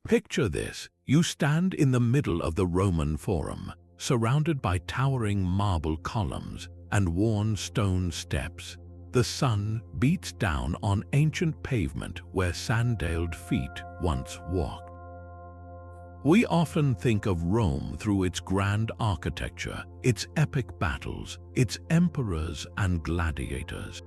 Picture this. You stand in the middle of the Roman Forum, surrounded by towering marble columns and worn stone steps. The sun beats down on ancient pavement where sandaled feet once walked. We often think of Rome through its grand architecture, its epic battles, its emperors and gladiators.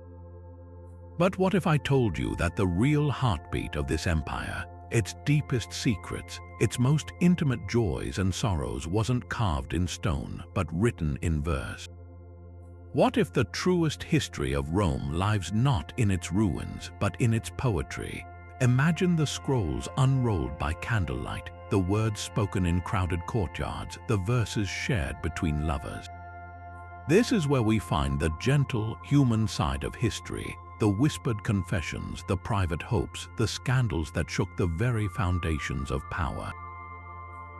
But what if I told you that the real heartbeat of this empire, its deepest secrets, its most intimate joys and sorrows wasn't carved in stone, but written in verse? What if the truest history of Rome lies not in its ruins, but in its poetry? Imagine the scrolls unrolled by candlelight, the words spoken in crowded courtyards, the verses shared between lovers. This is where we find the gentle, human side of history, the whispered confessions, the private hopes, the scandals that shook the very foundations of power.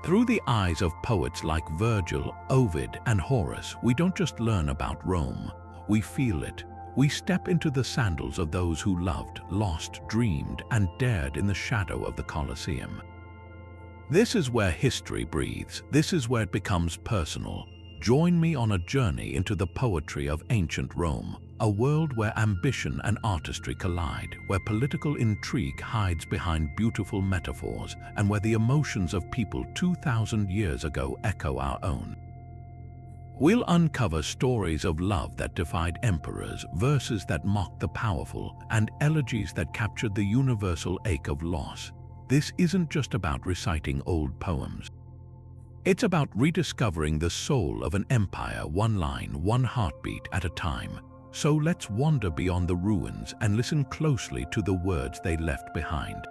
Through the eyes of poets like Virgil, Ovid, and Horace, we don't just learn about Rome, we feel it. We step into the sandals of those who loved, lost, dreamed, and dared in the shadow of the Colosseum. This is where history breathes. This is where it becomes personal. Join me on a journey into the poetry of ancient Rome, a world where ambition and artistry collide, where political intrigue hides behind beautiful metaphors, and where the emotions of people 2,000 years ago echo our own. We'll uncover stories of love that defied emperors, verses that mocked the powerful, and elegies that captured the universal ache of loss. This isn't just about reciting old poems. It's about rediscovering the soul of an empire, one line, one heartbeat at a time. So let's wander beyond the ruins and listen closely to the words they left behind.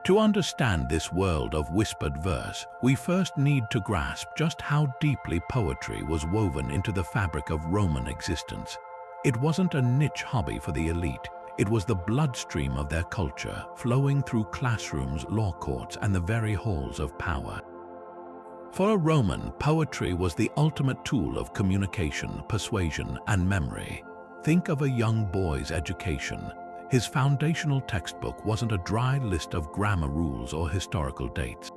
To understand this world of whispered verse, we first need to grasp just how deeply poetry was woven into the fabric of Roman existence. It wasn't a niche hobby for the elite. It was the bloodstream of their culture, flowing through classrooms, law courts, and the very halls of power. For a Roman, poetry was the ultimate tool of communication, persuasion, and memory. Think of a young boy's education. His foundational textbook wasn't a dry list of grammar rules or historical dates.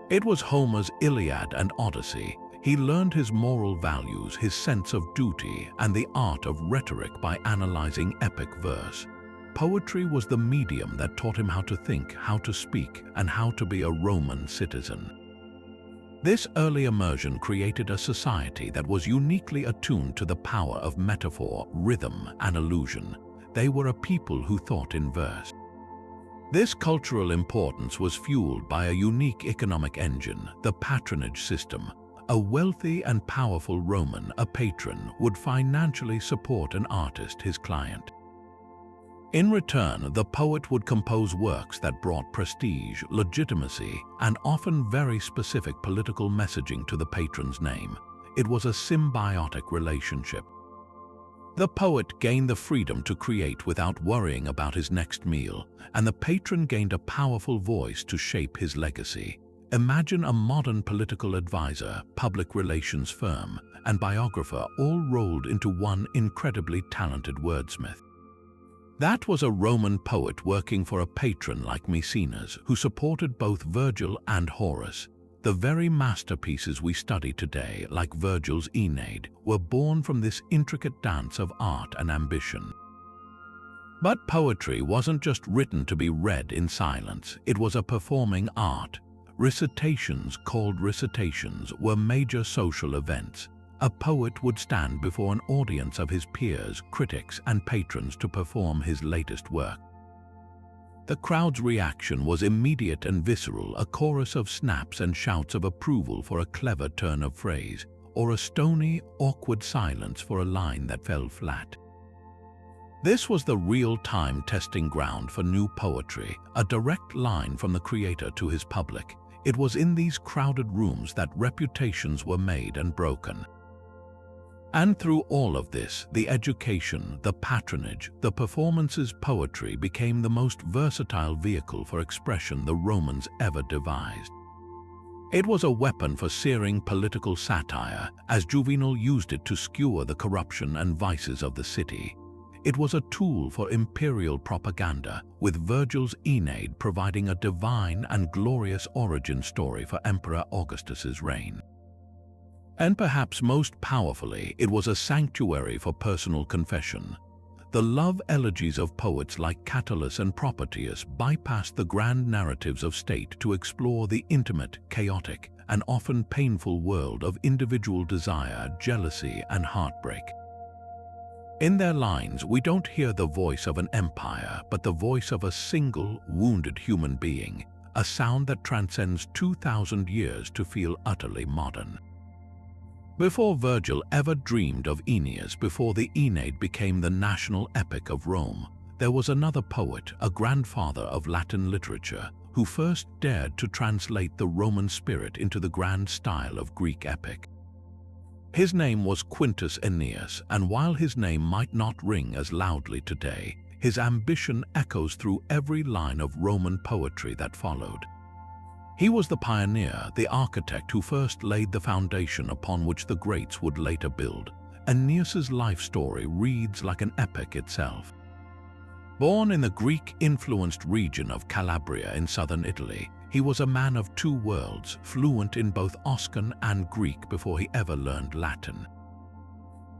It was Homer's Iliad and Odyssey. He learned his moral values, his sense of duty, and the art of rhetoric by analyzing epic verse. Poetry was the medium that taught him how to think, how to speak, and how to be a Roman citizen. This early immersion created a society that was uniquely attuned to the power of metaphor, rhythm, and allusion. They were a people who thought in verse. This cultural importance was fueled by a unique economic engine, the patronage system. A wealthy and powerful Roman, a patron, would financially support an artist, his client. In return, the poet would compose works that brought prestige, legitimacy, and often very specific political messaging to the patron's name. It was a symbiotic relationship. The poet gained the freedom to create without worrying about his next meal, and the patron gained a powerful voice to shape his legacy. Imagine a modern political advisor, public relations firm, and biographer all rolled into one incredibly talented wordsmith. That was a Roman poet working for a patron like Maecenas, who supported both Virgil and Horace. The very masterpieces we study today, like Virgil's Aeneid, were born from this intricate dance of art and ambition. But poetry wasn't just written to be read in silence, it was a performing art. Recitations, called recitations, were major social events. A poet would stand before an audience of his peers, critics, and patrons to perform his latest work. The crowd's reaction was immediate and visceral, a chorus of snaps and shouts of approval for a clever turn of phrase, or a stony, awkward silence for a line that fell flat. This was the real-time testing ground for new poetry, a direct line from the creator to his public. It was in these crowded rooms that reputations were made and broken. And through all of this, the education, the patronage, the performances, poetry became the most versatile vehicle for expression the Romans ever devised. It was a weapon for searing political satire, as Juvenal used it to skewer the corruption and vices of the city. It was a tool for imperial propaganda, with Virgil's Aeneid providing a divine and glorious origin story for Emperor Augustus's reign. And perhaps most powerfully, it was a sanctuary for personal confession. The love elegies of poets like Catullus and Plautus bypassed the grand narratives of state to explore the intimate, chaotic, and often painful world of individual desire, jealousy, and heartbreak. In their lines, we don't hear the voice of an empire, but the voice of a single, wounded human being, a sound that transcends 2,000 years to feel utterly modern. Before Virgil ever dreamed of Ennius, before the Aeneid became the national epic of Rome, there was another poet, a grandfather of Latin literature, who first dared to translate the Roman spirit into the grand style of Greek epic. His name was Quintus Ennius, and while his name might not ring as loudly today, his ambition echoes through every line of Roman poetry that followed. He was the pioneer, the architect who first laid the foundation upon which the greats would later build. Ennius's life story reads like an epic itself. Born in the Greek-influenced region of Calabria in southern Italy, he was a man of two worlds, fluent in both Oscan and Greek before he ever learned Latin.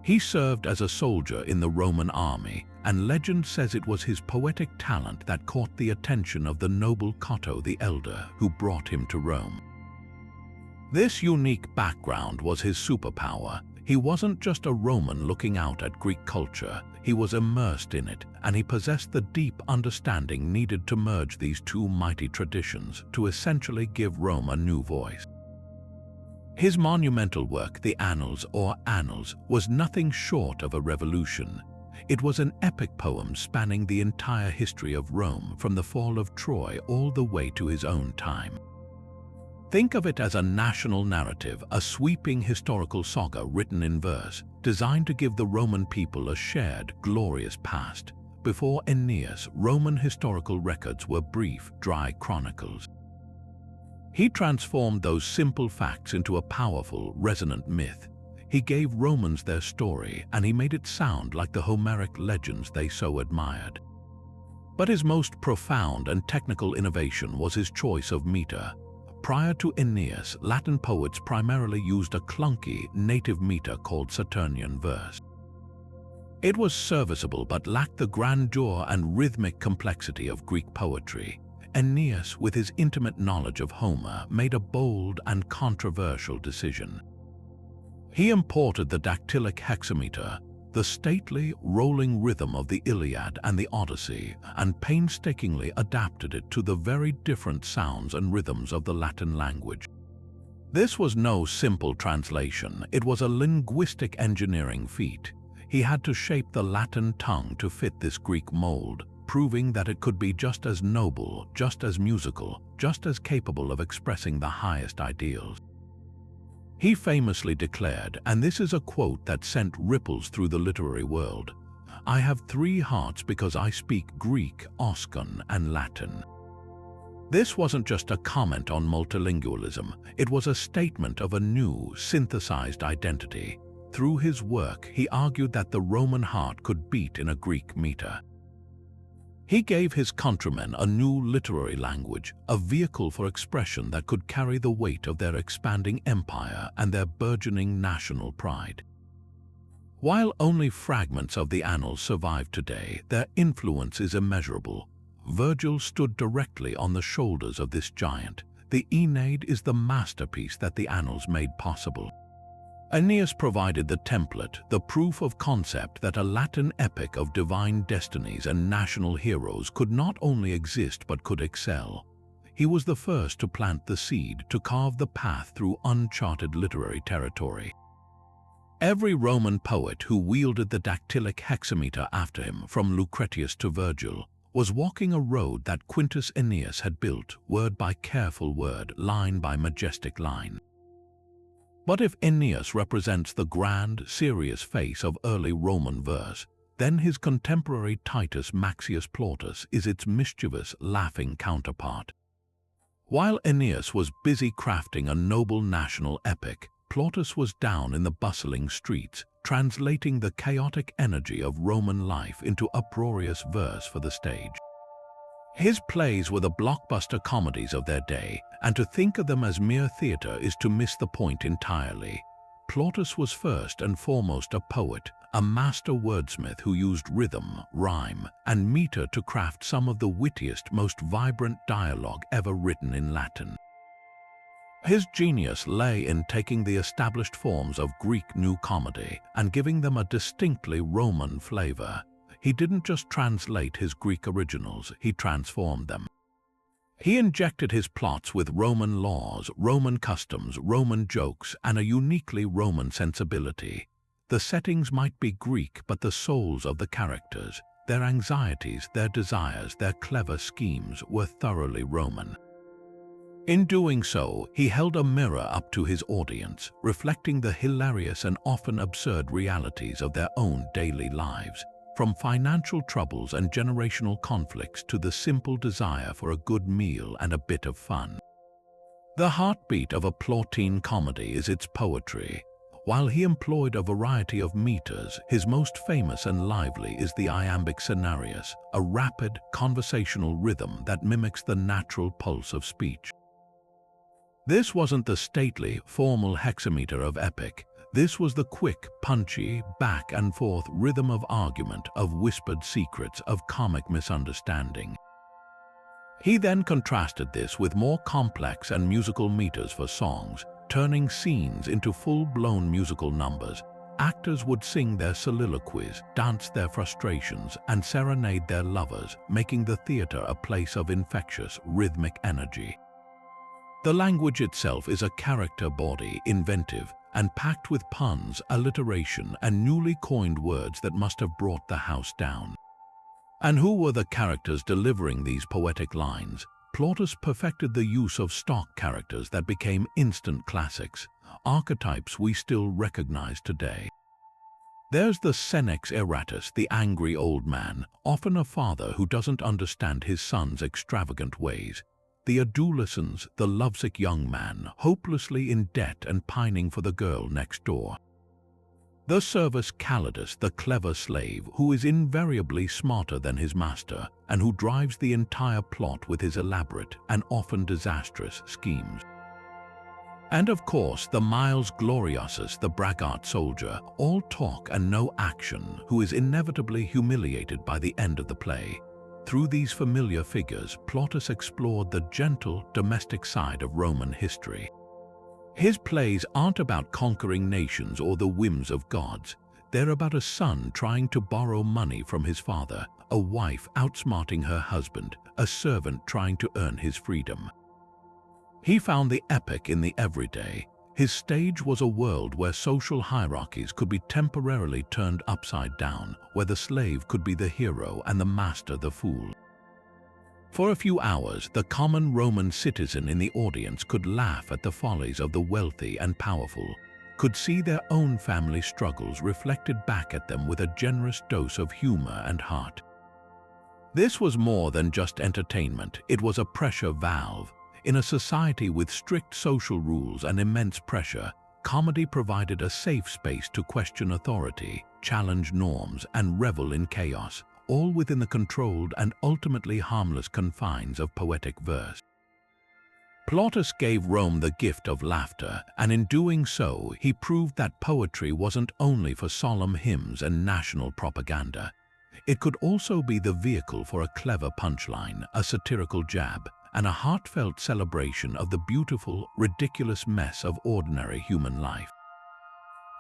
He served as a soldier in the Roman army, and legend says it was his poetic talent that caught the attention of the noble Cato the Elder, who brought him to Rome. This unique background was his superpower. He wasn't just a Roman looking out at Greek culture, he was immersed in it, and he possessed the deep understanding needed to merge these two mighty traditions to essentially give Rome a new voice. His monumental work, the Annals or Annals, was nothing short of a revolution. It was an epic poem spanning the entire history of Rome, from the fall of Troy all the way to his own time. Think of it as a national narrative, a sweeping historical saga written in verse, designed to give the Roman people a shared, glorious past. Before Ennius, Roman historical records were brief, dry chronicles. He transformed those simple facts into a powerful, resonant myth. He gave Romans their story, and he made it sound like the Homeric legends they so admired. But his most profound and technical innovation was his choice of meter. Prior to Ennius, Latin poets primarily used a clunky, native meter called Saturnian verse. It was serviceable but lacked the grandeur and rhythmic complexity of Greek poetry. Ennius, with his intimate knowledge of Homer, made a bold and controversial decision. He imported the dactylic hexameter, the stately, rolling rhythm of the Iliad and the Odyssey, and painstakingly adapted it to the very different sounds and rhythms of the Latin language. This was no simple translation, it was a linguistic engineering feat. He had to shape the Latin tongue to fit this Greek mold, proving that it could be just as noble, just as musical, just as capable of expressing the highest ideals. He famously declared, and this is a quote that sent ripples through the literary world, "I have three hearts because I speak Greek, Oscan, and Latin." This wasn't just a comment on multilingualism, it was a statement of a new, synthesized identity. Through his work, he argued that the Roman heart could beat in a Greek meter. He gave his countrymen a new literary language, a vehicle for expression that could carry the weight of their expanding empire and their burgeoning national pride. While only fragments of the Annals survive today, their influence is immeasurable. Virgil stood directly on the shoulders of this giant. The Aeneid is the masterpiece that the Annals made possible. Ennius provided the template, the proof of concept that a Latin epic of divine destinies and national heroes could not only exist but could excel. He was the first to plant the seed, to carve the path through uncharted literary territory. Every Roman poet who wielded the dactylic hexameter after him, from Lucretius to Virgil, was walking a road that Quintus Ennius had built, word by careful word, line by majestic line. But if Ennius represents the grand, serious face of early Roman verse, then his contemporary Titus Maxius Plautus is its mischievous, laughing counterpart. While Ennius was busy crafting a noble national epic, Plautus was down in the bustling streets, translating the chaotic energy of Roman life into uproarious verse for the stage. His plays were the blockbuster comedies of their day, and to think of them as mere theatre is to miss the point entirely. Plautus was first and foremost a poet, a master wordsmith who used rhythm, rhyme, and meter to craft some of the wittiest, most vibrant dialogue ever written in Latin. His genius lay in taking the established forms of Greek New Comedy and giving them a distinctly Roman flavor. He didn't just translate his Greek originals, he transformed them. He injected his plots with Roman laws, Roman customs, Roman jokes, and a uniquely Roman sensibility. The settings might be Greek, but the souls of the characters, their anxieties, their desires, their clever schemes were thoroughly Roman. In doing so, he held a mirror up to his audience, reflecting the hilarious and often absurd realities of their own daily lives, from financial troubles and generational conflicts to the simple desire for a good meal and a bit of fun. The heartbeat of a Plautine comedy is its poetry. While he employed a variety of meters, his most famous and lively is the iambic scenarius, a rapid, conversational rhythm that mimics the natural pulse of speech. This wasn't the stately, formal hexameter of epic. This was the quick, punchy, back-and-forth rhythm of argument, of whispered secrets, of comic misunderstanding. He then contrasted this with more complex and musical meters for songs, turning scenes into full-blown musical numbers. Actors would sing their soliloquies, dance their frustrations, and serenade their lovers, making the theater a place of infectious, rhythmic energy. The language itself is a character body, inventive, and packed with puns, alliteration, and newly coined words that must have brought the house down. And who were the characters delivering these poetic lines? Plautus perfected the use of stock characters that became instant classics, archetypes we still recognize today. There's the Senex Eratus, the angry old man, often a father who doesn't understand his son's extravagant ways. The adolescents, the lovesick young man, hopelessly in debt and pining for the girl next door. The servus Catullus, the clever slave, who is invariably smarter than his master and who drives the entire plot with his elaborate and often disastrous schemes. And of course, the Miles Gloriosus, the braggart soldier, all talk and no action, who is inevitably humiliated by the end of the play. Through these familiar figures, Plautus explored the gentle, domestic side of Roman history. His plays aren't about conquering nations or the whims of gods. They're about a son trying to borrow money from his father, a wife outsmarting her husband, a servant trying to earn his freedom. He found the epic in the everyday. His stage was a world where social hierarchies could be temporarily turned upside down, where the slave could be the hero and the master the fool. For a few hours, the common Roman citizen in the audience could laugh at the follies of the wealthy and powerful, could see their own family struggles reflected back at them with a generous dose of humor and heart. This was more than just entertainment, it was a pressure valve. In a society with strict social rules and immense pressure, comedy provided a safe space to question authority, challenge norms, and revel in chaos, all within the controlled and ultimately harmless confines of poetic verse. Plautus gave Rome the gift of laughter, and in doing so, he proved that poetry wasn't only for solemn hymns and national propaganda. It could also be the vehicle for a clever punchline, a satirical jab, and a heartfelt celebration of the beautiful, ridiculous mess of ordinary human life.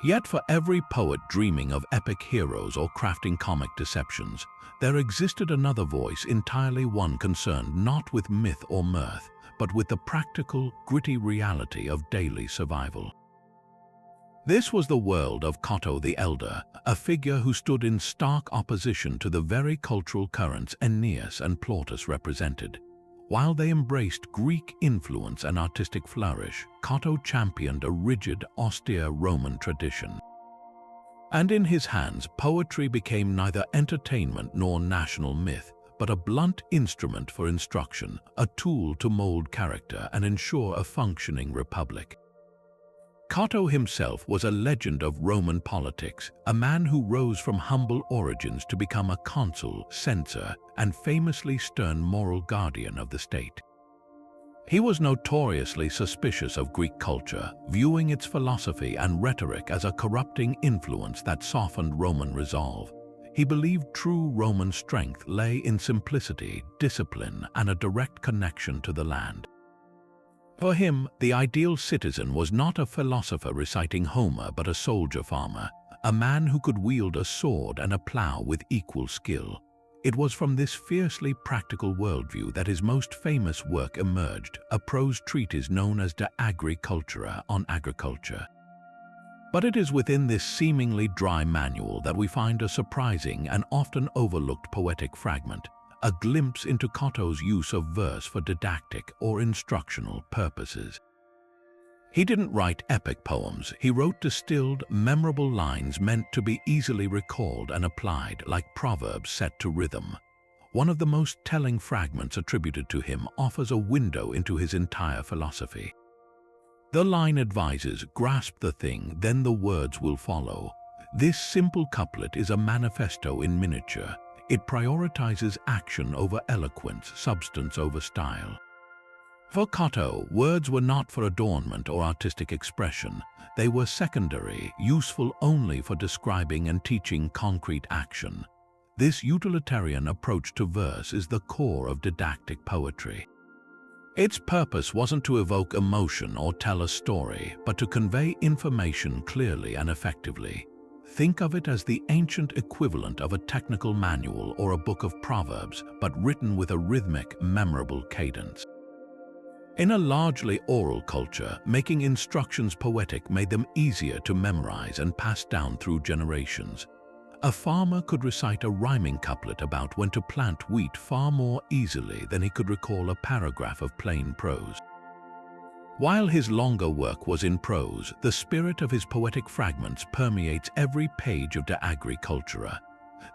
Yet for every poet dreaming of epic heroes or crafting comic deceptions, there existed another voice, entirely one concerned not with myth or mirth, but with the practical, gritty reality of daily survival. This was the world of Cato the Elder, a figure who stood in stark opposition to the very cultural currents Ennius and Plautus represented. While they embraced Greek influence and artistic flourish, Cato championed a rigid, austere Roman tradition. And in his hands, poetry became neither entertainment nor national myth, but a blunt instrument for instruction, a tool to mold character and ensure a functioning republic. Cato himself was a legend of Roman politics, a man who rose from humble origins to become a consul, censor, and famously stern moral guardian of the state. He was notoriously suspicious of Greek culture, viewing its philosophy and rhetoric as a corrupting influence that softened Roman resolve. He believed true Roman strength lay in simplicity, discipline, and a direct connection to the land. For him, the ideal citizen was not a philosopher reciting Homer but a soldier-farmer, a man who could wield a sword and a plow with equal skill. It was from this fiercely practical worldview that his most famous work emerged, a prose treatise known as De Agricultura on agriculture. But it is within this seemingly dry manual that we find a surprising and often overlooked poetic fragment, a glimpse into Cato's use of verse for didactic or instructional purposes. He didn't write epic poems, he wrote distilled, memorable lines meant to be easily recalled and applied like proverbs set to rhythm. One of the most telling fragments attributed to him offers a window into his entire philosophy. The line advises, "Grasp the thing, then the words will follow." This simple couplet is a manifesto in miniature. It prioritizes action over eloquence, substance over style. For Cato, words were not for adornment or artistic expression. They were secondary, useful only for describing and teaching concrete action. This utilitarian approach to verse is the core of didactic poetry. Its purpose wasn't to evoke emotion or tell a story, but to convey information clearly and effectively. Think of it as the ancient equivalent of a technical manual or a book of proverbs, but written with a rhythmic, memorable cadence. In a largely oral culture, making instructions poetic made them easier to memorize and pass down through generations. A farmer could recite a rhyming couplet about when to plant wheat far more easily than he could recall a paragraph of plain prose. While his longer work was in prose, the spirit of his poetic fragments permeates every page of De Agricultura.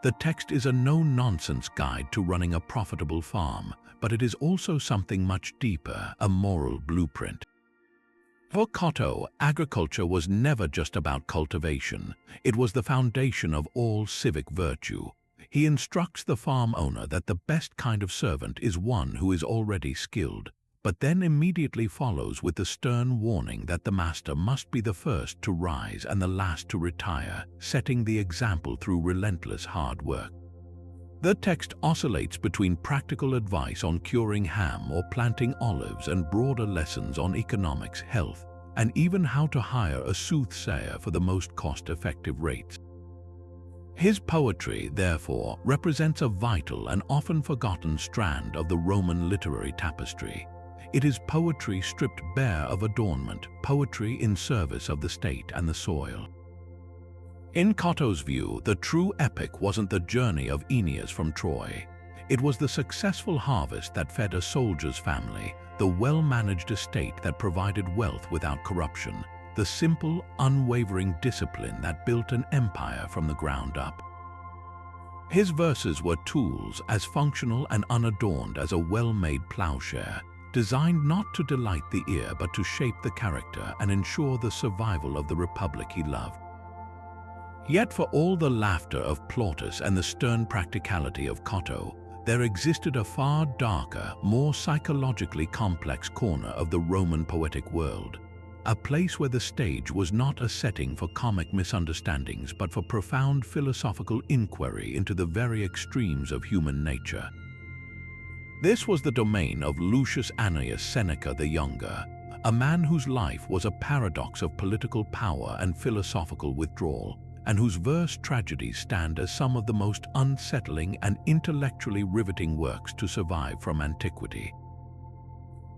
The text is a no-nonsense guide to running a profitable farm, but it is also something much deeper, a moral blueprint. For Cato, agriculture was never just about cultivation. It was the foundation of all civic virtue. He instructs the farm owner that the best kind of servant is one who is already skilled, but then immediately follows with the stern warning that the master must be the first to rise and the last to retire, setting the example through relentless hard work. The text oscillates between practical advice on curing ham or planting olives and broader lessons on economics, health, and even how to hire a soothsayer for the most cost-effective rates. His poetry, therefore, represents a vital and often forgotten strand of the Roman literary tapestry. It is poetry stripped bare of adornment, poetry in service of the state and the soil. In Cato's view, the true epic wasn't the journey of Ennius from Troy. It was the successful harvest that fed a soldier's family, the well-managed estate that provided wealth without corruption, the simple, unwavering discipline that built an empire from the ground up. His verses were tools as functional and unadorned as a well-made plowshare, designed not to delight the ear but to shape the character and ensure the survival of the republic he loved. Yet for all the laughter of Plautus and the stern practicality of Cato, there existed a far darker, more psychologically complex corner of the Roman poetic world, a place where the stage was not a setting for comic misunderstandings but for profound philosophical inquiry into the very extremes of human nature. This was the domain of Lucius Annius Seneca the Younger, a man whose life was a paradox of political power and philosophical withdrawal, and whose verse tragedies stand as some of the most unsettling and intellectually riveting works to survive from antiquity.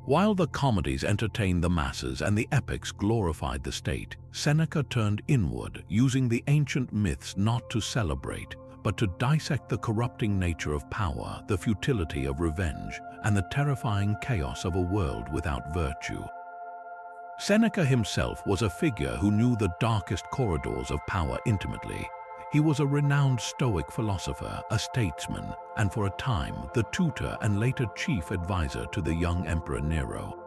While the comedies entertained the masses and the epics glorified the state, Seneca turned inward, using the ancient myths not to celebrate, but to dissect the corrupting nature of power, the futility of revenge, and the terrifying chaos of a world without virtue. Seneca himself was a figure who knew the darkest corridors of power intimately. He was a renowned Stoic philosopher, a statesman, and for a time the tutor and later chief advisor to the young Emperor Nero.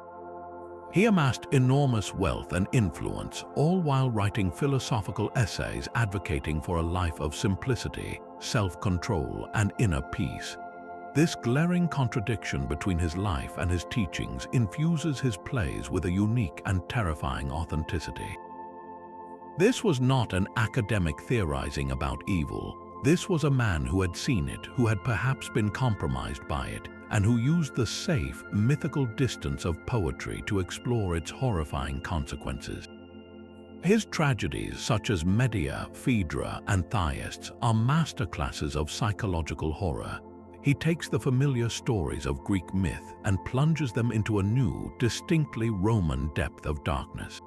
He amassed enormous wealth and influence, all while writing philosophical essays advocating for a life of simplicity, self-control, and inner peace. This glaring contradiction between his life and his teachings infuses his plays with a unique and terrifying authenticity. This was not an academic theorizing about evil. This was a man who had seen it, who had perhaps been compromised by it, and who used the safe, mythical distance of poetry to explore its horrifying consequences. His tragedies, such as Medea, Phaedra, and Theists, are masterclasses of psychological horror. He takes the familiar stories of Greek myth and plunges them into a new, distinctly Roman depth of darkness.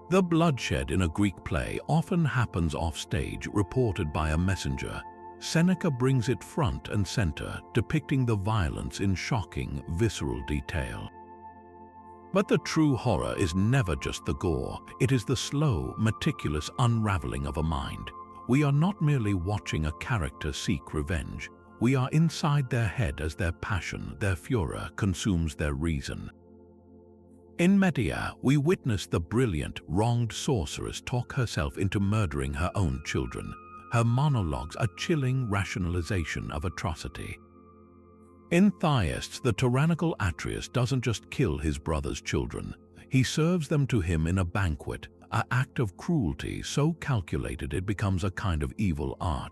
The bloodshed in a Greek play often happens off-stage, reported by a messenger. Seneca brings it front and center, depicting the violence in shocking, visceral detail. But the true horror is never just the gore. It is the slow, meticulous unraveling of a mind. We are not merely watching a character seek revenge. We are inside their head as their passion, their furor, consumes their reason. In Medea, we witness the brilliant, wronged sorceress talk herself into murdering her own children. Her monologues a chilling rationalization of atrocity. In Theists, the tyrannical Atreus doesn't just kill his brother's children. He serves them to him in a banquet, an act of cruelty so calculated it becomes a kind of evil art.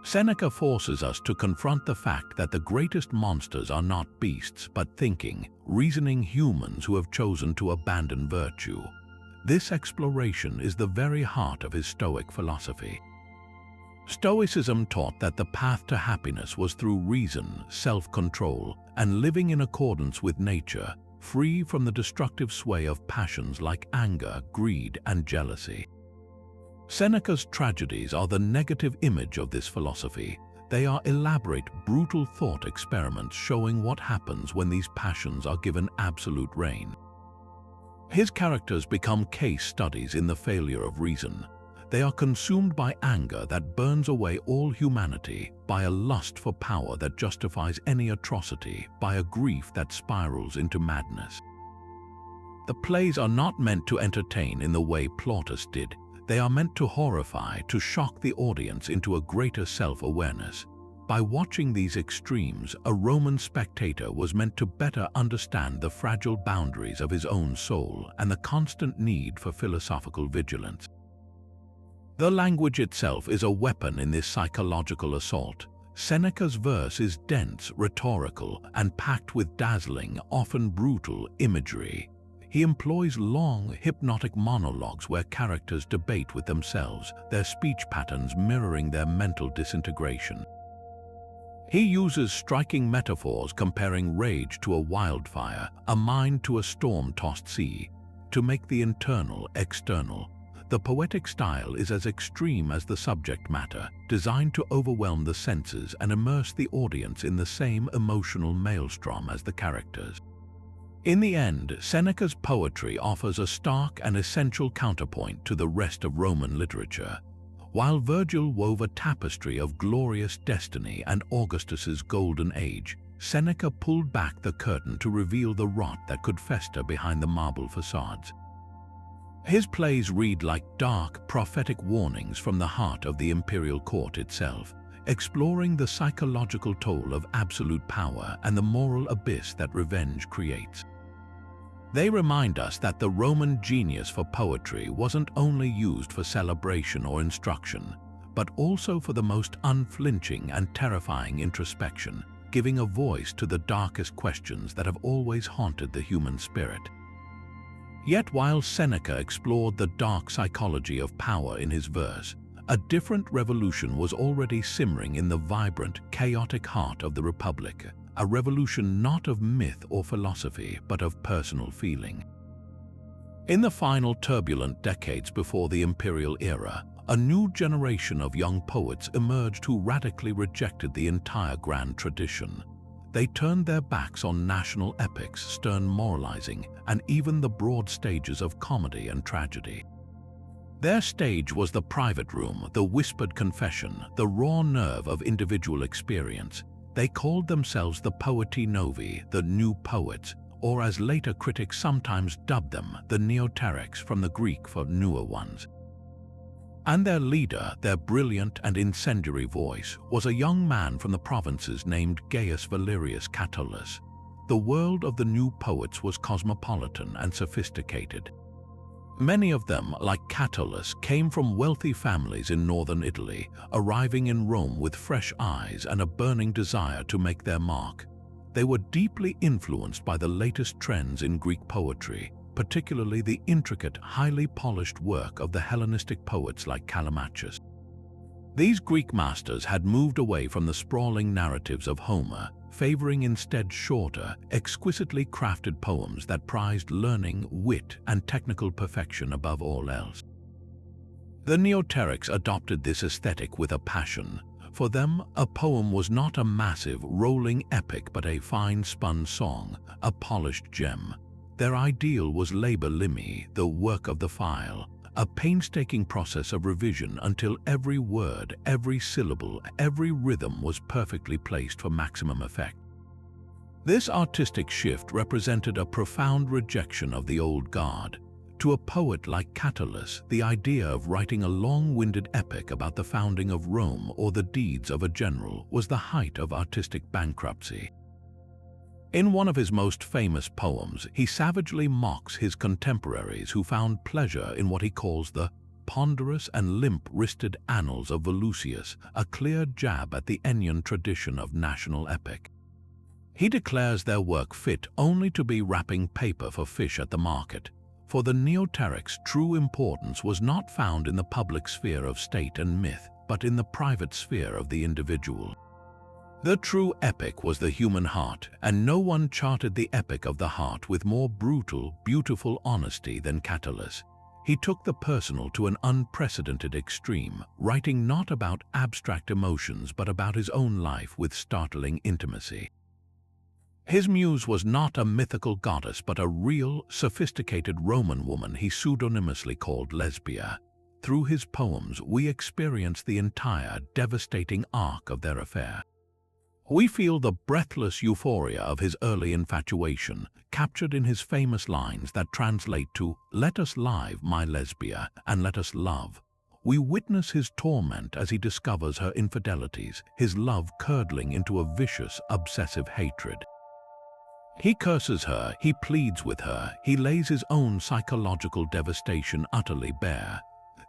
Seneca forces us to confront the fact that the greatest monsters are not beasts but thinking, reasoning humans who have chosen to abandon virtue. This exploration is the very heart of his Stoic philosophy. Stoicism taught that the path to happiness was through reason, self-control, and living in accordance with nature, free from the destructive sway of passions like anger, greed, and jealousy. Seneca's tragedies are the negative image of this philosophy. They are elaborate, brutal thought experiments showing what happens when these passions are given absolute reign. His characters become case studies in the failure of reason. They are consumed by anger that burns away all humanity, by a lust for power that justifies any atrocity, by a grief that spirals into madness. The plays are not meant to entertain in the way Plautus did. They are meant to horrify, to shock the audience into a greater self-awareness. By watching these extremes, a Roman spectator was meant to better understand the fragile boundaries of his own soul and the constant need for philosophical vigilance. The language itself is a weapon in this psychological assault. Seneca's verse is dense, rhetorical, and packed with dazzling, often brutal imagery. He employs long, hypnotic monologues where characters debate with themselves, their speech patterns mirroring their mental disintegration. He uses striking metaphors comparing rage to a wildfire, a mind to a storm-tossed sea, to make the internal external. The poetic style is as extreme as the subject matter, designed to overwhelm the senses and immerse the audience in the same emotional maelstrom as the characters. In the end, Seneca's poetry offers a stark and essential counterpoint to the rest of Roman literature. While Virgil wove a tapestry of glorious destiny and Augustus's golden age, Seneca pulled back the curtain to reveal the rot that could fester behind the marble facades. His plays read like dark, prophetic warnings from the heart of the imperial court itself, exploring the psychological toll of absolute power and the moral abyss that revenge creates. They remind us that the Roman genius for poetry wasn't only used for celebration or instruction, but also for the most unflinching and terrifying introspection, giving a voice to the darkest questions that have always haunted the human spirit. Yet while Seneca explored the dark psychology of power in his verse, a different revolution was already simmering in the vibrant, chaotic heart of the Republic, a revolution not of myth or philosophy, but of personal feeling. In the final turbulent decades before the imperial era, a new generation of young poets emerged who radically rejected the entire grand tradition. They turned their backs on national epics, stern moralizing, and even the broad stages of comedy and tragedy. Their stage was the private room, the whispered confession, the raw nerve of individual experience. They called themselves the Poeti Novi, the new poets, or as later critics sometimes dubbed them, the Neoterics, from the Greek for newer ones. And their leader, their brilliant and incendiary voice, was a young man from the provinces named Gaius Valerius Catullus. The world of the new poets was cosmopolitan and sophisticated. Many of them, like Catullus, came from wealthy families in northern Italy, arriving in Rome with fresh eyes and a burning desire to make their mark. They were deeply influenced by the latest trends in Greek poetry, particularly the intricate, highly polished work of the Hellenistic poets like Callimachus. These Greek masters had moved away from the sprawling narratives of Homer, favoring instead shorter, exquisitely crafted poems that prized learning, wit, and technical perfection above all else. The Neoterics adopted this aesthetic with a passion. For them, a poem was not a massive, rolling epic but a fine-spun song, a polished gem. Their ideal was labor limi, the work of the file, a painstaking process of revision until every word, every syllable, every rhythm was perfectly placed for maximum effect. This artistic shift represented a profound rejection of the old guard. To a poet like Catullus, the idea of writing a long-winded epic about the founding of Rome or the deeds of a general was the height of artistic bankruptcy. In one of his most famous poems, he savagely mocks his contemporaries who found pleasure in what he calls the ponderous and limp-wristed annals of Volusius, a clear jab at the Ennian tradition of national epic. He declares their work fit only to be wrapping paper for fish at the market. For the Neoterics, true importance was not found in the public sphere of state and myth, but in the private sphere of the individual. The true epic was the human heart, and no one charted the epic of the heart with more brutal, beautiful honesty than Catullus. He took the personal to an unprecedented extreme, writing not about abstract emotions but about his own life with startling intimacy. His muse was not a mythical goddess but a real, sophisticated Roman woman he pseudonymously called Lesbia. Through his poems, we experience the entire, devastating arc of their affair. We feel the breathless euphoria of his early infatuation, captured in his famous lines that translate to, "Let us lie, my Lesbia, and let us love." We witness his torment as he discovers her infidelities, his love curdling into a vicious, obsessive hatred. He curses her, he pleads with her, he lays his own psychological devastation utterly bare.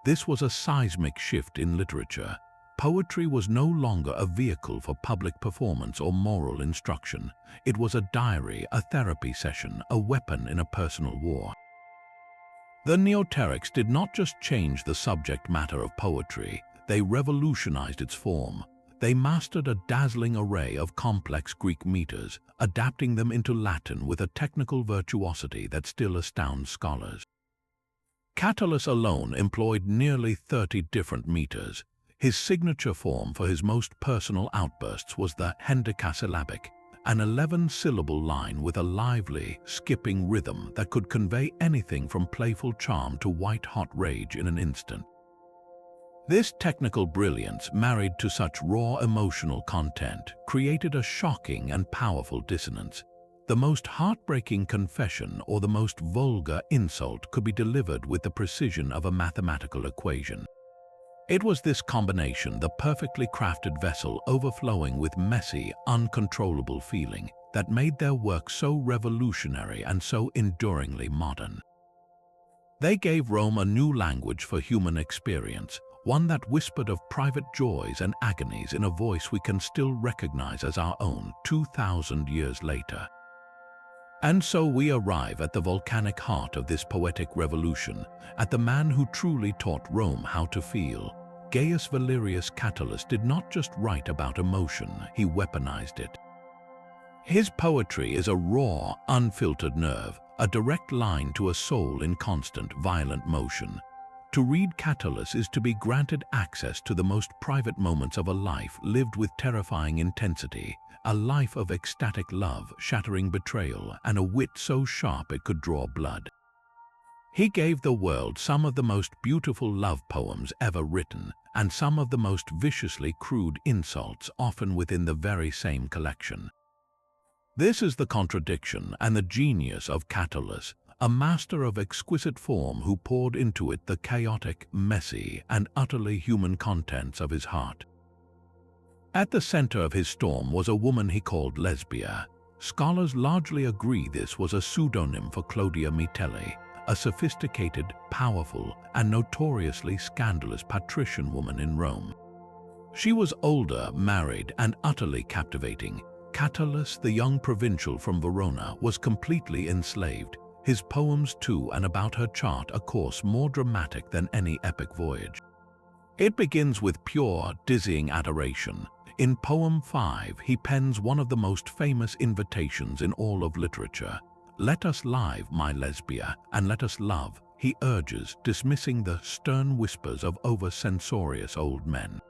This was a seismic shift in literature. Poetry was no longer a vehicle for public performance or moral instruction. It was a diary, a therapy session, a weapon in a personal war. The Neoterics did not just change the subject matter of poetry, they revolutionized its form. They mastered a dazzling array of complex Greek meters, adapting them into Latin with a technical virtuosity that still astounds scholars. Catullus alone employed nearly 30 different meters. His signature form for his most personal outbursts was the hendecasyllabic, an 11-syllable line with a lively, skipping rhythm that could convey anything from playful charm to white-hot rage in an instant. This technical brilliance, married to such raw emotional content, created a shocking and powerful dissonance. The most heartbreaking confession or the most vulgar insult could be delivered with the precision of a mathematical equation. It was this combination, the perfectly crafted vessel overflowing with messy, uncontrollable feeling, that made their work so revolutionary and so enduringly modern. They gave Rome a new language for human experience, one that whispered of private joys and agonies in a voice we can still recognize as our own 2,000 years later. And so we arrive at the volcanic heart of this poetic revolution, at the man who truly taught Rome how to feel. Gaius Valerius Catullus did not just write about emotion, he weaponized it. His poetry is a raw, unfiltered nerve, a direct line to a soul in constant, violent motion. To read Catullus is to be granted access to the most private moments of a life lived with terrifying intensity, a life of ecstatic love, shattering betrayal, and a wit so sharp it could draw blood. He gave the world some of the most beautiful love poems ever written, and some of the most viciously crude insults, often within the very same collection. This is the contradiction and the genius of Catullus, a master of exquisite form who poured into it the chaotic, messy, and utterly human contents of his heart. At the center of his storm was a woman he called Lesbia. Scholars largely agree this was a pseudonym for Clodia Metelli, a sophisticated, powerful, and notoriously scandalous patrician woman in Rome. She was older, married, and utterly captivating. Catullus, the young provincial from Verona, was completely enslaved. His poems to and about her chart a course more dramatic than any epic voyage. It begins with pure, dizzying adoration. In Poem 5, he pens one of the most famous invitations in all of literature. "Let us live, my Lesbia, and let us love," he urges, dismissing the stern whispers of over-censorious old men.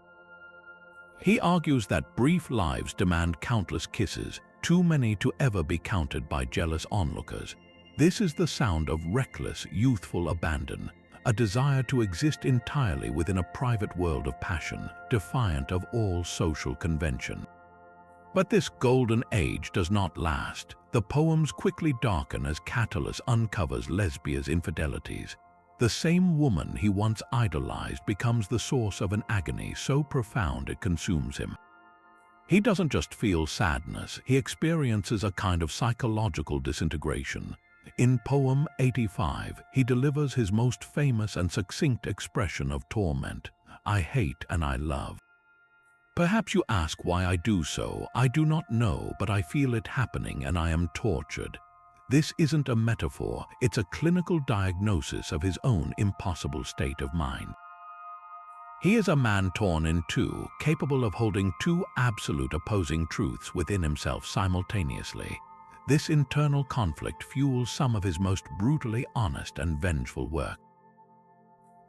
He argues that brief lives demand countless kisses, too many to ever be counted by jealous onlookers. This is the sound of reckless, youthful abandon, a desire to exist entirely within a private world of passion, defiant of all social convention. But this golden age does not last. The poems quickly darken as Catullus uncovers Lesbia's infidelities. The same woman he once idolized becomes the source of an agony so profound it consumes him. He doesn't just feel sadness, he experiences a kind of psychological disintegration. In Poem 85, he delivers his most famous and succinct expression of torment: "I hate and I love." Perhaps you ask why I do so. I do not know, but I feel it happening and I am tortured. This isn't a metaphor, it's a clinical diagnosis of his own impossible state of mind. He is a man torn in two, capable of holding two absolute opposing truths within himself simultaneously. This internal conflict fuels some of his most brutally honest and vengeful work.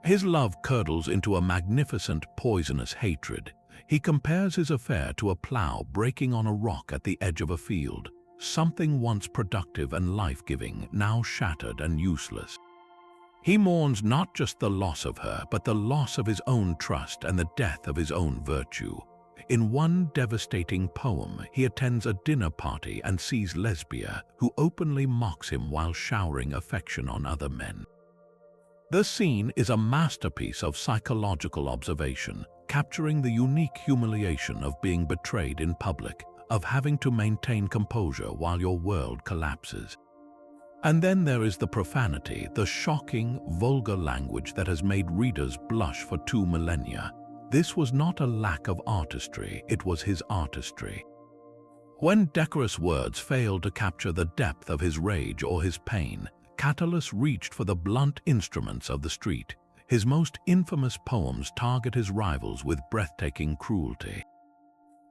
His love curdles into a magnificent, poisonous hatred. He compares his affair to a plow breaking on a rock at the edge of a field, something once productive and life-giving, now shattered and useless. He mourns not just the loss of her, but the loss of his own trust and the death of his own virtue. In one devastating poem, he attends a dinner party and sees Lesbia, who openly mocks him while showering affection on other men. The scene is a masterpiece of psychological observation, capturing the unique humiliation of being betrayed in public, of having to maintain composure while your world collapses. And then there is the profanity, the shocking, vulgar language that has made readers blush for 2 millennia. This was not a lack of artistry, it was his artistry. When decorous words failed to capture the depth of his rage or his pain, Catullus reached for the blunt instruments of the street. His most infamous poems target his rivals with breathtaking cruelty.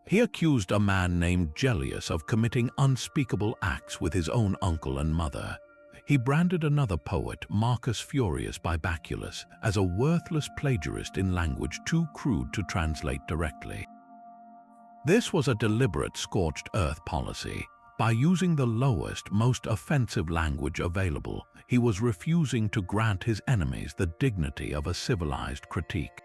He accused a man named Gellius of committing unspeakable acts with his own uncle and mother. He branded another poet, Marcus Furius by Baculus, as a worthless plagiarist in language too crude to translate directly. This was a deliberate scorched earth policy. By using the lowest, most offensive language available, he was refusing to grant his enemies the dignity of a civilized critique.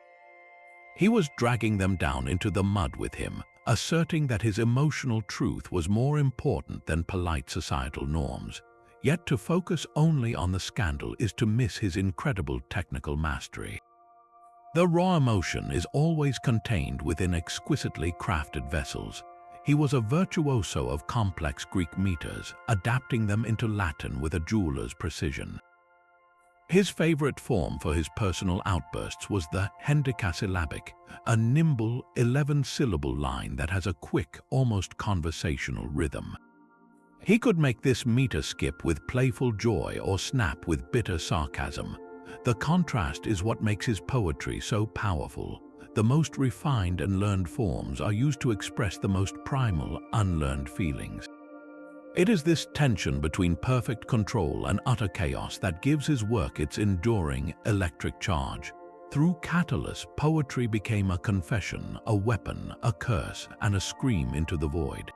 He was dragging them down into the mud with him, asserting that his emotional truth was more important than polite societal norms. Yet to focus only on the scandal is to miss his incredible technical mastery. The raw emotion is always contained within exquisitely crafted vessels. He was a virtuoso of complex Greek meters, adapting them into Latin with a jeweler's precision. His favorite form for his personal outbursts was the hendecasyllabic, a nimble 11-syllable line that has a quick, almost conversational rhythm. He could make this meter skip with playful joy or snap with bitter sarcasm. The contrast is what makes his poetry so powerful. The most refined and learned forms are used to express the most primal, unlearned feelings. It is this tension between perfect control and utter chaos that gives his work its enduring, electric charge. Through Catullus, poetry became a confession, a weapon, a curse, and a scream into the void.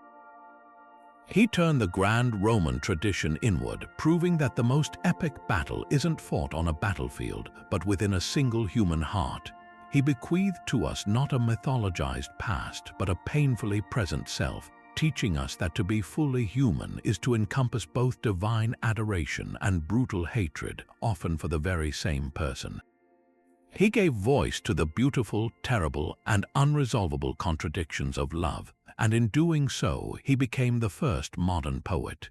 He turned the grand Roman tradition inward, proving that the most epic battle isn't fought on a battlefield, but within a single human heart. He bequeathed to us not a mythologized past, but a painfully present self, teaching us that to be fully human is to encompass both divine adoration and brutal hatred, often for the very same person. He gave voice to the beautiful, terrible, and unresolvable contradictions of love, and in doing so, he became the first modern poet.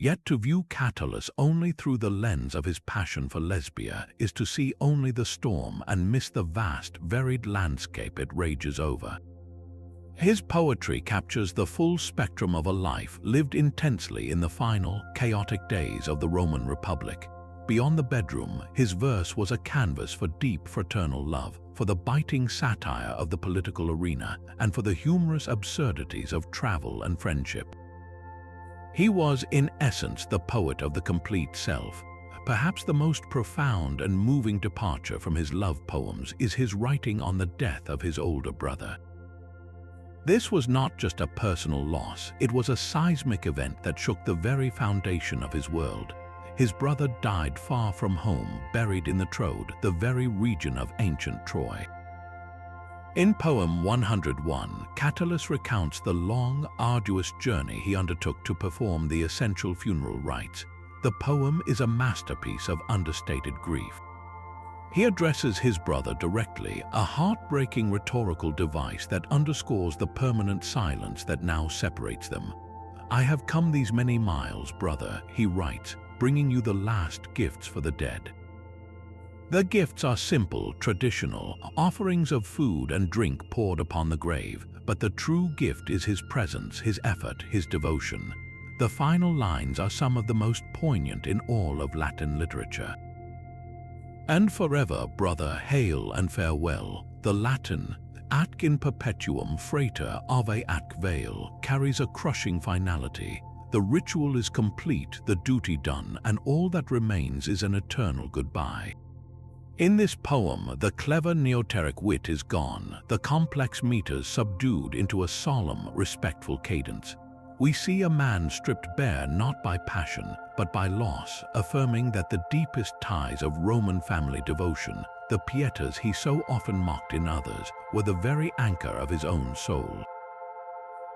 Yet to view Catullus only through the lens of his passion for Lesbia is to see only the storm and miss the vast, varied landscape it rages over. His poetry captures the full spectrum of a life lived intensely in the final, chaotic days of the Roman Republic. Beyond the bedroom, his verse was a canvas for deep fraternal love, for the biting satire of the political arena, and for the humorous absurdities of travel and friendship. He was, in essence, the poet of the complete self. Perhaps the most profound and moving departure from his love poems is his writing on the death of his older brother. This was not just a personal loss, it was a seismic event that shook the very foundation of his world. His brother died far from home, buried in the Troad, the very region of ancient Troy. In poem 101, Catullus recounts the long, arduous journey he undertook to perform the essential funeral rites. The poem is a masterpiece of understated grief. He addresses his brother directly, a heartbreaking rhetorical device that underscores the permanent silence that now separates them. "I have come these many miles, brother," he writes, "bringing you the last gifts for the dead." The gifts are simple, traditional, offerings of food and drink poured upon the grave, but the true gift is his presence, his effort, his devotion. The final lines are some of the most poignant in all of Latin literature. "And forever, brother, hail and farewell." The Latin "Atque in perpetuum frater ave atque vale" carries a crushing finality. The ritual is complete, the duty done, and all that remains is an eternal goodbye. In this poem, the clever neoteric wit is gone, the complex meters subdued into a solemn, respectful cadence. We see a man stripped bare not by passion, but by loss, affirming that the deepest ties of Roman family devotion, the pietas he so often mocked in others, were the very anchor of his own soul.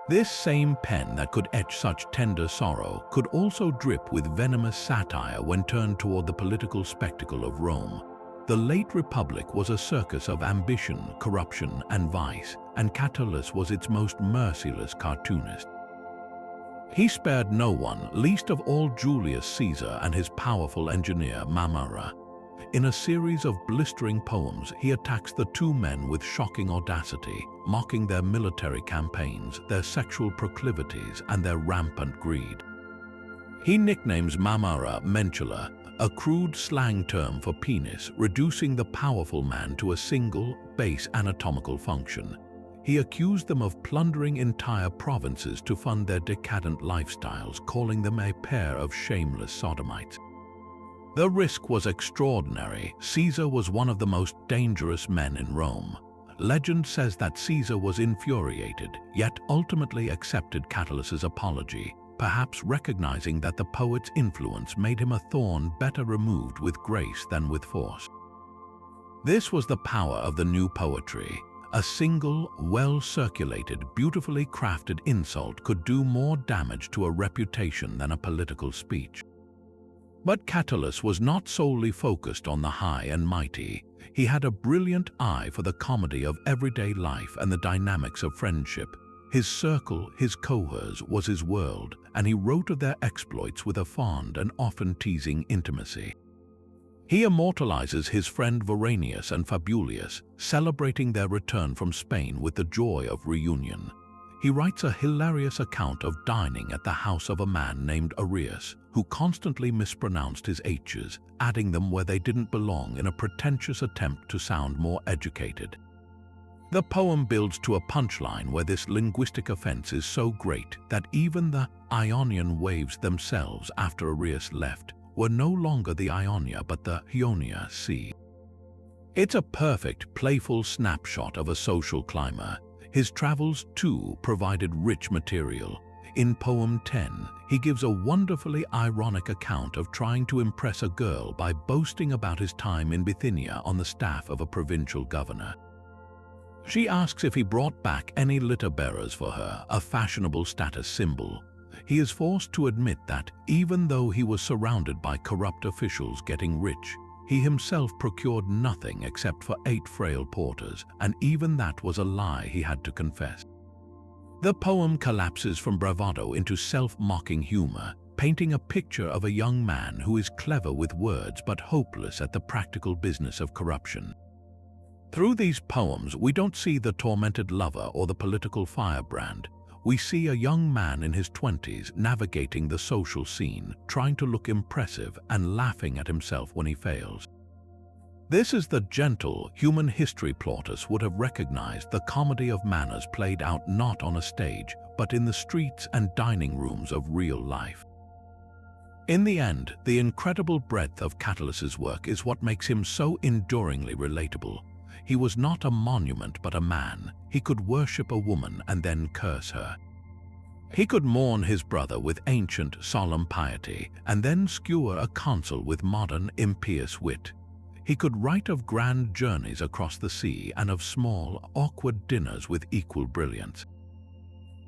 This same pen that could etch such tender sorrow could also drip with venomous satire when turned toward the political spectacle of Rome. The late Republic was a circus of ambition, corruption, and vice, and Catullus was its most merciless cartoonist. He spared no one, least of all Julius Caesar and his powerful engineer Mamurra. In a series of blistering poems, he attacks the two men with shocking audacity, mocking their military campaigns, their sexual proclivities, and their rampant greed. He nicknames Mamurra Mentula, a crude slang term for penis, reducing the powerful man to a single, base anatomical function. He accused them of plundering entire provinces to fund their decadent lifestyles, calling them a pair of shameless sodomites. The risk was extraordinary. Caesar was one of the most dangerous men in Rome. Legend says that Caesar was infuriated, yet ultimately accepted Catullus's apology, perhaps recognizing that the poet's influence made him a thorn better removed with grace than with force. This was the power of the new poetry. A single, well-circulated, beautifully crafted insult could do more damage to a reputation than a political speech. But Catullus was not solely focused on the high and mighty. He had a brilliant eye for the comedy of everyday life and the dynamics of friendship. His circle, his cohorts, was his world, and he wrote of their exploits with a fond and often teasing intimacy. He immortalizes his friend Veranius and Fabulius, celebrating their return from Spain with the joy of reunion. He writes a hilarious account of dining at the house of a man named Arius, who constantly mispronounced his H's, adding them where they didn't belong in a pretentious attempt to sound more educated. The poem builds to a punchline where this linguistic offense is so great that even the Ionian waves themselves after Arius left were no longer the Ionia but the Ionia Sea. It's a perfect, playful snapshot of a social climber. His travels, too, provided rich material. In poem 10, he gives a wonderfully ironic account of trying to impress a girl by boasting about his time in Bithynia on the staff of a provincial governor. She asks if he brought back any litter bearers for her, a fashionable status symbol. He is forced to admit that, even though he was surrounded by corrupt officials getting rich, he himself procured nothing except for 8 frail porters, and even that was a lie he had to confess. The poem collapses from bravado into self-mocking humor, painting a picture of a young man who is clever with words but hopeless at the practical business of corruption. Through these poems, we don't see the tormented lover or the political firebrand. We see a young man in his 20s navigating the social scene, trying to look impressive and laughing at himself when he fails. This is the gentle, human history Plautus would have recognized, the comedy of manners played out not on a stage, but in the streets and dining rooms of real life. In the end, the incredible breadth of Catullus's work is what makes him so enduringly relatable. He was not a monument but a man. He could worship a woman and then curse her. He could mourn his brother with ancient, solemn piety and then skewer a consul with modern, impious wit. He could write of grand journeys across the sea and of small, awkward dinners with equal brilliance.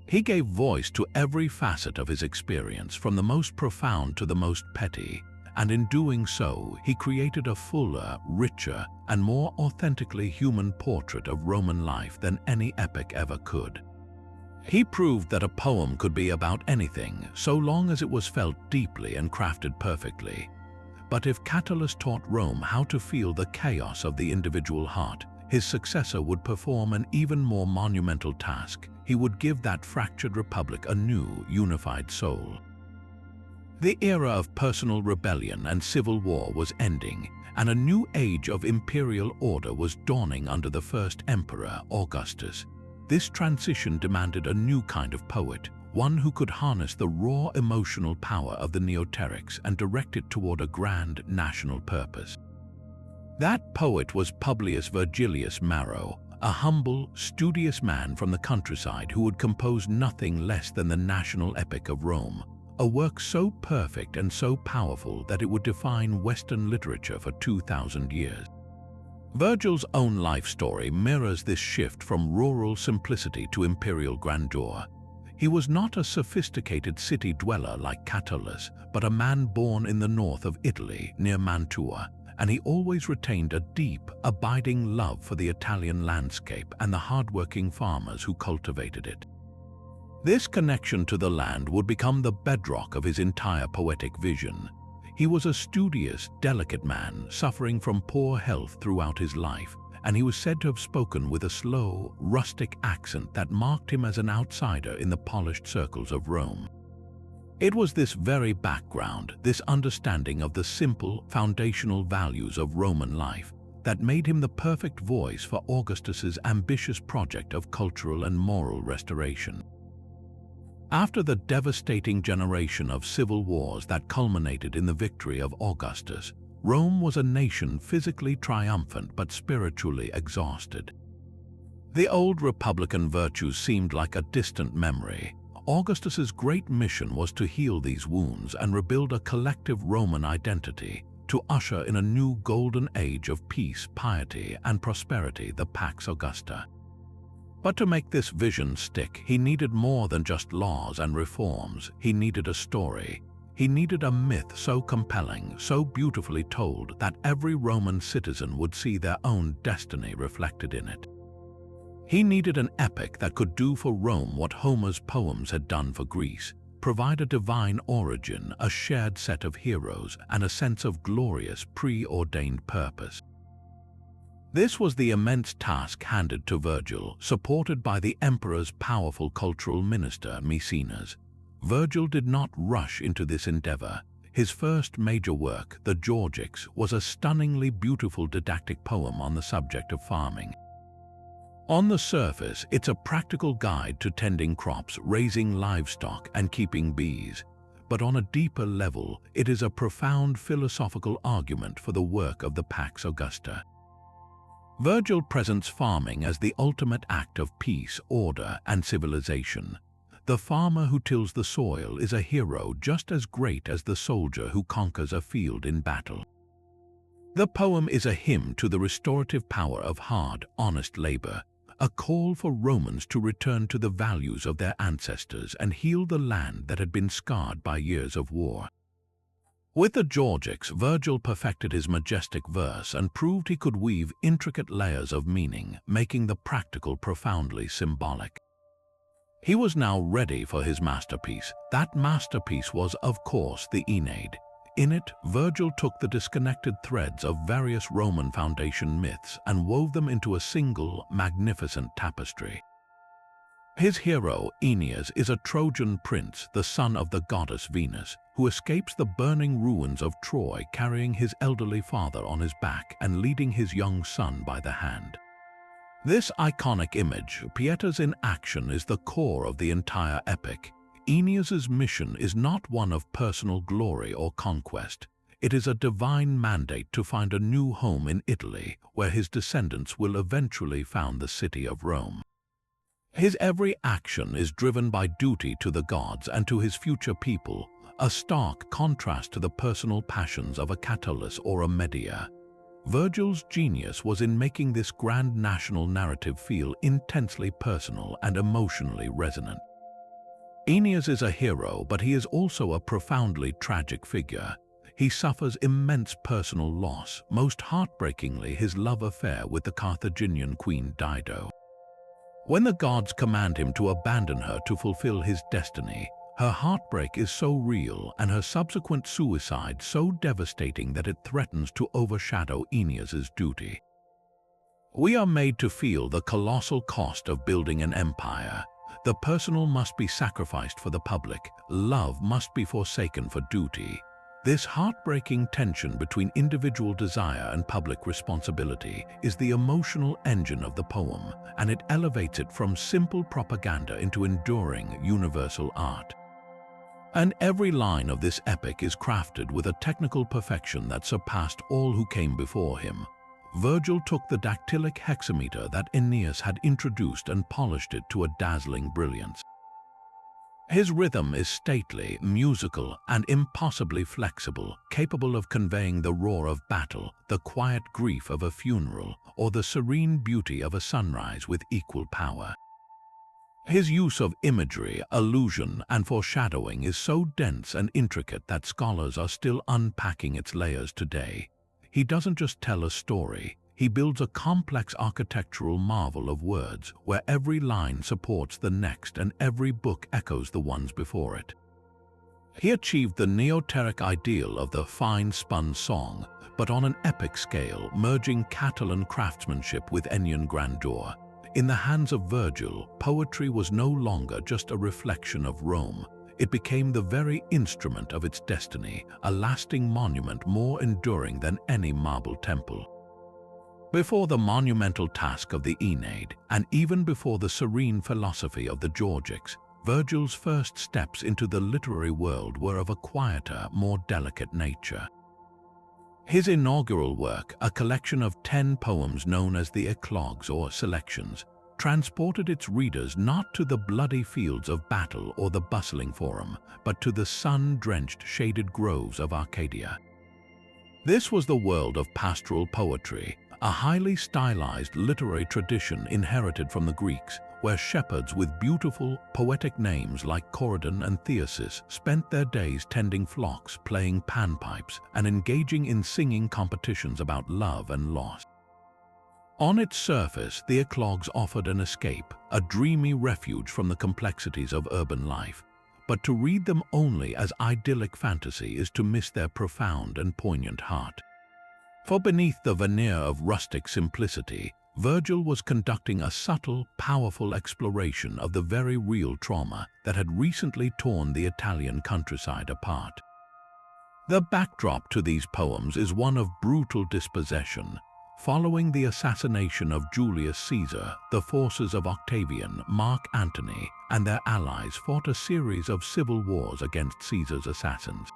He gave voice to every facet of his experience, from the most profound to the most petty, and in doing so, he created a fuller, richer, and more authentically human portrait of Roman life than any epic ever could. He proved that a poem could be about anything, so long as it was felt deeply and crafted perfectly. But if Catullus taught Rome how to feel the chaos of the individual heart, his successor would perform an even more monumental task. He would give that fractured republic a new, unified soul. The era of personal rebellion and civil war was ending, and a new age of imperial order was dawning under the first emperor, Augustus. This transition demanded a new kind of poet, one who could harness the raw emotional power of the neoterics and direct it toward a grand national purpose. That poet was Publius Virgilius Maro, a humble, studious man from the countryside who would compose nothing less than the national epic of Rome, a work so perfect and so powerful that it would define Western literature for 2,000 years. Virgil's own life story mirrors this shift from rural simplicity to imperial grandeur. He was not a sophisticated city dweller like Catullus, but a man born in the north of Italy, near Mantua, and he always retained a deep, abiding love for the Italian landscape and the hard-working farmers who cultivated it. This connection to the land would become the bedrock of his entire poetic vision. He was a studious, delicate man, suffering from poor health throughout his life, and he was said to have spoken with a slow, rustic accent that marked him as an outsider in the polished circles of Rome. It was this very background, this understanding of the simple, foundational values of Roman life, that made him the perfect voice for Augustus's ambitious project of cultural and moral restoration. After the devastating generation of civil wars that culminated in the victory of Augustus, Rome was a nation physically triumphant but spiritually exhausted. The old republican virtues seemed like a distant memory. Augustus's great mission was to heal these wounds and rebuild a collective Roman identity, to usher in a new golden age of peace, piety, and prosperity, the Pax Augusta. But to make this vision stick, he needed more than just laws and reforms. He needed a story. He needed a myth so compelling, so beautifully told, that every Roman citizen would see their own destiny reflected in it. He needed an epic that could do for Rome what Homer's poems had done for Greece, provide a divine origin, a shared set of heroes, and a sense of glorious, preordained purpose. This was the immense task handed to Virgil, supported by the emperor's powerful cultural minister, Maecenas. Virgil did not rush into this endeavor. His first major work, the Georgics, was a stunningly beautiful didactic poem on the subject of farming. On the surface, it's a practical guide to tending crops, raising livestock, and keeping bees. But on a deeper level, it is a profound philosophical argument for the work of the Pax Augusta. Virgil presents farming as the ultimate act of peace, order, and civilization. The farmer who tills the soil is a hero just as great as the soldier who conquers a field in battle. The poem is a hymn to the restorative power of hard, honest labor, a call for Romans to return to the values of their ancestors and heal the land that had been scarred by years of war. With the Georgics, Virgil perfected his majestic verse and proved he could weave intricate layers of meaning, making the practical profoundly symbolic. He was now ready for his masterpiece. That masterpiece was, of course, the Aeneid. In it, Virgil took the disconnected threads of various Roman foundation myths and wove them into a single, magnificent tapestry. His hero, Ennius, is a Trojan prince, the son of the goddess Venus, who escapes the burning ruins of Troy carrying his elderly father on his back and leading his young son by the hand. This iconic image, Pietas in action, is the core of the entire epic. Ennius's mission is not one of personal glory or conquest. It is a divine mandate to find a new home in Italy, where his descendants will eventually found the city of Rome. His every action is driven by duty to the gods and to his future people, a stark contrast to the personal passions of a Catullus or a Medea. Virgil's genius was in making this grand national narrative feel intensely personal and emotionally resonant. Ennius is a hero, but he is also a profoundly tragic figure. He suffers immense personal loss, most heartbreakingly his love affair with the Carthaginian queen Dido. When the gods command him to abandon her to fulfill his destiny, her heartbreak is so real and her subsequent suicide so devastating that it threatens to overshadow Ennius's duty. We are made to feel the colossal cost of building an empire. The personal must be sacrificed for the public, love must be forsaken for duty. This heartbreaking tension between individual desire and public responsibility is the emotional engine of the poem, and it elevates it from simple propaganda into enduring, universal art. And every line of this epic is crafted with a technical perfection that surpassed all who came before him. Virgil took the dactylic hexameter that Ennius had introduced and polished it to a dazzling brilliance. His rhythm is stately, musical, and impossibly flexible, capable of conveying the roar of battle, the quiet grief of a funeral, or the serene beauty of a sunrise with equal power. His use of imagery, allusion, and foreshadowing is so dense and intricate that scholars are still unpacking its layers today. He doesn't just tell a story. He builds a complex architectural marvel of words, where every line supports the next and every book echoes the ones before it. He achieved the Neoteric ideal of the fine-spun song, but on an epic scale, merging Catalan craftsmanship with Ennian grandeur. In the hands of Virgil, poetry was no longer just a reflection of Rome. It became the very instrument of its destiny, a lasting monument more enduring than any marble temple. Before the monumental task of the Aeneid, and even before the serene philosophy of the Georgics, Virgil's first steps into the literary world were of a quieter, more delicate nature. His inaugural work, a collection of 10 poems known as the Eclogues or selections, transported its readers not to the bloody fields of battle or the bustling forum, but to the sun-drenched shaded groves of Arcadia. This was the world of pastoral poetry, a highly stylized literary tradition inherited from the Greeks, where shepherds with beautiful, poetic names like Corydon and Thyrsis spent their days tending flocks, playing panpipes, and engaging in singing competitions about love and loss. On its surface, the Eclogues offered an escape, a dreamy refuge from the complexities of urban life. But to read them only as idyllic fantasy is to miss their profound and poignant heart. For beneath the veneer of rustic simplicity, Virgil was conducting a subtle, powerful exploration of the very real trauma that had recently torn the Italian countryside apart. The backdrop to these poems is one of brutal dispossession. Following the assassination of Julius Caesar, the forces of Octavian, Mark Antony, and their allies fought a series of civil wars against Caesar's assassins.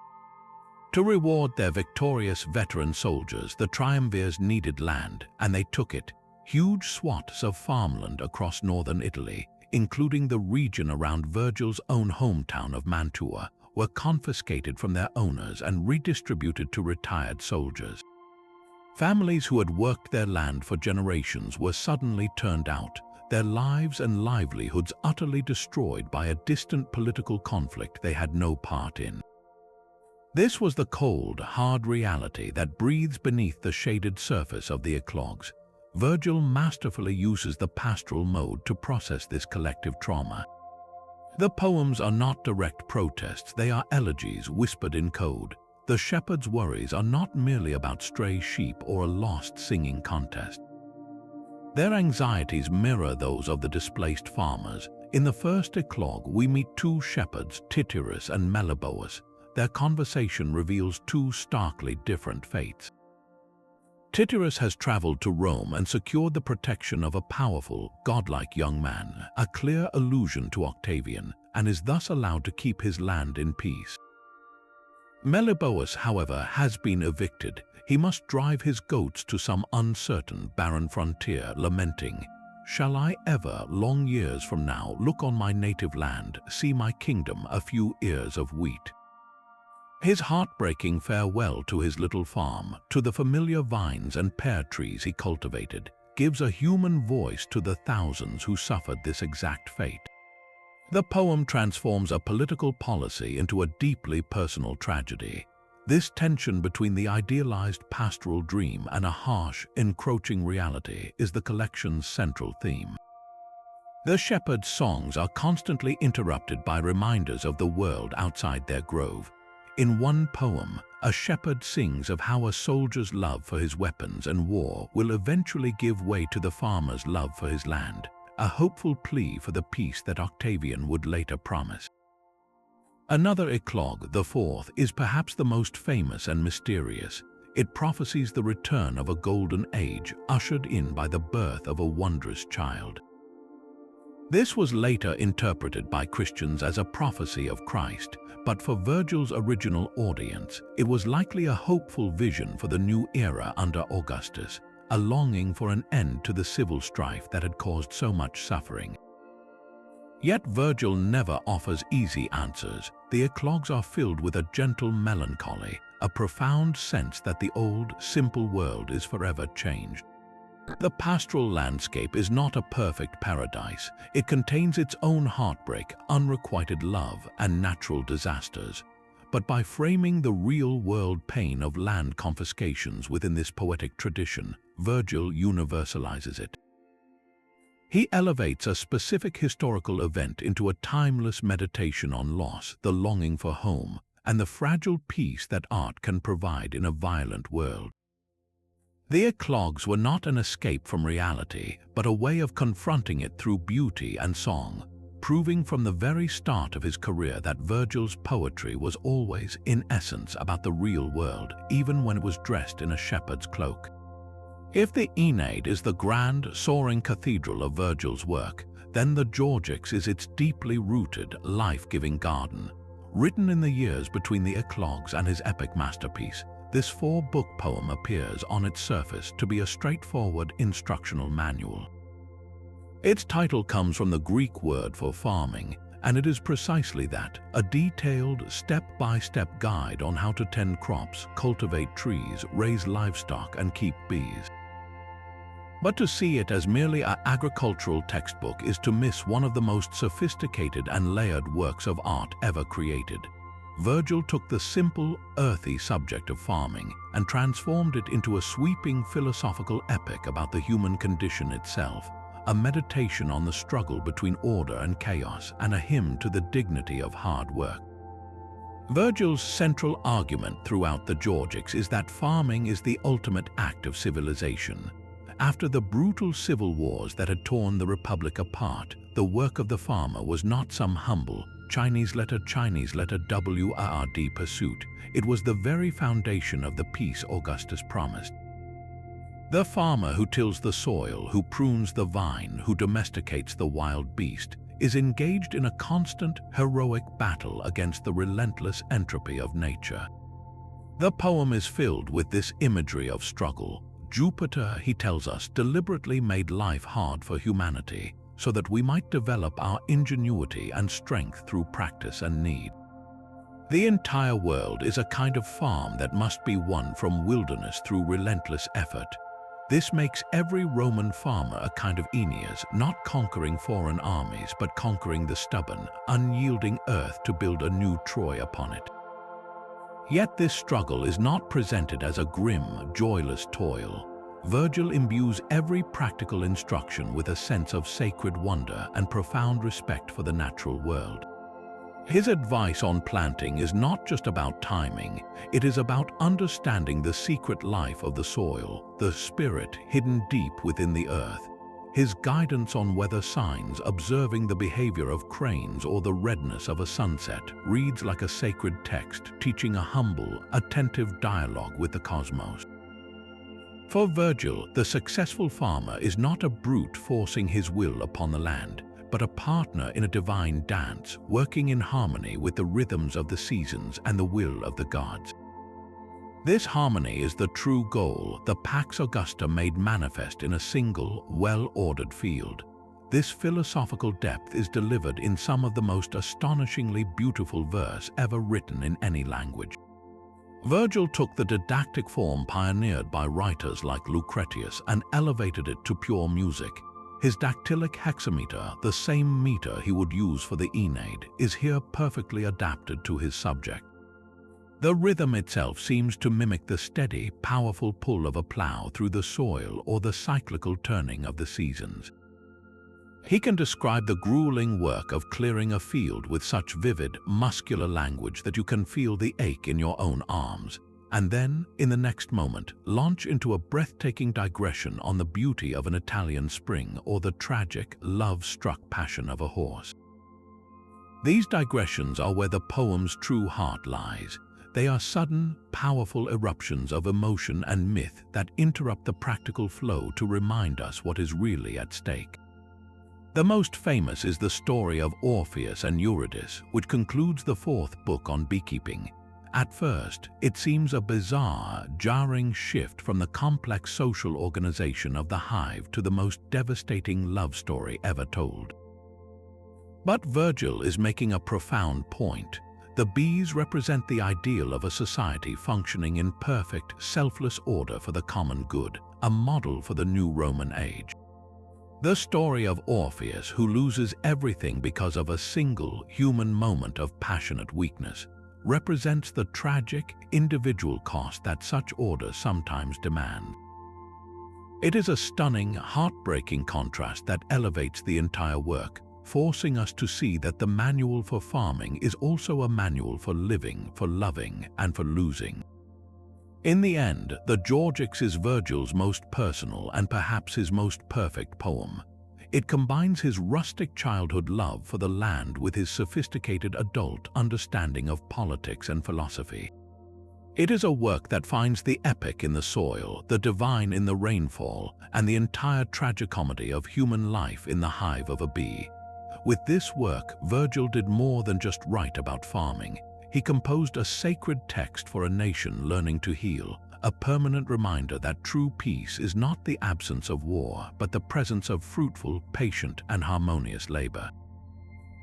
To reward their victorious veteran soldiers, the triumvirs needed land, and they took it. Huge swaths of farmland across northern Italy, including the region around Virgil's own hometown of Mantua, were confiscated from their owners and redistributed to retired soldiers. Families who had worked their land for generations were suddenly turned out, their lives and livelihoods utterly destroyed by a distant political conflict they had no part in. This was the cold, hard reality that breathes beneath the shaded surface of the Eclogues. Virgil masterfully uses the pastoral mode to process this collective trauma. The poems are not direct protests, they are elegies whispered in code. The shepherd's worries are not merely about stray sheep or a lost singing contest. Their anxieties mirror those of the displaced farmers. In the first eclogue, we meet two shepherds, Catullus and Melibœus. Their conversation reveals two starkly different fates. Catullus has traveled to Rome and secured the protection of a powerful, godlike young man, a clear allusion to Octavian, and is thus allowed to keep his land in peace. Melibœus, however, has been evicted. He must drive his goats to some uncertain, barren frontier, lamenting, "Shall I ever, long years from now, look on my native land, see my kingdom a few ears of wheat?" His heartbreaking farewell to his little farm, to the familiar vines and pear trees he cultivated, gives a human voice to the thousands who suffered this exact fate. The poem transforms a political policy into a deeply personal tragedy. This tension between the idealized pastoral dream and a harsh, encroaching reality is the collection's central theme. The shepherds' songs are constantly interrupted by reminders of the world outside their grove. In one poem, a shepherd sings of how a soldier's love for his weapons and war will eventually give way to the farmer's love for his land, a hopeful plea for the peace that Octavian would later promise. Another eclogue, the fourth, is perhaps the most famous and mysterious. It prophesies the return of a golden age ushered in by the birth of a wondrous child. This was later interpreted by Christians as a prophecy of Christ, but for Virgil's original audience, it was likely a hopeful vision for the new era under Augustus, a longing for an end to the civil strife that had caused so much suffering. Yet Virgil never offers easy answers. The eclogues are filled with a gentle melancholy, a profound sense that the old, simple world is forever changed. The pastoral landscape is not a perfect paradise. It contains its own heartbreak, unrequited love, and natural disasters. But by framing the real-world pain of land confiscations within this poetic tradition, Virgil universalizes it. He elevates a specific historical event into a timeless meditation on loss, the longing for home, and the fragile peace that art can provide in a violent world. The eclogues were not an escape from reality, but a way of confronting it through beauty and song, proving from the very start of his career that Virgil's poetry was always, in essence, about the real world, even when it was dressed in a shepherd's cloak. If the Aeneid is the grand, soaring cathedral of Virgil's work, then the Georgics is its deeply rooted, life-giving garden. Written in the years between the eclogues and his epic masterpiece, this four-book poem appears on its surface to be a straightforward instructional manual. Its title comes from the Greek word for farming, and it is precisely that, a detailed, step-by-step guide on how to tend crops, cultivate trees, raise livestock, and keep bees. But to see it as merely an agricultural textbook is to miss one of the most sophisticated and layered works of art ever created. Virgil took the simple, earthy subject of farming and transformed it into a sweeping philosophical epic about the human condition itself, a meditation on the struggle between order and chaos, and a hymn to the dignity of hard work. Virgil's central argument throughout the Georgics is that farming is the ultimate act of civilization. After the brutal civil wars that had torn the Republic apart, the work of the farmer was not some humble, Chinese letter WRD pursuit. It was the very foundation of the peace Augustus promised. The farmer who tills the soil, who prunes the vine, who domesticates the wild beast, is engaged in a constant, heroic battle against the relentless entropy of nature. The poem is filled with this imagery of struggle. Jupiter, he tells us, deliberately made life hard for humanity, so that we might develop our ingenuity and strength through practice and need. The entire world is a kind of farm that must be won from wilderness through relentless effort. This makes every Roman farmer a kind of Ennius, not conquering foreign armies, but conquering the stubborn, unyielding earth to build a new Troy upon it. Yet this struggle is not presented as a grim, joyless toil. Virgil imbues every practical instruction with a sense of sacred wonder and profound respect for the natural world. His advice on planting is not just about timing, it is about understanding the secret life of the soil, the spirit hidden deep within the earth. His guidance on weather signs, observing the behavior of cranes or the redness of a sunset, reads like a sacred text, teaching a humble, attentive dialogue with the cosmos. For Virgil, the successful farmer is not a brute forcing his will upon the land, but a partner in a divine dance, working in harmony with the rhythms of the seasons and the will of the gods. This harmony is the true goal, the Pax Augusta made manifest in a single, well-ordered field. This philosophical depth is delivered in some of the most astonishingly beautiful verse ever written in any language. Virgil took the didactic form pioneered by writers like Lucretius and elevated it to pure music. His dactylic hexameter, the same meter he would use for the Aeneid, is here perfectly adapted to his subject. The rhythm itself seems to mimic the steady, powerful pull of a plow through the soil or the cyclical turning of the seasons. He can describe the grueling work of clearing a field with such vivid, muscular language that you can feel the ache in your own arms, and then, in the next moment, launch into a breathtaking digression on the beauty of an Italian spring or the tragic, love-struck passion of a horse. These digressions are where the poem's true heart lies. They are sudden, powerful eruptions of emotion and myth that interrupt the practical flow to remind us what is really at stake. The most famous is the story of Orpheus and Eurydice, which concludes the fourth book on beekeeping. At first, it seems a bizarre, jarring shift from the complex social organization of the hive to the most devastating love story ever told. But Virgil is making a profound point. The bees represent the ideal of a society functioning in perfect, selfless order for the common good, a model for the new Roman age. The story of Orpheus, who loses everything because of a single human moment of passionate weakness, represents the tragic, individual cost that such order sometimes demands. It is a stunning, heartbreaking contrast that elevates the entire work, forcing us to see that the manual for farming is also a manual for living, for loving, and for losing. In the end, the Georgics is Virgil's most personal and perhaps his most perfect poem. It combines his rustic childhood love for the land with his sophisticated adult understanding of politics and philosophy. It is a work that finds the epic in the soil, the divine in the rainfall, and the entire tragicomedy of human life in the hive of a bee. With this work, Virgil did more than just write about farming. He composed a sacred text for a nation learning to heal, a permanent reminder that true peace is not the absence of war, but the presence of fruitful, patient, and harmonious labor.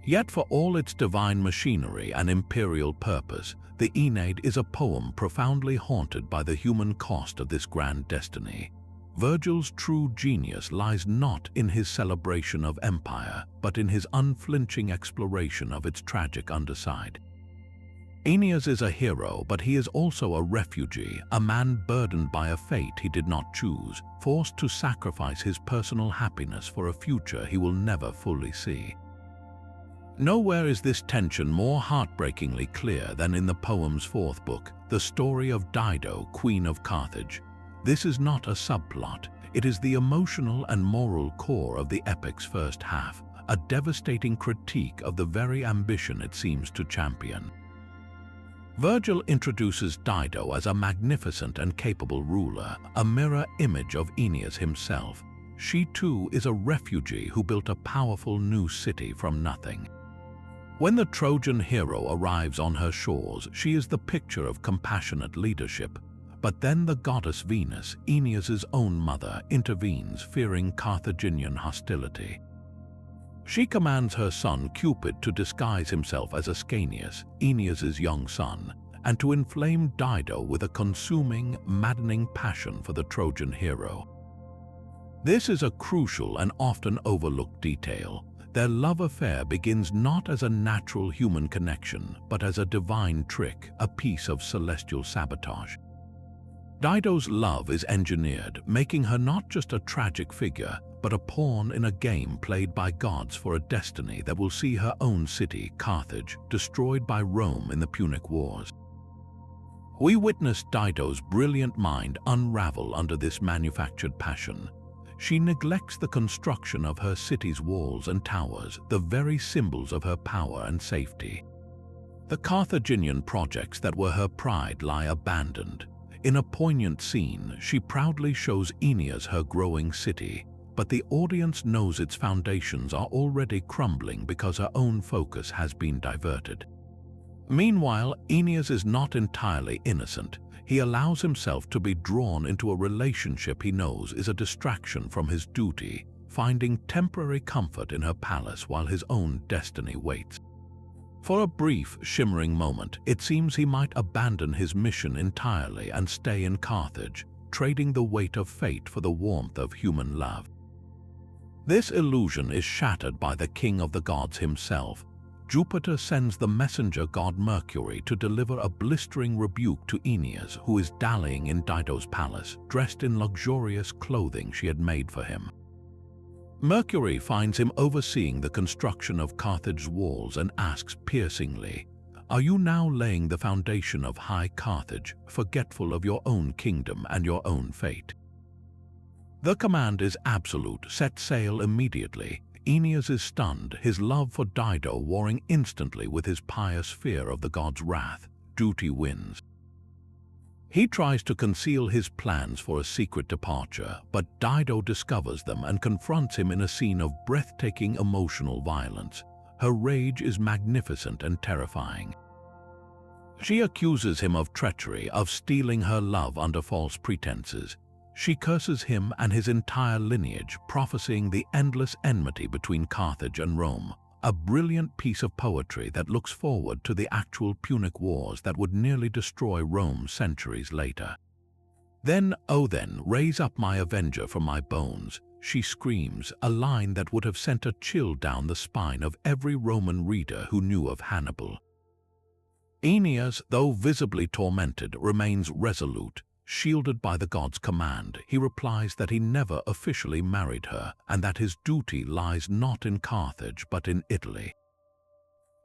Yet for all its divine machinery and imperial purpose, the Aeneid is a poem profoundly haunted by the human cost of this grand destiny. Virgil's true genius lies not in his celebration of empire, but in his unflinching exploration of its tragic underside. Ennius is a hero, but he is also a refugee, a man burdened by a fate he did not choose, forced to sacrifice his personal happiness for a future he will never fully see. Nowhere is this tension more heartbreakingly clear than in the poem's fourth book, the story of Dido, Queen of Carthage. This is not a subplot, it is the emotional and moral core of the epic's first half, a devastating critique of the very ambition it seems to champion. Virgil introduces Dido as a magnificent and capable ruler, a mirror image of Ennius himself. She too is a refugee who built a powerful new city from nothing. When the Trojan hero arrives on her shores, she is the picture of compassionate leadership. But then the goddess Venus, Ennius's own mother, intervenes, fearing Carthaginian hostility. She commands her son Cupid to disguise himself as Ascanius, Ennius's young son, and to inflame Dido with a consuming, maddening passion for the Trojan hero. This is a crucial and often overlooked detail. Their love affair begins not as a natural human connection, but as a divine trick, a piece of celestial sabotage. Dido's love is engineered, making her not just a tragic figure, but a pawn in a game played by gods for a destiny that will see her own city, Carthage, destroyed by Rome in the Punic Wars. We witness Dido's brilliant mind unravel under this manufactured passion. She neglects the construction of her city's walls and towers, the very symbols of her power and safety. The Carthaginian projects that were her pride lie abandoned. In a poignant scene, she proudly shows Ennius her growing city, but the audience knows its foundations are already crumbling because her own focus has been diverted. Meanwhile, Ennius is not entirely innocent. He allows himself to be drawn into a relationship he knows is a distraction from his duty, finding temporary comfort in her palace while his own destiny waits. For a brief, shimmering moment, it seems he might abandon his mission entirely and stay in Carthage, trading the weight of fate for the warmth of human love. This illusion is shattered by the king of the gods himself. Jupiter sends the messenger god Mercury to deliver a blistering rebuke to Ennius, who is dallying in Dido's palace, dressed in luxurious clothing she had made for him. Mercury finds him overseeing the construction of Carthage's walls and asks piercingly, "Are you now laying the foundation of high Carthage, forgetful of your own kingdom and your own fate?" The command is absolute: set sail immediately. Ennius is stunned, his love for Dido warring instantly with his pious fear of the god's wrath. Duty wins. He tries to conceal his plans for a secret departure, but Dido discovers them and confronts him in a scene of breathtaking emotional violence. Her rage is magnificent and terrifying. She accuses him of treachery, of stealing her love under false pretenses. She curses him and his entire lineage, prophesying the endless enmity between Carthage and Rome, a brilliant piece of poetry that looks forward to the actual Punic Wars that would nearly destroy Rome centuries later. "Then, oh then, raise up my avenger from my bones," she screams, a line that would have sent a chill down the spine of every Roman reader who knew of Hannibal. Ennius, though visibly tormented, remains resolute. Shielded by the god's command, he replies that he never officially married her and that his duty lies not in Carthage but in Italy.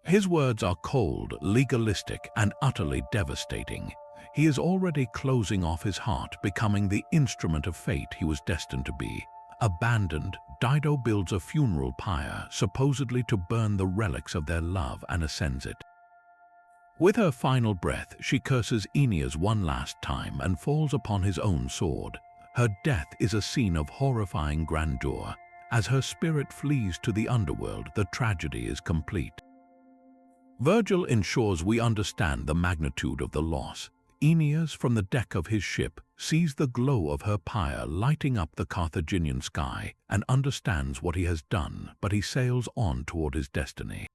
His words are cold, legalistic, and utterly devastating. He is already closing off his heart, becoming the instrument of fate he was destined to be. Abandoned, Dido builds a funeral pyre, supposedly to burn the relics of their love, and ascends it. With her final breath, she curses Ennius one last time and falls upon his own sword. Her death is a scene of horrifying grandeur. As her spirit flees to the underworld, the tragedy is complete. Virgil ensures we understand the magnitude of the loss. Ennius, from the deck of his ship, sees the glow of her pyre lighting up the Carthaginian sky and understands what he has done, but he sails on toward his destiny.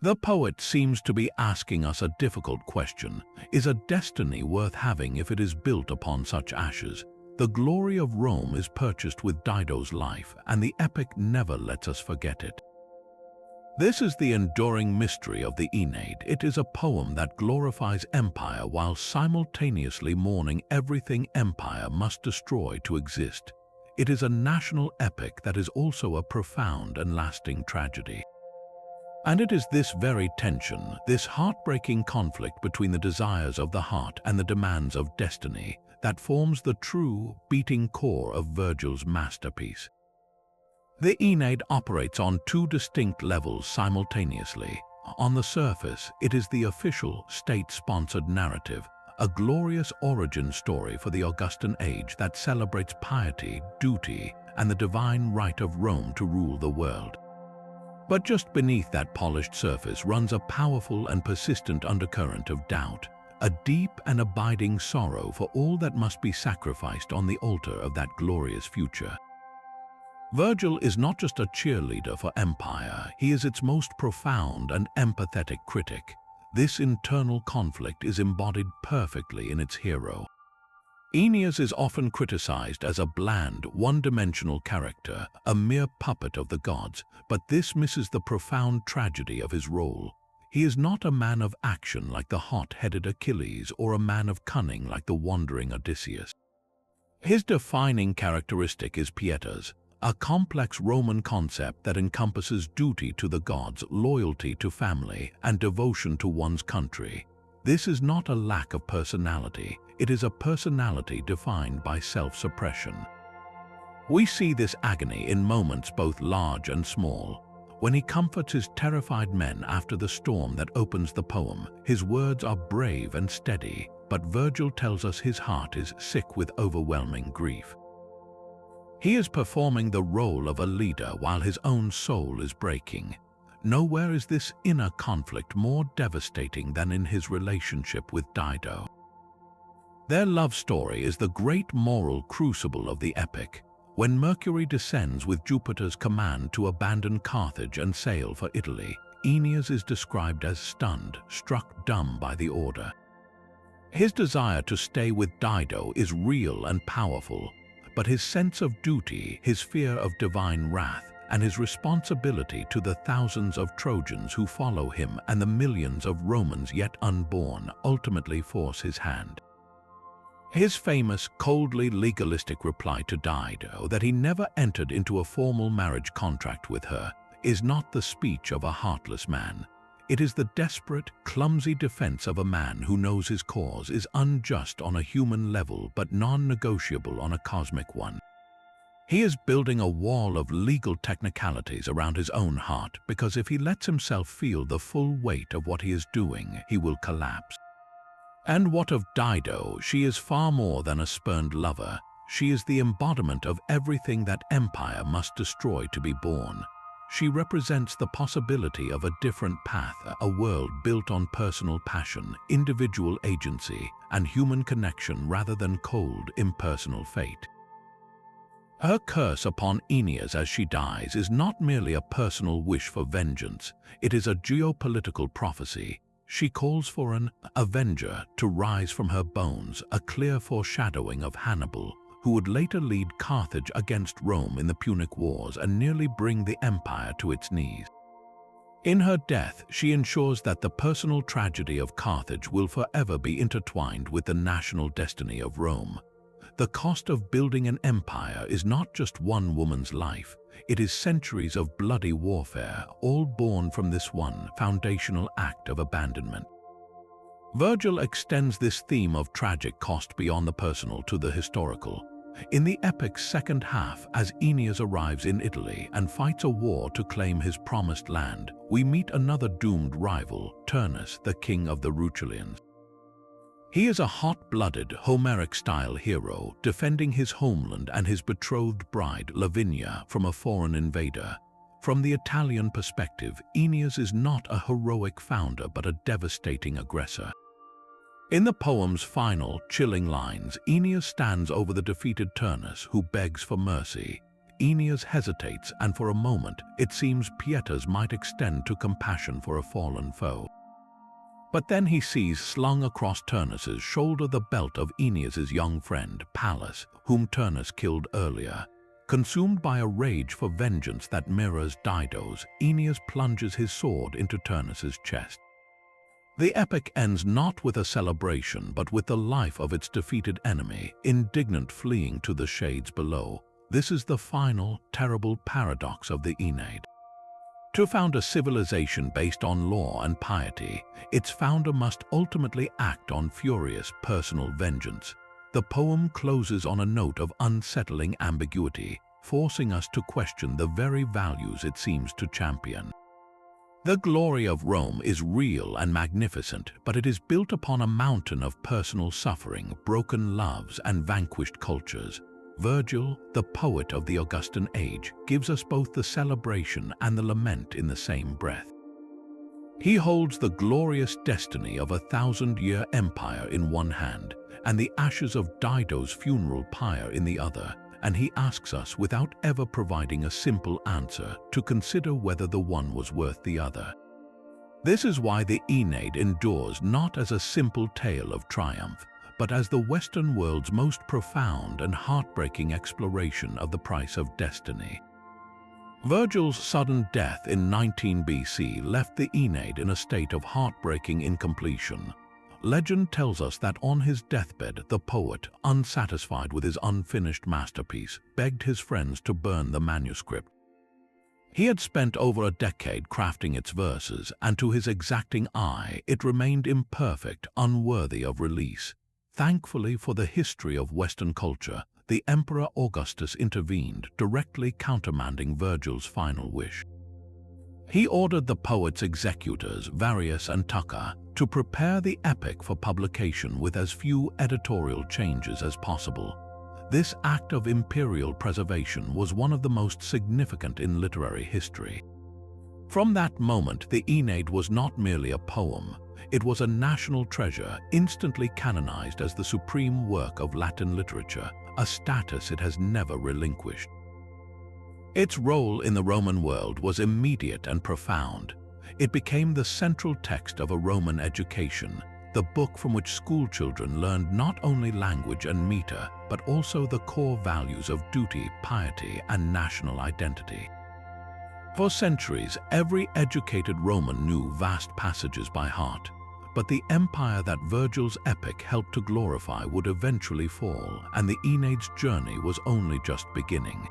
The poet seems to be asking us a difficult question. Is a destiny worth having if it is built upon such ashes? The glory of Rome is purchased with Dido's life, and the epic never lets us forget it. This is the enduring mystery of the Aeneid. It is a poem that glorifies empire while simultaneously mourning everything empire must destroy to exist. It is a national epic that is also a profound and lasting tragedy. And it is this very tension, this heartbreaking conflict between the desires of the heart and the demands of destiny, that forms the true, beating core of Virgil's masterpiece. The Aeneid operates on two distinct levels simultaneously. On the surface, it is the official, state-sponsored narrative, a glorious origin story for the Augustan age that celebrates piety, duty, and the divine right of Rome to rule the world. But just beneath that polished surface runs a powerful and persistent undercurrent of doubt, a deep and abiding sorrow for all that must be sacrificed on the altar of that glorious future. Virgil is not just a cheerleader for empire, he is its most profound and empathetic critic. This internal conflict is embodied perfectly in its hero. Ennius is often criticized as a bland, one-dimensional character, a mere puppet of the gods, but this misses the profound tragedy of his role. He is not a man of action like the hot-headed Achilles or a man of cunning like the wandering Odysseus. His defining characteristic is pietas, a complex Roman concept that encompasses duty to the gods, loyalty to family, and devotion to one's country. This is not a lack of personality, it is a personality defined by self-suppression. We see this agony in moments both large and small. When he comforts his terrified men after the storm that opens the poem, his words are brave and steady, but Virgil tells us his heart is sick with overwhelming grief. He is performing the role of a leader while his own soul is breaking. Nowhere is this inner conflict more devastating than in his relationship with Dido. Their love story is the great moral crucible of the epic. When Mercury descends with Jupiter's command to abandon Carthage and sail for Italy, Ennius is described as stunned, struck dumb by the order. His desire to stay with Dido is real and powerful, but his sense of duty, his fear of divine wrath, and his responsibility to the thousands of Trojans who follow him and the millions of Romans yet unborn ultimately force his hand. His famous, coldly legalistic reply to Dido that he never entered into a formal marriage contract with her is not the speech of a heartless man. It is the desperate, clumsy defense of a man who knows his cause is unjust on a human level but non-negotiable on a cosmic one. He is building a wall of legal technicalities around his own heart because if he lets himself feel the full weight of what he is doing, he will collapse. And what of Dido? She is far more than a spurned lover. She is the embodiment of everything that empire must destroy to be born. She represents the possibility of a different path, a world built on personal passion, individual agency, and human connection rather than cold, impersonal fate. Her curse upon Ennius as she dies is not merely a personal wish for vengeance, it is a geopolitical prophecy. She calls for an avenger to rise from her bones, a clear foreshadowing of Hannibal, who would later lead Carthage against Rome in the Punic Wars and nearly bring the empire to its knees. In her death, she ensures that the personal tragedy of Carthage will forever be intertwined with the national destiny of Rome. The cost of building an empire is not just one woman's life, it is centuries of bloody warfare, all born from this one foundational act of abandonment. Virgil extends this theme of tragic cost beyond the personal to the historical. In the epic's second half, as Ennius arrives in Italy and fights a war to claim his promised land, we meet another doomed rival, Turnus, the king of the Rutulians. He is a hot-blooded, Homeric-style hero, defending his homeland and his betrothed bride, Lavinia, from a foreign invader. From the Italian perspective, Ennius is not a heroic founder but a devastating aggressor. In the poem's final, chilling lines, Ennius stands over the defeated Turnus, who begs for mercy. Ennius hesitates, and for a moment, it seems pietas might extend to compassion for a fallen foe. But then he sees slung across Turnus's shoulder the belt of Ennius's young friend, Pallas, whom Turnus killed earlier. Consumed by a rage for vengeance that mirrors Dido's, Ennius plunges his sword into Turnus's chest. The epic ends not with a celebration but with the life of its defeated enemy, indignant fleeing to the shades below. This is the final, terrible paradox of the Aeneid. To found a civilization based on law and piety, its founder must ultimately act on furious personal vengeance. The poem closes on a note of unsettling ambiguity, forcing us to question the very values it seems to champion. The glory of Rome is real and magnificent, but it is built upon a mountain of personal suffering, broken loves, and vanquished cultures. Virgil, the poet of the Augustan age, gives us both the celebration and the lament in the same breath. He holds the glorious destiny of a 1,000-year empire in one hand and the ashes of Dido's funeral pyre in the other, and he asks us, without ever providing a simple answer, to consider whether the one was worth the other. This is why the Aeneid endures not as a simple tale of triumph, but as the Western world's most profound and heartbreaking exploration of the price of destiny. Virgil's sudden death in 19 BC left the Aeneid in a state of heartbreaking incompletion. Legend tells us that on his deathbed, the poet, unsatisfied with his unfinished masterpiece, begged his friends to burn the manuscript. He had spent over a decade crafting its verses, and to his exacting eye, it remained imperfect, unworthy of release. Thankfully for the history of Western culture, the Emperor Augustus intervened, directly countermanding Virgil's final wish. He ordered the poet's executors, Varius and Tucker, to prepare the epic for publication with as few editorial changes as possible. This act of imperial preservation was one of the most significant in literary history. From that moment, the Aeneid was not merely a poem. It was a national treasure, instantly canonized as the supreme work of Latin literature, a status it has never relinquished. Its role in the Roman world was immediate and profound. It became the central text of a Roman education, the book from which schoolchildren learned not only language and meter, but also the core values of duty, piety, and national identity. For centuries, every educated Roman knew vast passages by heart, but the empire that Virgil's epic helped to glorify would eventually fall, and the Aeneid's journey was only just beginning.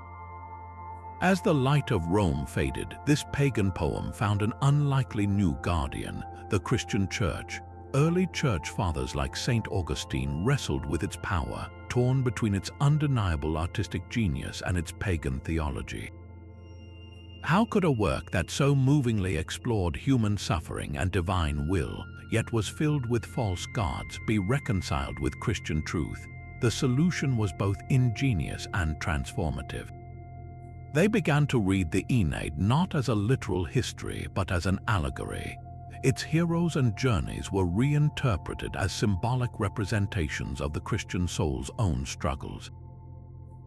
As the light of Rome faded, this pagan poem found an unlikely new guardian, the Christian Church. Early church fathers like Saint Augustine wrestled with its power, torn between its undeniable artistic genius and its pagan theology. How could a work that so movingly explored human suffering and divine will, yet was filled with false gods, be reconciled with Christian truth? The solution was both ingenious and transformative. They began to read the Aeneid not as a literal history, but as an allegory. Its heroes and journeys were reinterpreted as symbolic representations of the Christian soul's own struggles.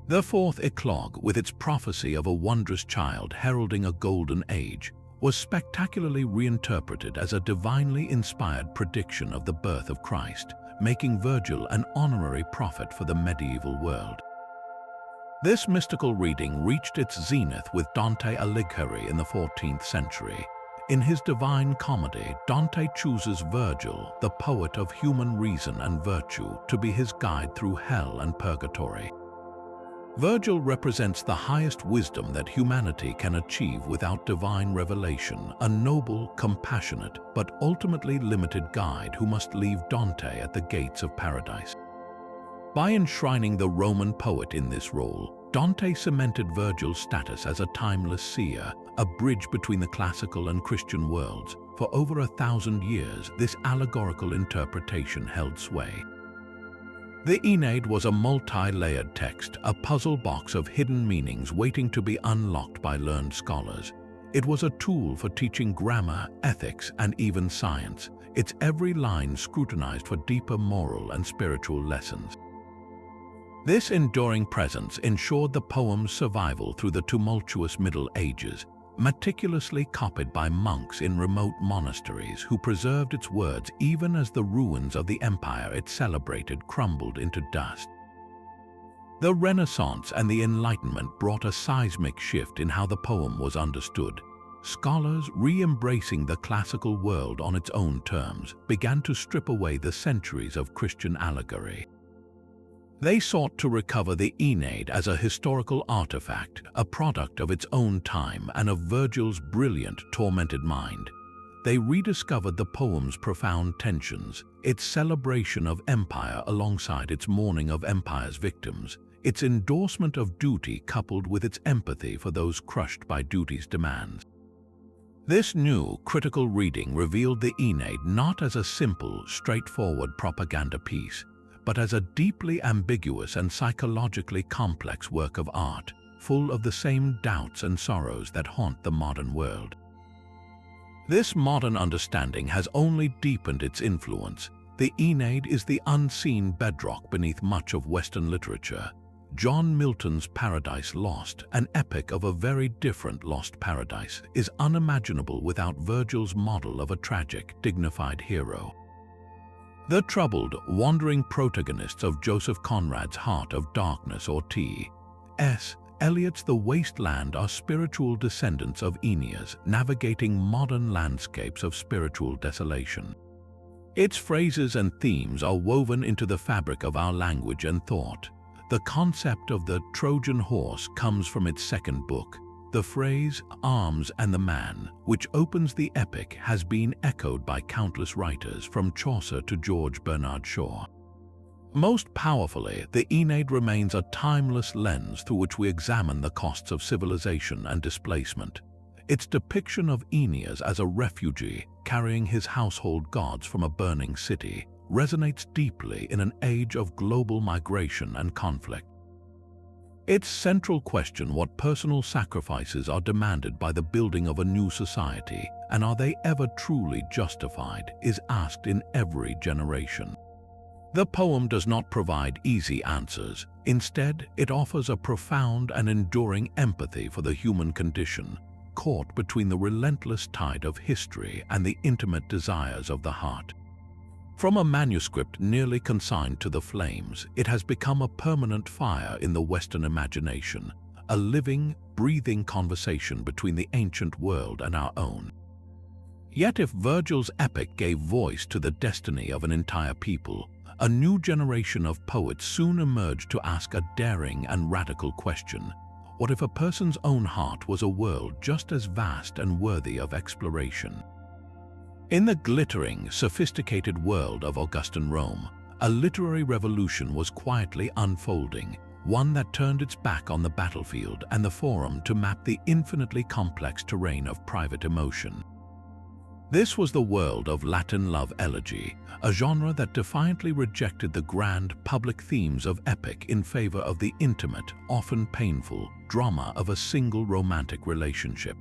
The fourth Eclogue, with its prophecy of a wondrous child heralding a golden age, was spectacularly reinterpreted as a divinely inspired prediction of the birth of Christ, making Virgil an honorary prophet for the medieval world. This mystical reading reached its zenith with Dante Alighieri in the 14th century. In his Divine Comedy, Dante chooses Virgil, the poet of human reason and virtue, to be his guide through hell and purgatory. Virgil represents the highest wisdom that humanity can achieve without divine revelation, a noble, compassionate, but ultimately limited guide who must leave Dante at the gates of paradise. By enshrining the Roman poet in this role, Dante cemented Virgil's status as a timeless seer, a bridge between the classical and Christian worlds. For over 1,000 years, this allegorical interpretation held sway. The Aeneid was a multi-layered text, a puzzle box of hidden meanings waiting to be unlocked by learned scholars. It was a tool for teaching grammar, ethics, and even science, its every line scrutinized for deeper moral and spiritual lessons. This enduring presence ensured the poem's survival through the tumultuous Middle Ages, meticulously copied by monks in remote monasteries who preserved its words even as the ruins of the empire it celebrated crumbled into dust. The Renaissance and the Enlightenment brought a seismic shift in how the poem was understood. Scholars, re-embracing the classical world on its own terms, began to strip away the centuries of Christian allegory. They sought to recover the Aeneid as a historical artifact, a product of its own time and of Virgil's brilliant, tormented mind. They rediscovered the poem's profound tensions, its celebration of empire alongside its mourning of empire's victims, its endorsement of duty coupled with its empathy for those crushed by duty's demands. This new, critical reading revealed the Aeneid not as a simple, straightforward propaganda piece, but as a deeply ambiguous and psychologically complex work of art, full of the same doubts and sorrows that haunt the modern world. This modern understanding has only deepened its influence. The Aeneid is the unseen bedrock beneath much of Western literature. John Milton's Paradise Lost, an epic of a very different lost paradise, is unimaginable without Virgil's model of a tragic, dignified hero. The troubled, wandering protagonists of Joseph Conrad's Heart of Darkness or T.S. Eliot's The Waste Land are spiritual descendants of Ennius, navigating modern landscapes of spiritual desolation. Its phrases and themes are woven into the fabric of our language and thought. The concept of the Trojan horse comes from its second book. The phrase, arms and the man, which opens the epic, has been echoed by countless writers from Chaucer to George Bernard Shaw. Most powerfully, the Aeneid remains a timeless lens through which we examine the costs of civilization and displacement. Its depiction of Ennius as a refugee carrying his household gods from a burning city resonates deeply in an age of global migration and conflict. Its central question, what personal sacrifices are demanded by the building of a new society, and are they ever truly justified, is asked in every generation. The poem does not provide easy answers. Instead, it offers a profound and enduring empathy for the human condition, caught between the relentless tide of history and the intimate desires of the heart. From a manuscript nearly consigned to the flames, it has become a permanent fire in the Western imagination, a living, breathing conversation between the ancient world and our own. Yet if Virgil's epic gave voice to the destiny of an entire people, a new generation of poets soon emerged to ask a daring and radical question. What if a person's own heart was a world just as vast and worthy of exploration? In the glittering, sophisticated world of Augustan Rome, a literary revolution was quietly unfolding, one that turned its back on the battlefield and the forum to map the infinitely complex terrain of private emotion. This was the world of Latin love elegy, a genre that defiantly rejected the grand, public themes of epic in favor of the intimate, often painful, drama of a single romantic relationship.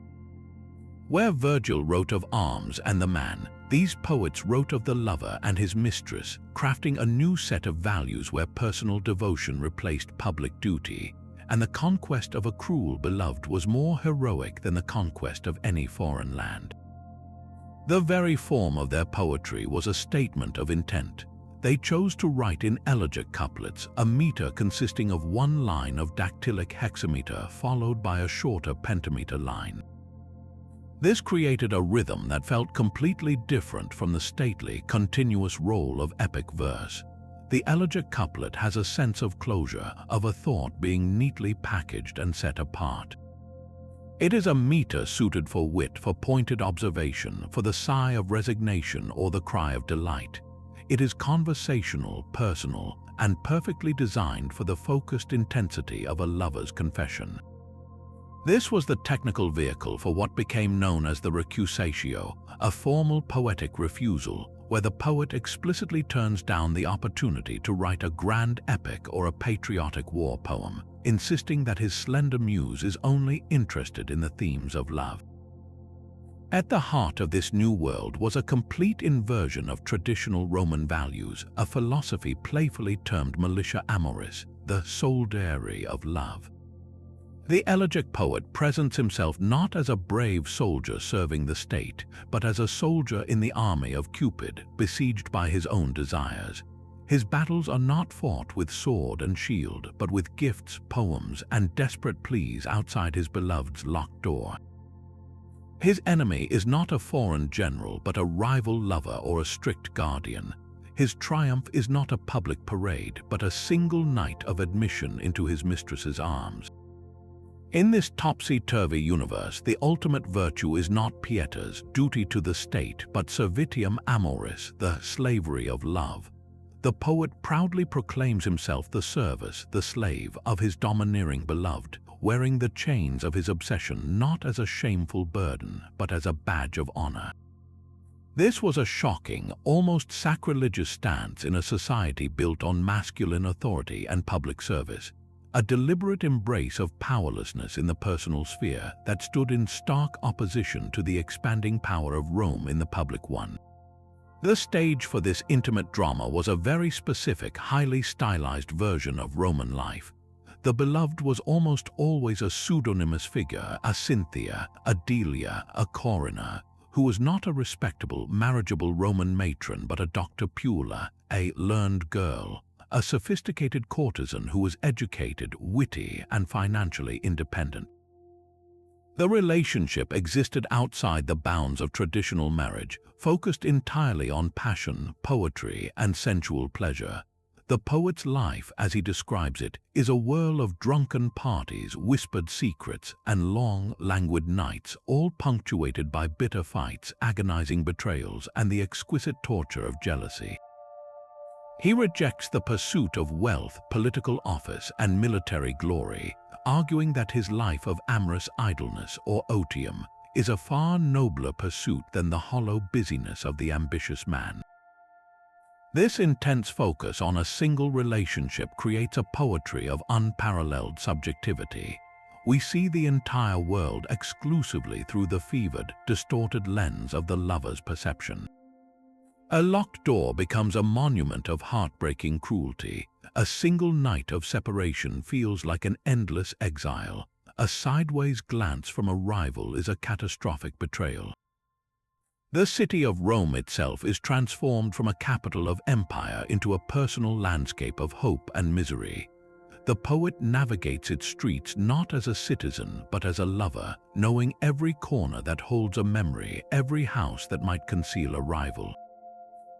Where Virgil wrote of arms and the man, these poets wrote of the lover and his mistress, crafting a new set of values where personal devotion replaced public duty, and the conquest of a cruel beloved was more heroic than the conquest of any foreign land. The very form of their poetry was a statement of intent. They chose to write in elegiac couplets, a meter consisting of one line of dactylic hexameter followed by a shorter pentameter line. This created a rhythm that felt completely different from the stately, continuous roll of epic verse. The elegiac couplet has a sense of closure, of a thought being neatly packaged and set apart. It is a meter suited for wit, for pointed observation, for the sigh of resignation or the cry of delight. It is conversational, personal, and perfectly designed for the focused intensity of a lover's confession. This was the technical vehicle for what became known as the recusatio, a formal poetic refusal, where the poet explicitly turns down the opportunity to write a grand epic or a patriotic war poem, insisting that his slender muse is only interested in the themes of love. At the heart of this new world was a complete inversion of traditional Roman values, a philosophy playfully termed militia amoris, the soldiery of love. The elegiac poet presents himself not as a brave soldier serving the state, but as a soldier in the army of Cupid, besieged by his own desires. His battles are not fought with sword and shield, but with gifts, poems, and desperate pleas outside his beloved's locked door. His enemy is not a foreign general, but a rival lover or a strict guardian. His triumph is not a public parade, but a single night of admission into his mistress's arms. In this topsy-turvy universe, the ultimate virtue is not pietas, duty to the state, but servitium amoris, the slavery of love. The poet proudly proclaims himself the service, the slave of his domineering beloved, wearing the chains of his obsession not as a shameful burden, but as a badge of honor. This was a shocking, almost sacrilegious stance in a society built on masculine authority and public service. A deliberate embrace of powerlessness in the personal sphere that stood in stark opposition to the expanding power of Rome in the public one. The stage for this intimate drama was a very specific, highly stylized version of Roman life. The beloved was almost always a pseudonymous figure, a Cynthia, a Delia, a Corinna, who was not a respectable, marriageable Roman matron but a Dr. Pula, a learned girl, a sophisticated courtesan who was educated, witty, and financially independent. The relationship existed outside the bounds of traditional marriage, focused entirely on passion, poetry, and sensual pleasure. The poet's life, as he describes it, is a whirl of drunken parties, whispered secrets, and long, languid nights, all punctuated by bitter fights, agonizing betrayals, and the exquisite torture of jealousy. He rejects the pursuit of wealth, political office, and military glory, arguing that his life of amorous idleness or otium is a far nobler pursuit than the hollow busyness of the ambitious man. This intense focus on a single relationship creates a poetry of unparalleled subjectivity. We see the entire world exclusively through the fevered, distorted lens of the lover's perception. A locked door becomes a monument of heartbreaking cruelty. A single night of separation feels like an endless exile. A sideways glance from a rival is a catastrophic betrayal. The city of Rome itself is transformed from a capital of empire into a personal landscape of hope and misery. The poet navigates its streets not as a citizen but as a lover, knowing every corner that holds a memory, every house that might conceal a rival.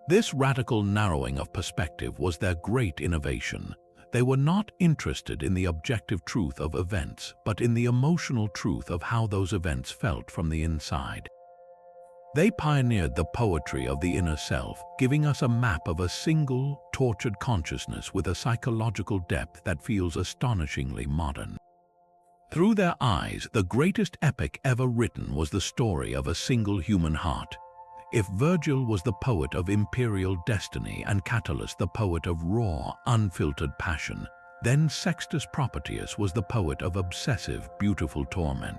This radical narrowing of perspective was their great innovation. They were not interested in the objective truth of events, but in the emotional truth of how those events felt from the inside. They pioneered the poetry of the inner self, giving us a map of a single, tortured consciousness with a psychological depth that feels astonishingly modern. Through their eyes, the greatest epic ever written was the story of a single human heart. If Virgil was the poet of imperial destiny and Catullus the poet of raw, unfiltered passion, then Sextus Propertius was the poet of obsessive, beautiful torment.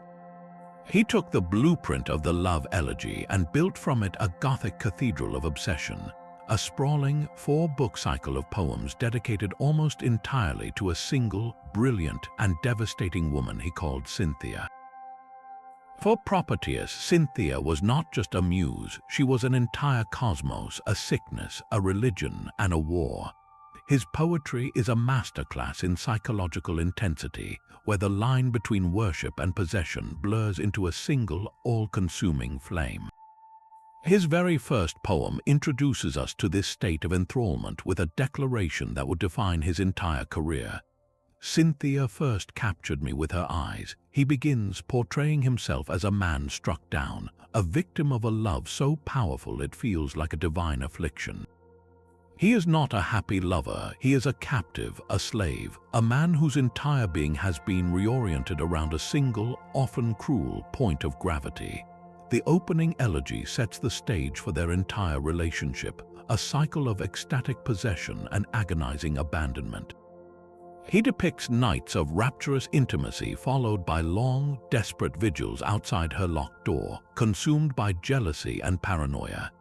He took the blueprint of the love elegy and built from it a Gothic cathedral of obsession, a sprawling, four-book cycle of poems dedicated almost entirely to a single, brilliant, and devastating woman he called Cynthia. For Propertius, Cynthia was not just a muse, she was an entire cosmos, a sickness, a religion, and a war. His poetry is a masterclass in psychological intensity, where the line between worship and possession blurs into a single, all-consuming flame. His very first poem introduces us to this state of enthrallment with a declaration that would define his entire career. Cynthia first captured me with her eyes. He begins portraying himself as a man struck down, a victim of a love so powerful it feels like a divine affliction. He is not a happy lover, he is a captive, a slave, a man whose entire being has been reoriented around a single, often cruel, point of gravity. The opening elegy sets the stage for their entire relationship, a cycle of ecstatic possession and agonizing abandonment. He depicts nights of rapturous intimacy followed by long, desperate vigils outside her locked door, consumed by jealousy and paranoia.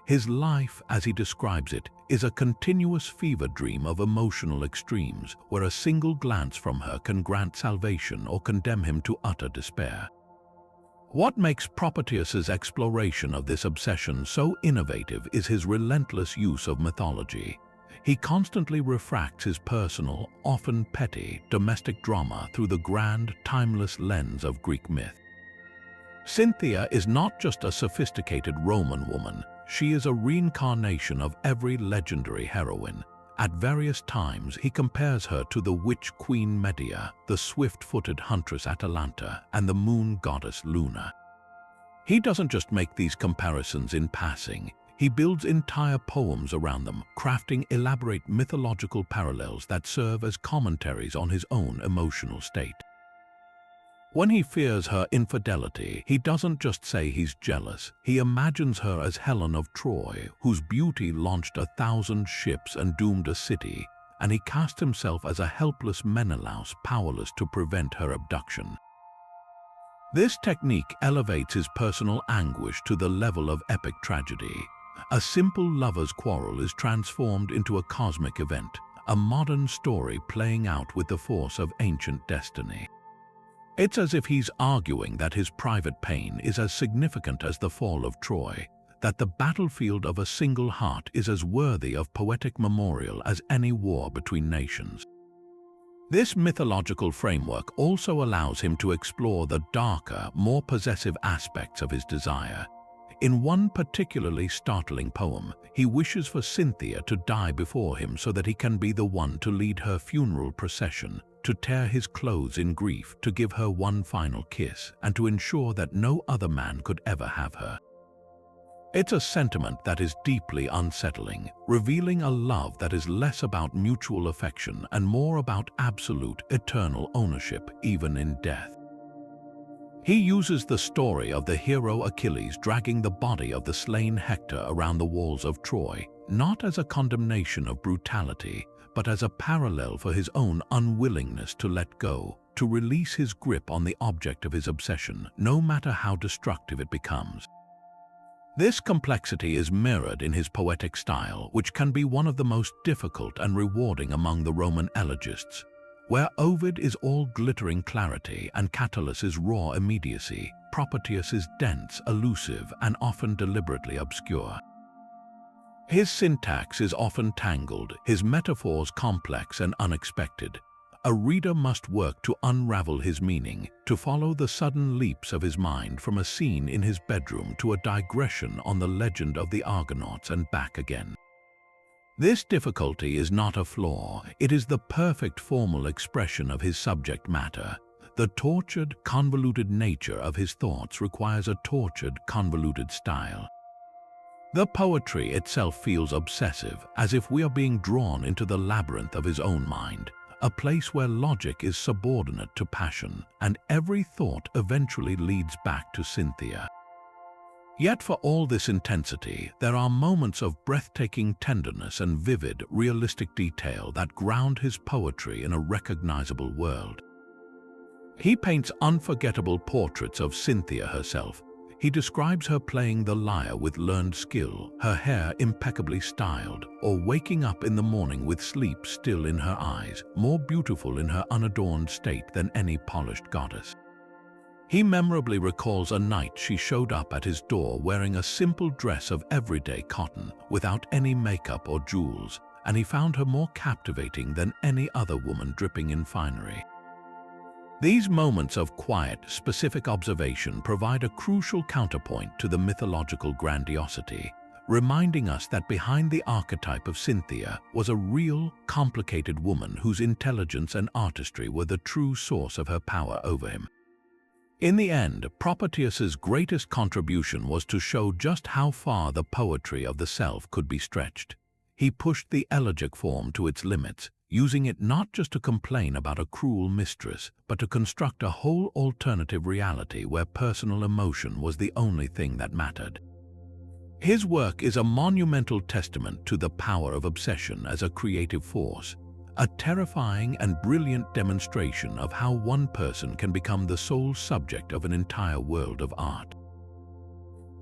His life, as he describes it, is a continuous fever dream of emotional extremes, where a single glance from her can grant salvation or condemn him to utter despair. What makes Propertius's exploration of this obsession so innovative is his relentless use of mythology. He constantly refracts his personal, often petty, domestic drama through the grand, timeless lens of Greek myth. Cynthia is not just a sophisticated Roman woman, she is a reincarnation of every legendary heroine. At various times, he compares her to the witch queen Medea, the swift-footed huntress Atalanta, and the moon goddess Luna. He doesn't just make these comparisons in passing, he builds entire poems around them, crafting elaborate mythological parallels that serve as commentaries on his own emotional state. When he fears her infidelity, he doesn't just say he's jealous, he imagines her as Helen of Troy, whose beauty launched 1,000 ships and doomed a city, and he cast himself as a helpless Menelaus powerless to prevent her abduction. This technique elevates his personal anguish to the level of epic tragedy. A simple lover's quarrel is transformed into a cosmic event, a modern story playing out with the force of ancient destiny. It's as if he's arguing that his private pain is as significant as the fall of Troy, that the battlefield of a single heart is as worthy of poetic memorial as any war between nations. This mythological framework also allows him to explore the darker, more possessive aspects of his desire. In one particularly startling poem, he wishes for Cynthia to die before him so that he can be the one to lead her funeral procession, to tear his clothes in grief, to give her one final kiss, and to ensure that no other man could ever have her. It's a sentiment that is deeply unsettling, revealing a love that is less about mutual affection and more about absolute, eternal ownership, even in death. He uses the story of the hero Achilles dragging the body of the slain Hector around the walls of Troy, not as a condemnation of brutality, but as a parallel for his own unwillingness to let go, to release his grip on the object of his obsession, no matter how destructive it becomes. This complexity is mirrored in his poetic style, which can be one of the most difficult and rewarding among the Roman elegists. Where Ovid is all glittering clarity and Catullus is raw immediacy, Propertius is dense, elusive, and often deliberately obscure. His syntax is often tangled, his metaphors complex and unexpected. A reader must work to unravel his meaning, to follow the sudden leaps of his mind from a scene in his bedroom to a digression on the legend of the Argonauts and back again. This difficulty is not a flaw, it is the perfect formal expression of his subject matter. The tortured, convoluted nature of his thoughts requires a tortured, convoluted style. The poetry itself feels obsessive, as if we are being drawn into the labyrinth of his own mind, a place where logic is subordinate to passion, and every thought eventually leads back to Cynthia. Yet for all this intensity, there are moments of breathtaking tenderness and vivid, realistic detail that ground his poetry in a recognizable world. He paints unforgettable portraits of Cynthia herself. He describes her playing the lyre with learned skill, her hair impeccably styled, or waking up in the morning with sleep still in her eyes, more beautiful in her unadorned state than any polished goddess. He memorably recalls a night she showed up at his door wearing a simple dress of everyday cotton, without any makeup or jewels, and he found her more captivating than any other woman dripping in finery. These moments of quiet, specific observation provide a crucial counterpoint to the mythological grandiosity, reminding us that behind the archetype of Cynthia was a real, complicated woman whose intelligence and artistry were the true source of her power over him. In the end, Propertius's greatest contribution was to show just how far the poetry of the self could be stretched. He pushed the elegic form to its limits, using it not just to complain about a cruel mistress, but to construct a whole alternative reality where personal emotion was the only thing that mattered. His work is a monumental testament to the power of obsession as a creative force, a terrifying and brilliant demonstration of how one person can become the sole subject of an entire world of art.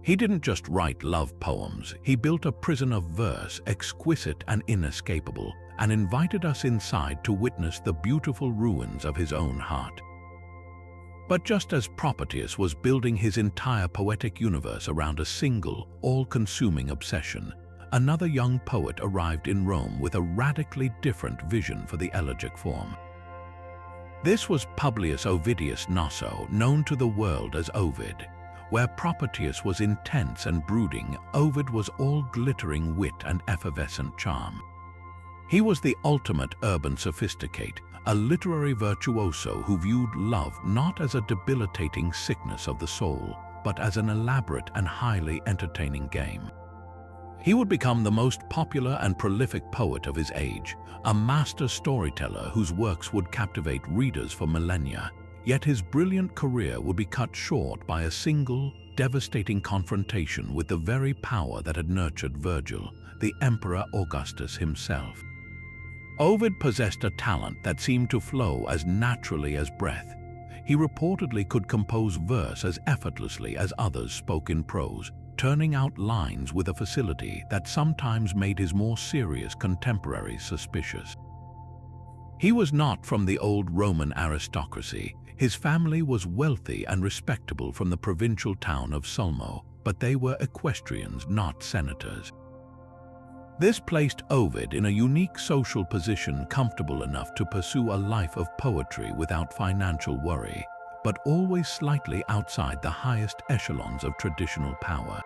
He didn't just write love poems, he built a prison of verse, exquisite and inescapable, and invited us inside to witness the beautiful ruins of his own heart. But just as Propertius was building his entire poetic universe around a single, all-consuming obsession, another young poet arrived in Rome with a radically different vision for the elegic form. This was Publius Ovidius Naso, known to the world as Ovid. Where Propertius was intense and brooding, Ovid was all glittering wit and effervescent charm. He was the ultimate urban sophisticate, a literary virtuoso who viewed love not as a debilitating sickness of the soul, but as an elaborate and highly entertaining game. He would become the most popular and prolific poet of his age, a master storyteller whose works would captivate readers for millennia. Yet his brilliant career would be cut short by a single, devastating confrontation with the very power that had nurtured Virgil, the Emperor Augustus himself. Ovid possessed a talent that seemed to flow as naturally as breath. He reportedly could compose verse as effortlessly as others spoke in prose, turning out lines with a facility that sometimes made his more serious contemporaries suspicious. He was not from the old Roman aristocracy. His family was wealthy and respectable from the provincial town of Sulmo, but they were equestrians, not senators. This placed Ovid in a unique social position, comfortable enough to pursue a life of poetry without financial worry, but always slightly outside the highest echelons of traditional power.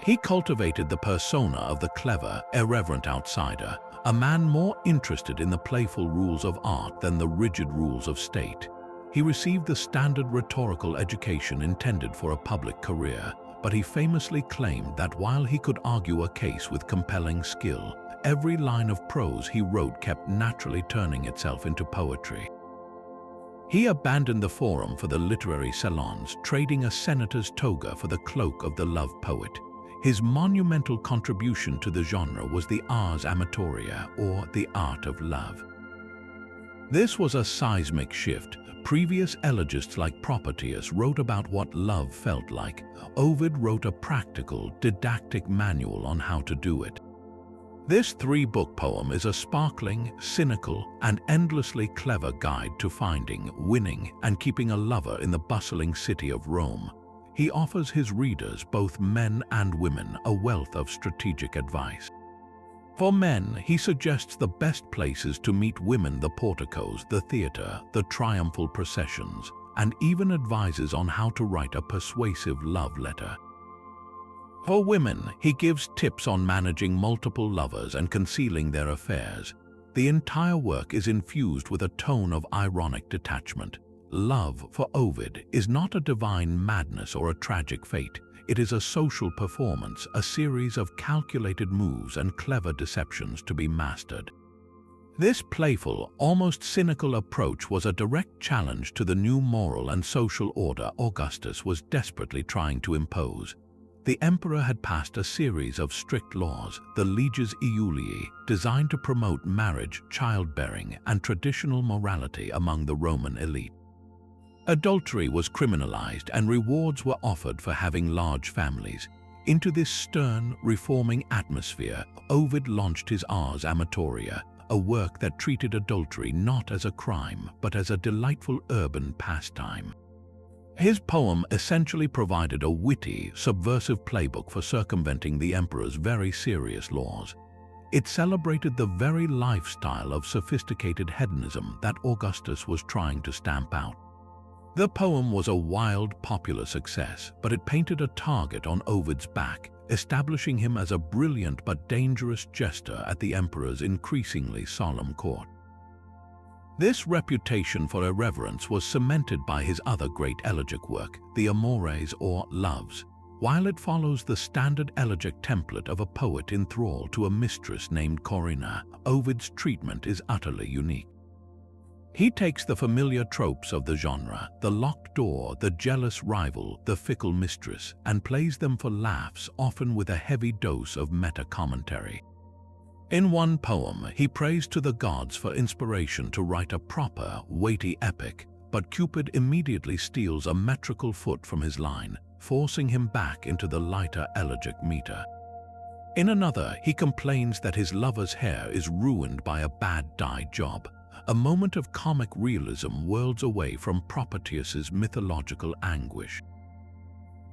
He cultivated the persona of the clever, irreverent outsider, a man more interested in the playful rules of art than the rigid rules of state. He received the standard rhetorical education intended for a public career, but he famously claimed that while he could argue a case with compelling skill, every line of prose he wrote kept naturally turning itself into poetry. He abandoned the forum for the literary salons, trading a senator's toga for the cloak of the love poet. His monumental contribution to the genre was the ars amatoria, or the art of love. This was a seismic shift. Previous elegists like Plautus wrote about what love felt like. Ovid wrote a practical, didactic manual on how to do it. This three-book poem is a sparkling, cynical, and endlessly clever guide to finding, winning, and keeping a lover in the bustling city of Rome. He offers his readers, both men and women, a wealth of strategic advice. For men, he suggests the best places to meet women: the porticos, the theater, the triumphal processions, and even advises on how to write a persuasive love letter. For women, he gives tips on managing multiple lovers and concealing their affairs. The entire work is infused with a tone of ironic detachment. Love, for Ovid, is not a divine madness or a tragic fate. It is a social performance, a series of calculated moves and clever deceptions to be mastered. This playful, almost cynical approach was a direct challenge to the new moral and social order Augustus was desperately trying to impose. The emperor had passed a series of strict laws, the leges Iulii, designed to promote marriage, childbearing, and traditional morality among the Roman elite. Adultery was criminalized and rewards were offered for having large families. Into this stern, reforming atmosphere, Ovid launched his Ars Amatoria, a work that treated adultery not as a crime but as a delightful urban pastime. His poem essentially provided a witty, subversive playbook for circumventing the emperor's very serious laws. It celebrated the very lifestyle of sophisticated hedonism that Augustus was trying to stamp out. The poem was a wild, popular success, but it painted a target on Ovid's back, establishing him as a brilliant but dangerous jester at the emperor's increasingly solemn court. This reputation for irreverence was cemented by his other great elegiac work, the Amores, or Loves. While it follows the standard elegiac template of a poet in thrall to a mistress named Corinna, Ovid's treatment is utterly unique. He takes the familiar tropes of the genre, the locked door, the jealous rival, the fickle mistress, and plays them for laughs, often with a heavy dose of meta-commentary. In one poem, he prays to the gods for inspiration to write a proper, weighty epic, but Cupid immediately steals a metrical foot from his line, forcing him back into the lighter elegiac meter. In another, he complains that his lover's hair is ruined by a bad dye job. A moment of comic realism whirls away from Plautus's mythological anguish.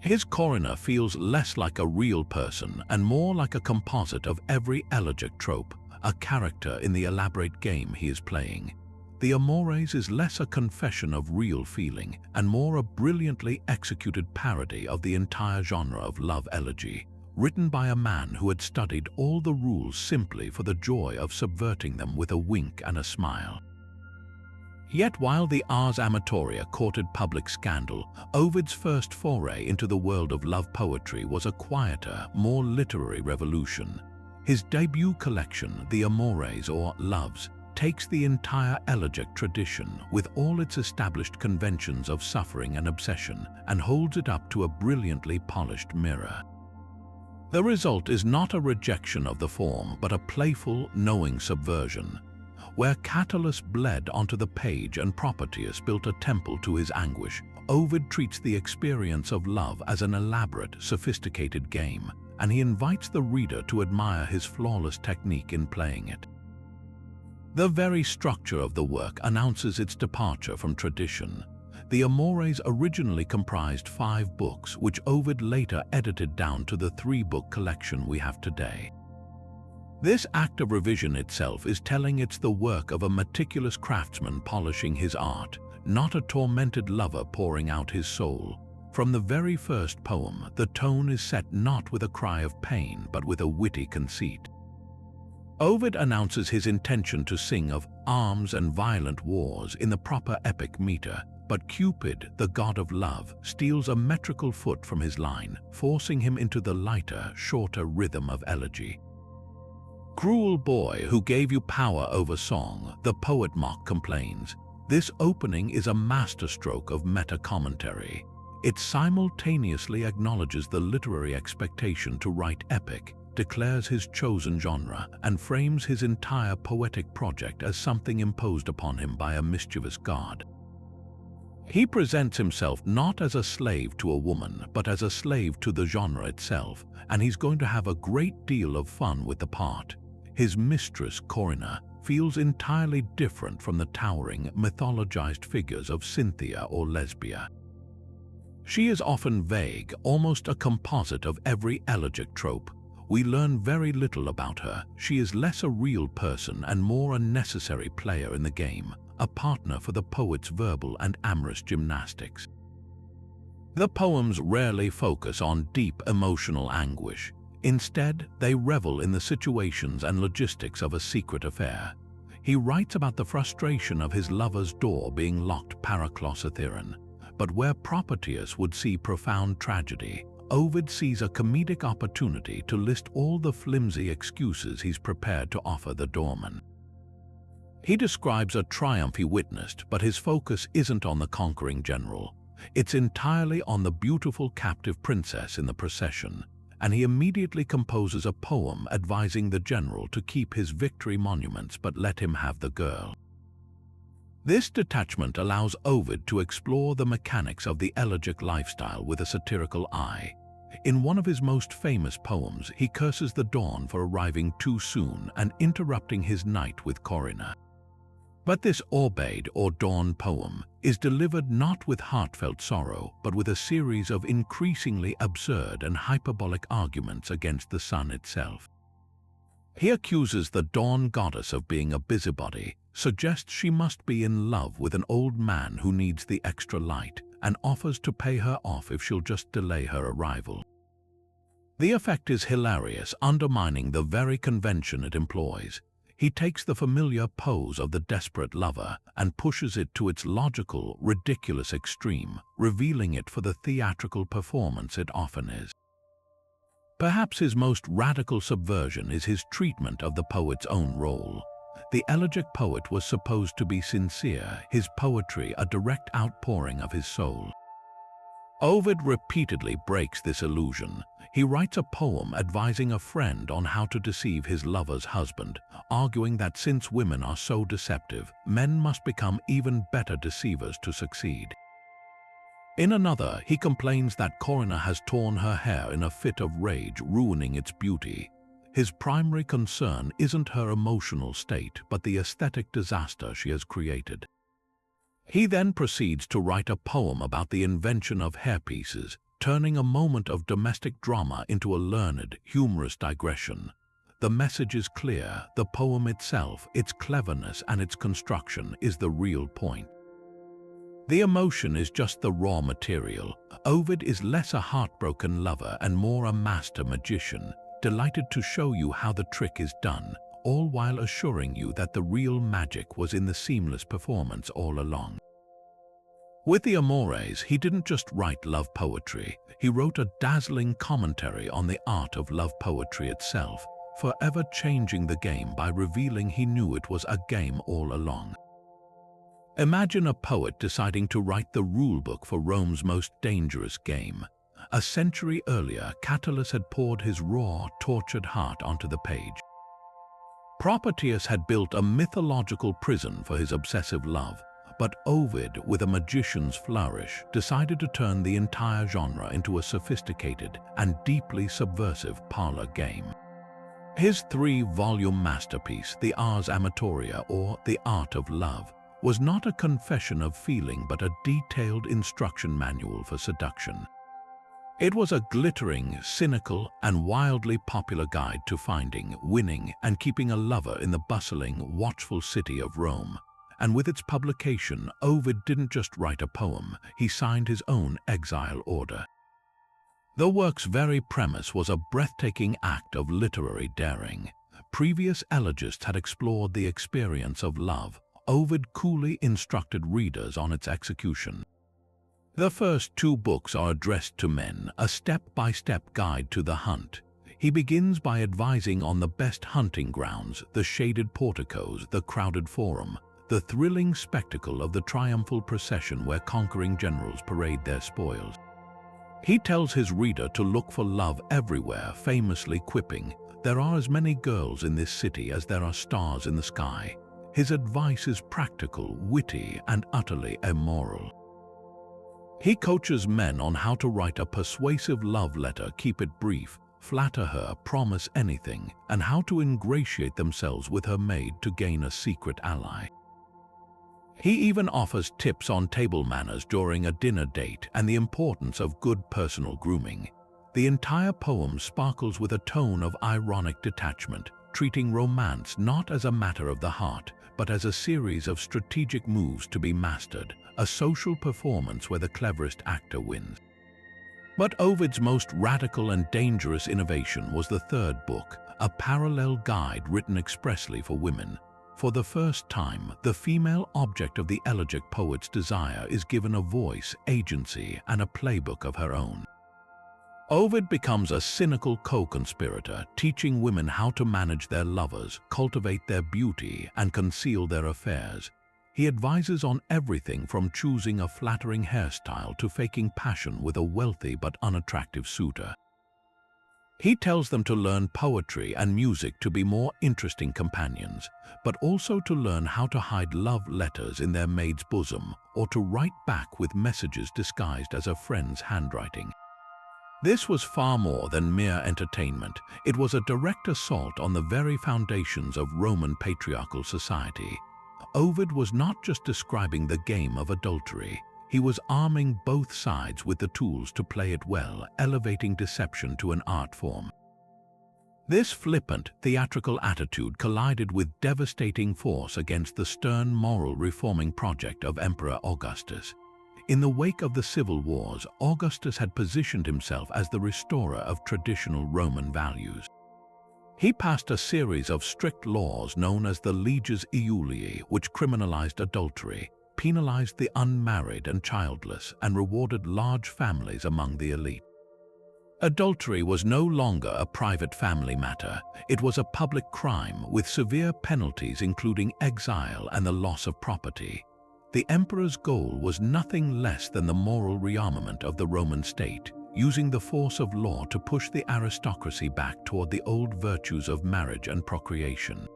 His Corinna feels less like a real person and more like a composite of every elegiac trope, a character in the elaborate game he is playing. The Amores is less a confession of real feeling and more a brilliantly executed parody of the entire genre of love elegy, written by a man who had studied all the rules simply for the joy of subverting them with a wink and a smile. Yet while the Ars Amatoria courted public scandal, Ovid's first foray into the world of love poetry was a quieter, more literary revolution. His debut collection, the Amores, or Loves, takes the entire elegiac tradition with all its established conventions of suffering and obsession and holds it up to a brilliantly polished mirror. The result is not a rejection of the form, but a playful, knowing subversion. Where Catullus bled onto the page and Plautus built a temple to his anguish, Ovid treats the experience of love as an elaborate, sophisticated game, and he invites the reader to admire his flawless technique in playing it. The very structure of the work announces its departure from tradition. The Amores originally comprised 5 books, which Ovid later edited down to the 3-book collection we have today. This act of revision itself is telling it's the work of a meticulous craftsman polishing his art, not a tormented lover pouring out his soul. From the very first poem, the tone is set not with a cry of pain, but with a witty conceit. Ovid announces his intention to sing of arms and violent wars in the proper epic meter, but Cupid, the god of love, steals a metrical foot from his line, forcing him into the lighter, shorter rhythm of elegy. "Cruel boy who gave you power over song," the poet mock complains. This opening is a masterstroke of meta-commentary. It simultaneously acknowledges the literary expectation to write epic, declares his chosen genre, and frames his entire poetic project as something imposed upon him by a mischievous god. He presents himself not as a slave to a woman, but as a slave to the genre itself, and he's going to have a great deal of fun with the part. His mistress, Corinna, feels entirely different from the towering, mythologized figures of Cynthia or Lesbia. She is often vague, almost a composite of every elegiac trope. We learn very little about her. She is less a real person and more a necessary player in the game, a partner for the poet's verbal and amorous gymnastics. The poems rarely focus on deep emotional anguish. Instead, they revel in the situations and logistics of a secret affair. He writes about the frustration of his lover's door being locked paraclosotheron, but where Plautus would see profound tragedy, Ovid sees a comedic opportunity to list all the flimsy excuses he's prepared to offer the doorman. He describes a triumph he witnessed, but his focus isn't on the conquering general. It's entirely on the beautiful captive princess in the procession, and he immediately composes a poem advising the general to keep his victory monuments but let him have the girl. This detachment allows Ovid to explore the mechanics of the elegiac lifestyle with a satirical eye. In one of his most famous poems, he curses the dawn for arriving too soon and interrupting his night with Corinna. But this Ovid or dawn poem is delivered not with heartfelt sorrow, but with a series of increasingly absurd and hyperbolic arguments against the sun itself. He accuses the dawn goddess of being a busybody, suggests she must be in love with an old man who needs the extra light, and offers to pay her off if she'll just delay her arrival. The effect is hilarious, undermining the very convention it employs. He takes the familiar pose of the desperate lover and pushes it to its logical, ridiculous extreme, revealing it for the theatrical performance it often is. Perhaps his most radical subversion is his treatment of the poet's own role. The elegiac poet was supposed to be sincere, his poetry a direct outpouring of his soul. Ovid repeatedly breaks this illusion. He writes a poem advising a friend on how to deceive his lover's husband, arguing that since women are so deceptive, men must become even better deceivers to succeed. In another, he complains that Corinna has torn her hair in a fit of rage, ruining its beauty. His primary concern isn't her emotional state, but the aesthetic disaster she has created. He then proceeds to write a poem about the invention of hairpieces, turning a moment of domestic drama into a learned, humorous digression. The message is clear. The poem itself, its cleverness and its construction, is the real point. The emotion is just the raw material. Ovid is less a heartbroken lover and more a master magician, delighted to show you how the trick is done, all while assuring you that the real magic was in the seamless performance all along. With the Amores, he didn't just write love poetry, he wrote a dazzling commentary on the art of love poetry itself, forever changing the game by revealing he knew it was a game all along. Imagine a poet deciding to write the rulebook for Rome's most dangerous game. A century earlier, Catullus had poured his raw, tortured heart onto the page. Plautus had built a mythological prison for his obsessive love, but Ovid, with a magician's flourish, decided to turn the entire genre into a sophisticated and deeply subversive parlor game. His three-volume masterpiece, the Ars Amatoria, or The Art of Love, was not a confession of feeling but a detailed instruction manual for seduction. It was a glittering, cynical, and wildly popular guide to finding, winning, and keeping a lover in the bustling, watchful city of Rome. And with its publication, Ovid didn't just write a poem, he signed his own exile order. The work's very premise was a breathtaking act of literary daring. Previous elegists had explored the experience of love. Ovid coolly instructed readers on its execution. The first two books are addressed to men, a step-by-step guide to the hunt. He begins by advising on the best hunting grounds, the shaded porticos, the crowded forum, the thrilling spectacle of the triumphal procession where conquering generals parade their spoils. He tells his reader to look for love everywhere, famously quipping, "There are as many girls in this city as there are stars in the sky." His advice is practical, witty, and utterly immoral. He coaches men on how to write a persuasive love letter, keep it brief, flatter her, promise anything, and how to ingratiate themselves with her maid to gain a secret ally. He even offers tips on table manners during a dinner date and the importance of good personal grooming. The entire poem sparkles with a tone of ironic detachment, treating romance not as a matter of the heart, but as a series of strategic moves to be mastered, a social performance where the cleverest actor wins. But Ovid's most radical and dangerous innovation was the third book, a parallel guide written expressly for women. For the first time, the female object of the elegiac poet's desire is given a voice, agency, and a playbook of her own. Ovid becomes a cynical co-conspirator, teaching women how to manage their lovers, cultivate their beauty, and conceal their affairs. He advises on everything from choosing a flattering hairstyle to faking passion with a wealthy but unattractive suitor. He tells them to learn poetry and music to be more interesting companions, but also to learn how to hide love letters in their maid's bosom or to write back with messages disguised as a friend's handwriting. This was far more than mere entertainment. It was a direct assault on the very foundations of Roman patriarchal society. Ovid was not just describing the game of adultery. He was arming both sides with the tools to play it well, elevating deception to an art form. This flippant, theatrical attitude collided with devastating force against the stern moral reforming project of Emperor Augustus. In the wake of the civil wars, Augustus had positioned himself as the restorer of traditional Roman values. He passed a series of strict laws known as the Leges Iulii, which criminalized adultery, penalized the unmarried and childless, and rewarded large families among the elite. Adultery was no longer a private family matter. It was a public crime with severe penalties including exile and the loss of property. The emperor's goal was nothing less than the moral rearmament of the Roman state, using the force of law to push the aristocracy back toward the old virtues of marriage and procreation.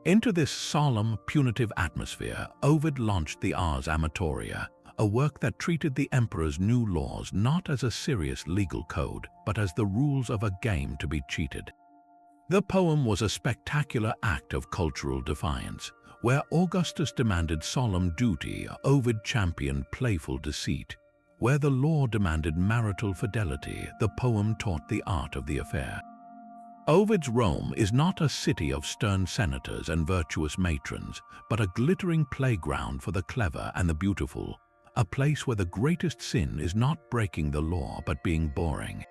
Into this solemn, punitive atmosphere, Ovid launched the Ars Amatoria, a work that treated the emperor's new laws not as a serious legal code, but as the rules of a game to be cheated. The poem was a spectacular act of cultural defiance. Where Augustus demanded solemn duty, Ovid championed playful deceit. Where the law demanded marital fidelity, the poem taught the art of the affair. Ovid's Rome is not a city of stern senators and virtuous matrons, but a glittering playground for the clever and the beautiful, a place where the greatest sin is not breaking the law but being boring.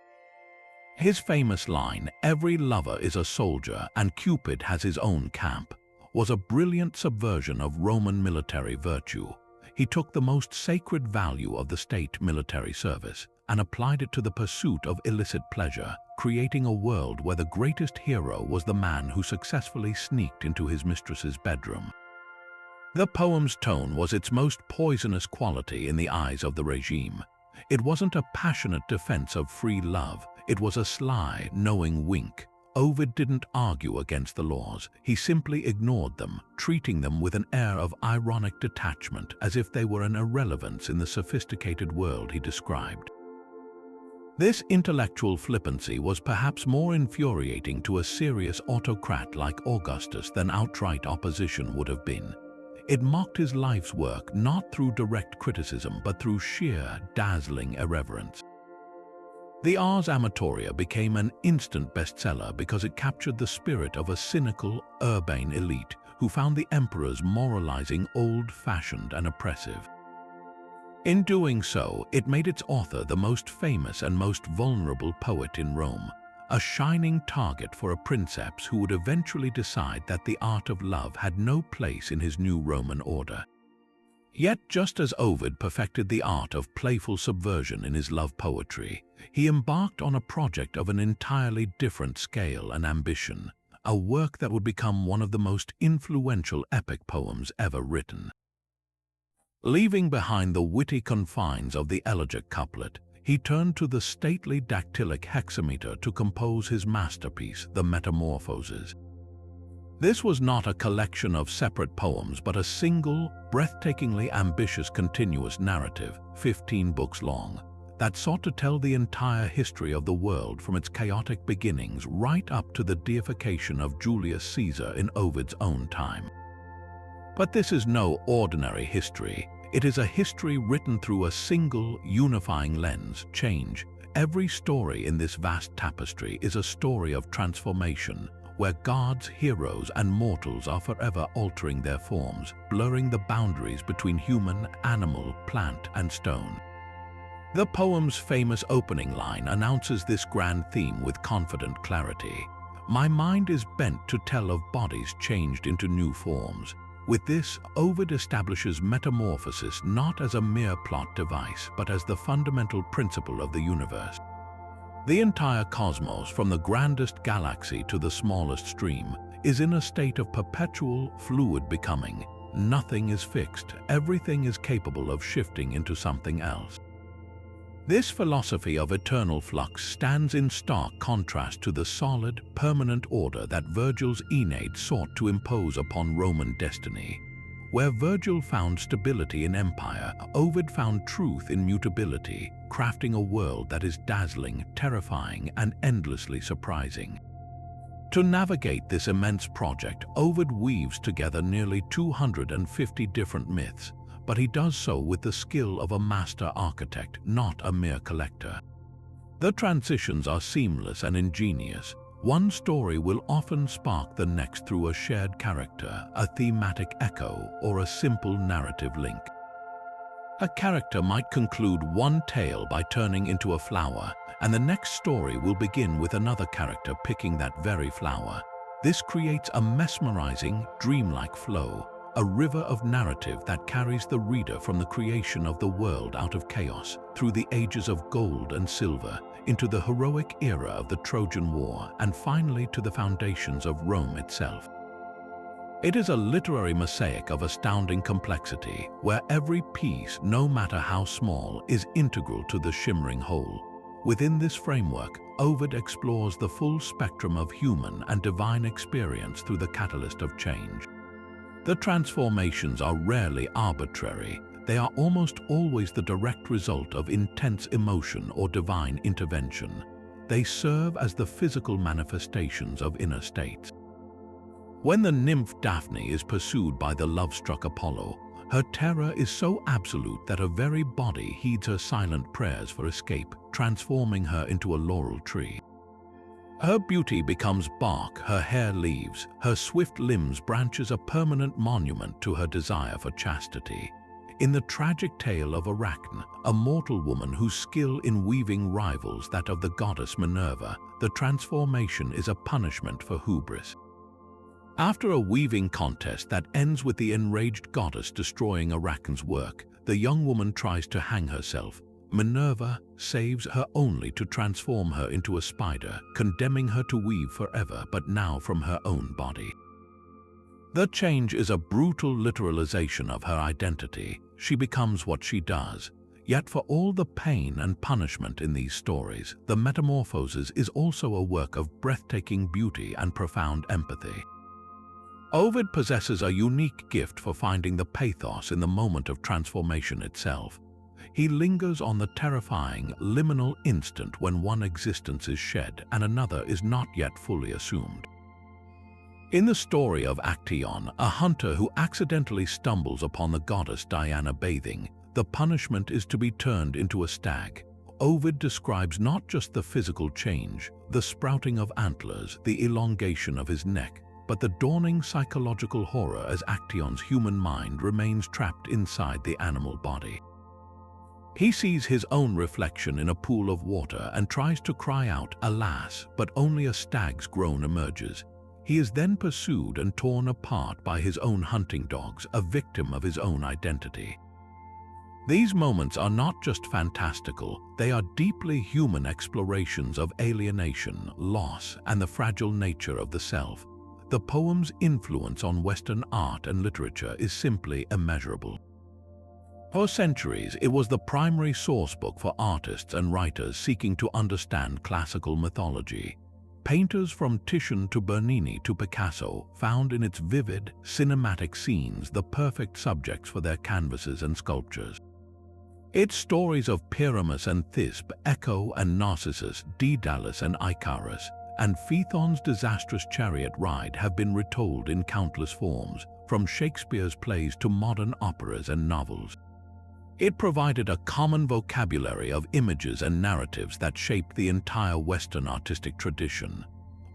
His famous line, "Every lover is a soldier and Cupid has his own camp," was a brilliant subversion of Roman military virtue. He took the most sacred value of the state military service and applied it to the pursuit of illicit pleasure, creating a world where the greatest hero was the man who successfully sneaked into his mistress's bedroom. The poem's tone was its most poisonous quality in the eyes of the regime. It wasn't a passionate defense of free love, it was a sly, knowing wink. Ovid didn't argue against the laws, he simply ignored them, treating them with an air of ironic detachment as if they were an irrelevance in the sophisticated world he described. This intellectual flippancy was perhaps more infuriating to a serious autocrat like Augustus than outright opposition would have been. It mocked his life's work not through direct criticism but through sheer, dazzling irreverence. The Ars Amatoria became an instant bestseller because it captured the spirit of a cynical, urbane elite who found the emperors moralizing old-fashioned and oppressive. In doing so, it made its author the most famous and most vulnerable poet in Rome, a shining target for a princeps who would eventually decide that the art of love had no place in his new Roman order. Yet just as Ovid perfected the art of playful subversion in his love poetry, he embarked on a project of an entirely different scale and ambition, a work that would become one of the most influential epic poems ever written. Leaving behind the witty confines of the elegiac couplet, he turned to the stately dactylic hexameter to compose his masterpiece, the Metamorphoses. This was not a collection of separate poems but a single, breathtakingly ambitious continuous narrative, 15 books long, that sought to tell the entire history of the world from its chaotic beginnings right up to the deification of Julius Caesar in Ovid's own time. But this is no ordinary history. It is a history written through a single, unifying lens, change. Every story in this vast tapestry is a story of transformation, where gods, heroes, and mortals are forever altering their forms, blurring the boundaries between human, animal, plant, and stone. The poem's famous opening line announces this grand theme with confident clarity. My mind is bent to tell of bodies changed into new forms. With this, Ovid establishes metamorphosis not as a mere plot device, but as the fundamental principle of the universe. The entire cosmos, from the grandest galaxy to the smallest stream, is in a state of perpetual, fluid becoming. Nothing is fixed, everything is capable of shifting into something else. This philosophy of eternal flux stands in stark contrast to the solid, permanent order that Virgil's Aeneid sought to impose upon Roman destiny. Where Virgil found stability in empire, Ovid found truth in mutability, crafting a world that is dazzling, terrifying, and endlessly surprising. To navigate this immense project, Ovid weaves together nearly 250 different myths, but he does so with the skill of a master architect, not a mere collector. The transitions are seamless and ingenious. One story will often spark the next through a shared character, a thematic echo, or a simple narrative link. A character might conclude one tale by turning into a flower, and the next story will begin with another character picking that very flower. This creates a mesmerizing, dreamlike flow, a river of narrative that carries the reader from the creation of the world out of chaos, through the ages of gold and silver, into the heroic era of the Trojan War, and finally to the foundations of Rome itself. It is a literary mosaic of astounding complexity, where every piece, no matter how small, is integral to the shimmering whole. Within this framework, Ovid explores the full spectrum of human and divine experience through the catalyst of change. The transformations are rarely arbitrary. They are almost always the direct result of intense emotion or divine intervention. They serve as the physical manifestations of inner states. When the nymph Daphne is pursued by the love-struck Apollo, her terror is so absolute that her very body heeds her silent prayers for escape, transforming her into a laurel tree. Her beauty becomes bark, her hair leaves, her swift limbs branches a permanent monument to her desire for chastity. In the tragic tale of Arachne, a mortal woman whose skill in weaving rivals that of the goddess Minerva, the transformation is a punishment for hubris. After a weaving contest that ends with the enraged goddess destroying Arachne's work, the young woman tries to hang herself. Minerva saves her only to transform her into a spider, condemning her to weave forever, but now from her own body. The change is a brutal literalization of her identity. She becomes what she does. Yet for all the pain and punishment in these stories, the Metamorphoses is also a work of breathtaking beauty and profound empathy. Ovid possesses a unique gift for finding the pathos in the moment of transformation itself. He lingers on the terrifying, liminal instant when one existence is shed and another is not yet fully assumed. In the story of Actaeon, a hunter who accidentally stumbles upon the goddess Diana bathing, the punishment is to be turned into a stag. Ovid describes not just the physical change, the sprouting of antlers, the elongation of his neck, but the dawning psychological horror as Actaeon's human mind remains trapped inside the animal body. He sees his own reflection in a pool of water and tries to cry out, "Alas!" but only a stag's groan emerges. He is then pursued and torn apart by his own hunting dogs, a victim of his own identity. These moments are not just fantastical, they are deeply human explorations of alienation, loss, and the fragile nature of the self. The poem's influence on Western art and literature is simply immeasurable. For centuries, it was the primary sourcebook for artists and writers seeking to understand classical mythology. Painters from Titian to Bernini to Picasso found in its vivid, cinematic scenes the perfect subjects for their canvases and sculptures. Its stories of Pyramus and Thisbe, Echo and Narcissus, Daedalus and Icarus, and Phaethon's disastrous chariot ride have been retold in countless forms, from Shakespeare's plays to modern operas and novels. It provided a common vocabulary of images and narratives that shaped the entire Western artistic tradition.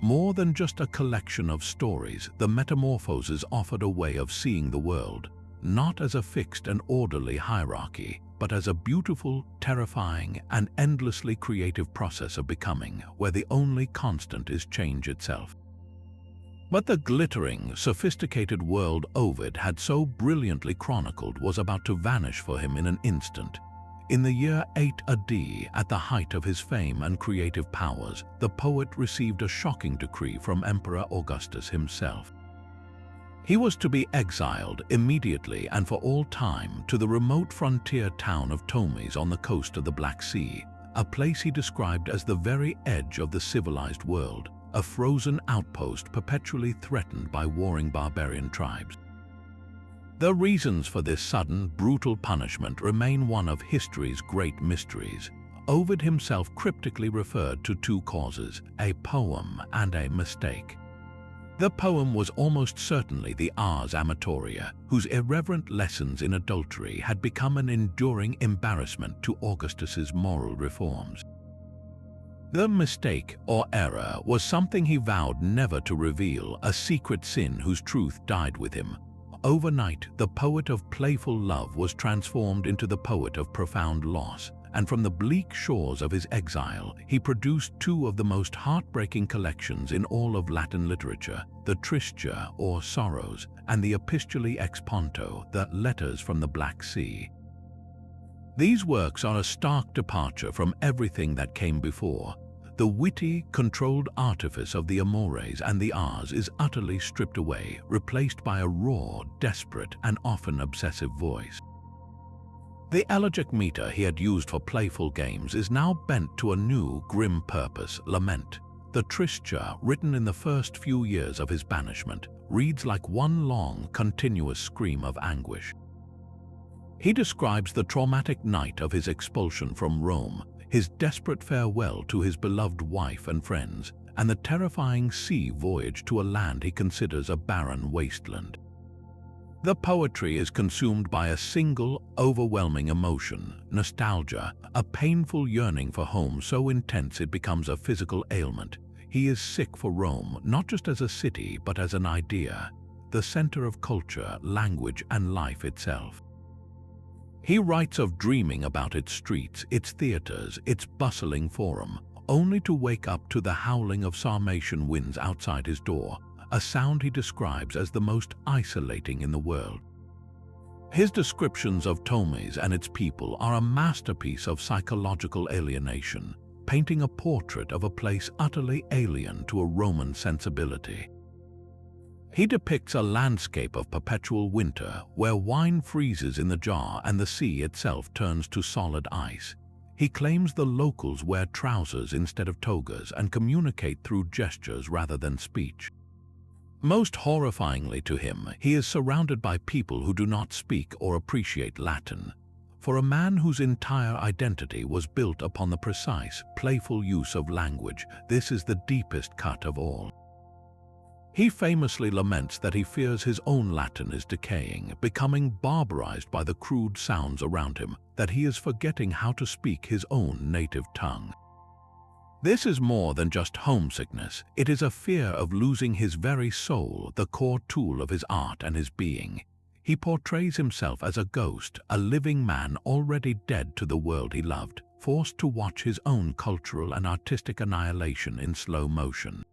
More than just a collection of stories, the Metamorphoses offered a way of seeing the world, not as a fixed and orderly hierarchy, but as a beautiful, terrifying, and endlessly creative process of becoming, where the only constant is change itself. But the glittering, sophisticated world Ovid had so brilliantly chronicled was about to vanish for him in an instant. In the year 8 AD, at the height of his fame and creative powers, the poet received a shocking decree from Emperor Augustus himself. He was to be exiled immediately and for all time to the remote frontier town of Tomis on the coast of the Black Sea, a place he described as the very edge of the civilized world, a frozen outpost perpetually threatened by warring barbarian tribes. The reasons for this sudden, brutal punishment remain one of history's great mysteries. Ovid himself cryptically referred to two causes, a poem and a mistake. The poem was almost certainly the Ars Amatoria, whose irreverent lessons in adultery had become an enduring embarrassment to Augustus's moral reforms. The mistake, or error, was something he vowed never to reveal, a secret sin whose truth died with him. Overnight, the poet of playful love was transformed into the poet of profound loss, and from the bleak shores of his exile, he produced two of the most heartbreaking collections in all of Latin literature, the Tristia, or Sorrows, and the Epistulae ex Ponto, the Letters from the Black Sea. These works are a stark departure from everything that came before. The witty, controlled artifice of the Amores and the Ars is utterly stripped away, replaced by a raw, desperate, and often obsessive voice. The elegic meter he had used for playful games is now bent to a new, grim purpose, lament. The Tristia, written in the first few years of his banishment, reads like one long, continuous scream of anguish. He describes the traumatic night of his expulsion from Rome, his desperate farewell to his beloved wife and friends, and the terrifying sea voyage to a land he considers a barren wasteland. The poetry is consumed by a single, overwhelming emotion, nostalgia, a painful yearning for home so intense it becomes a physical ailment. He is sick for Rome, not just as a city, but as an idea, the center of culture, language, and life itself. He writes of dreaming about its streets, its theaters, its bustling forum, only to wake up to the howling of Sarmatian winds outside his door, a sound he describes as the most isolating in the world. His descriptions of Tomis and its people are a masterpiece of psychological alienation, painting a portrait of a place utterly alien to a Roman sensibility. He depicts a landscape of perpetual winter where wine freezes in the jar and the sea itself turns to solid ice. He claims the locals wear trousers instead of togas and communicate through gestures rather than speech. Most horrifyingly to him, he is surrounded by people who do not speak or appreciate Latin. For a man whose entire identity was built upon the precise, playful use of language, this is the deepest cut of all. He famously laments that he fears his own Latin is decaying, becoming barbarized by the crude sounds around him, that he is forgetting how to speak his own native tongue. This is more than just homesickness, it is a fear of losing his very soul, the core tool of his art and his being. He portrays himself as a ghost, a living man already dead to the world he loved, forced to watch his own cultural and artistic annihilation in slow motion.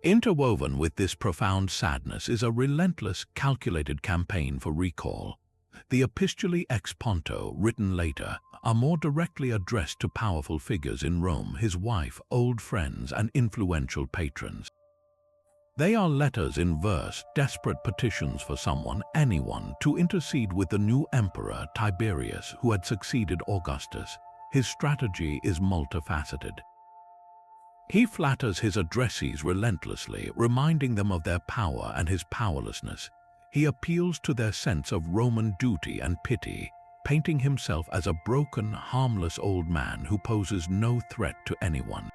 Interwoven with this profound sadness is a relentless, calculated campaign for recall. The epistulae ex ponto, written later, are more directly addressed to powerful figures in Rome, his wife, old friends, and influential patrons. They are letters in verse, desperate petitions for someone, anyone, to intercede with the new emperor, Tiberius, who had succeeded Augustus. His strategy is multifaceted. He flatters his addressees relentlessly, reminding them of their power and his powerlessness. He appeals to their sense of Roman duty and pity, painting himself as a broken, harmless old man who poses no threat to anyone.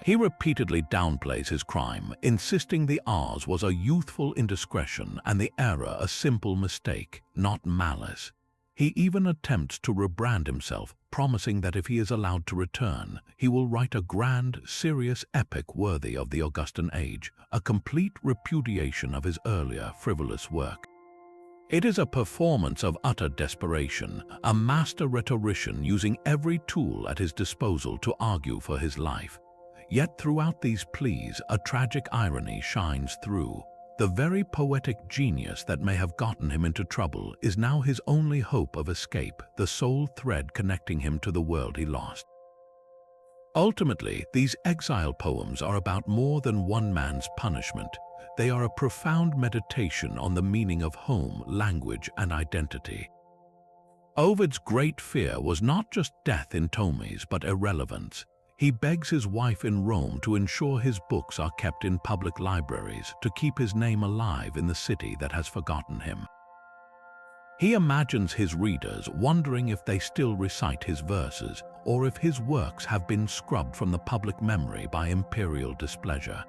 He repeatedly downplays his crime, insisting the ars was a youthful indiscretion and the error a simple mistake, not malice. He even attempts to rebrand himself, promising that if he is allowed to return, he will write a grand, serious epic worthy of the Augustan age, a complete repudiation of his earlier, frivolous work. It is a performance of utter desperation, a master rhetorician using every tool at his disposal to argue for his life. Yet throughout these pleas, a tragic irony shines through. The very poetic genius that may have gotten him into trouble is now his only hope of escape, the sole thread connecting him to the world he lost. Ultimately, these exile poems are about more than one man's punishment. They are a profound meditation on the meaning of home, language, and identity. Ovid's great fear was not just death in tomes, but irrelevance. He begs his wife in Rome to ensure his books are kept in public libraries, to keep his name alive in the city that has forgotten him. He imagines his readers wondering if they still recite his verses, or if his works have been scrubbed from the public memory by imperial displeasure.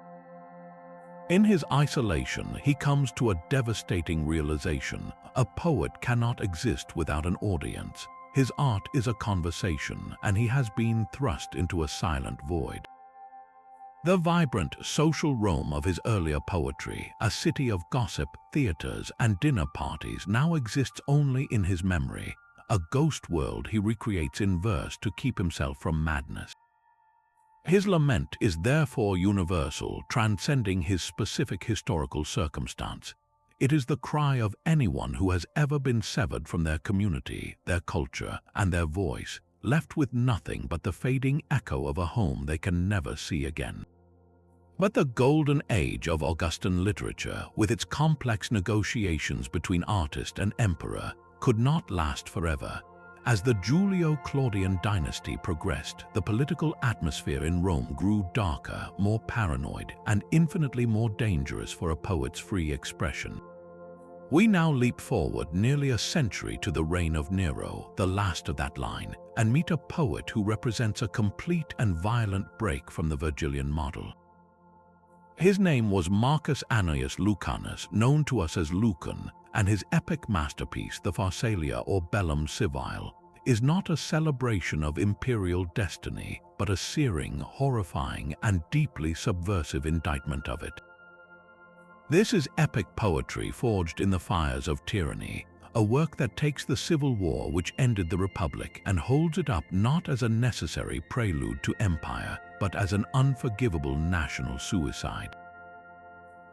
In his isolation, he comes to a devastating realization: a poet cannot exist without an audience. His art is a conversation, and he has been thrust into a silent void. The vibrant, social Rome of his earlier poetry, a city of gossip, theaters, and dinner parties, now exists only in his memory, a ghost world he recreates in verse to keep himself from madness. His lament is therefore universal, transcending his specific historical circumstance. It is the cry of anyone who has ever been severed from their community, their culture, and their voice, left with nothing but the fading echo of a home they can never see again. But the golden age of Augustan literature, with its complex negotiations between artist and emperor, could not last forever. As the Julio-Claudian dynasty progressed, the political atmosphere in Rome grew darker, more paranoid, and infinitely more dangerous for a poet's free expression. We now leap forward nearly a century to the reign of Nero, the last of that line, and meet a poet who represents a complete and violent break from the Virgilian model. His name was Marcus Annius Lucanus, known to us as Lucan, and his epic masterpiece, the Pharsalia or Bellum Civile, is not a celebration of imperial destiny, but a searing, horrifying, and deeply subversive indictment of it. This is epic poetry forged in the fires of tyranny, a work that takes the civil war which ended the Republic and holds it up not as a necessary prelude to empire, but as an unforgivable national suicide.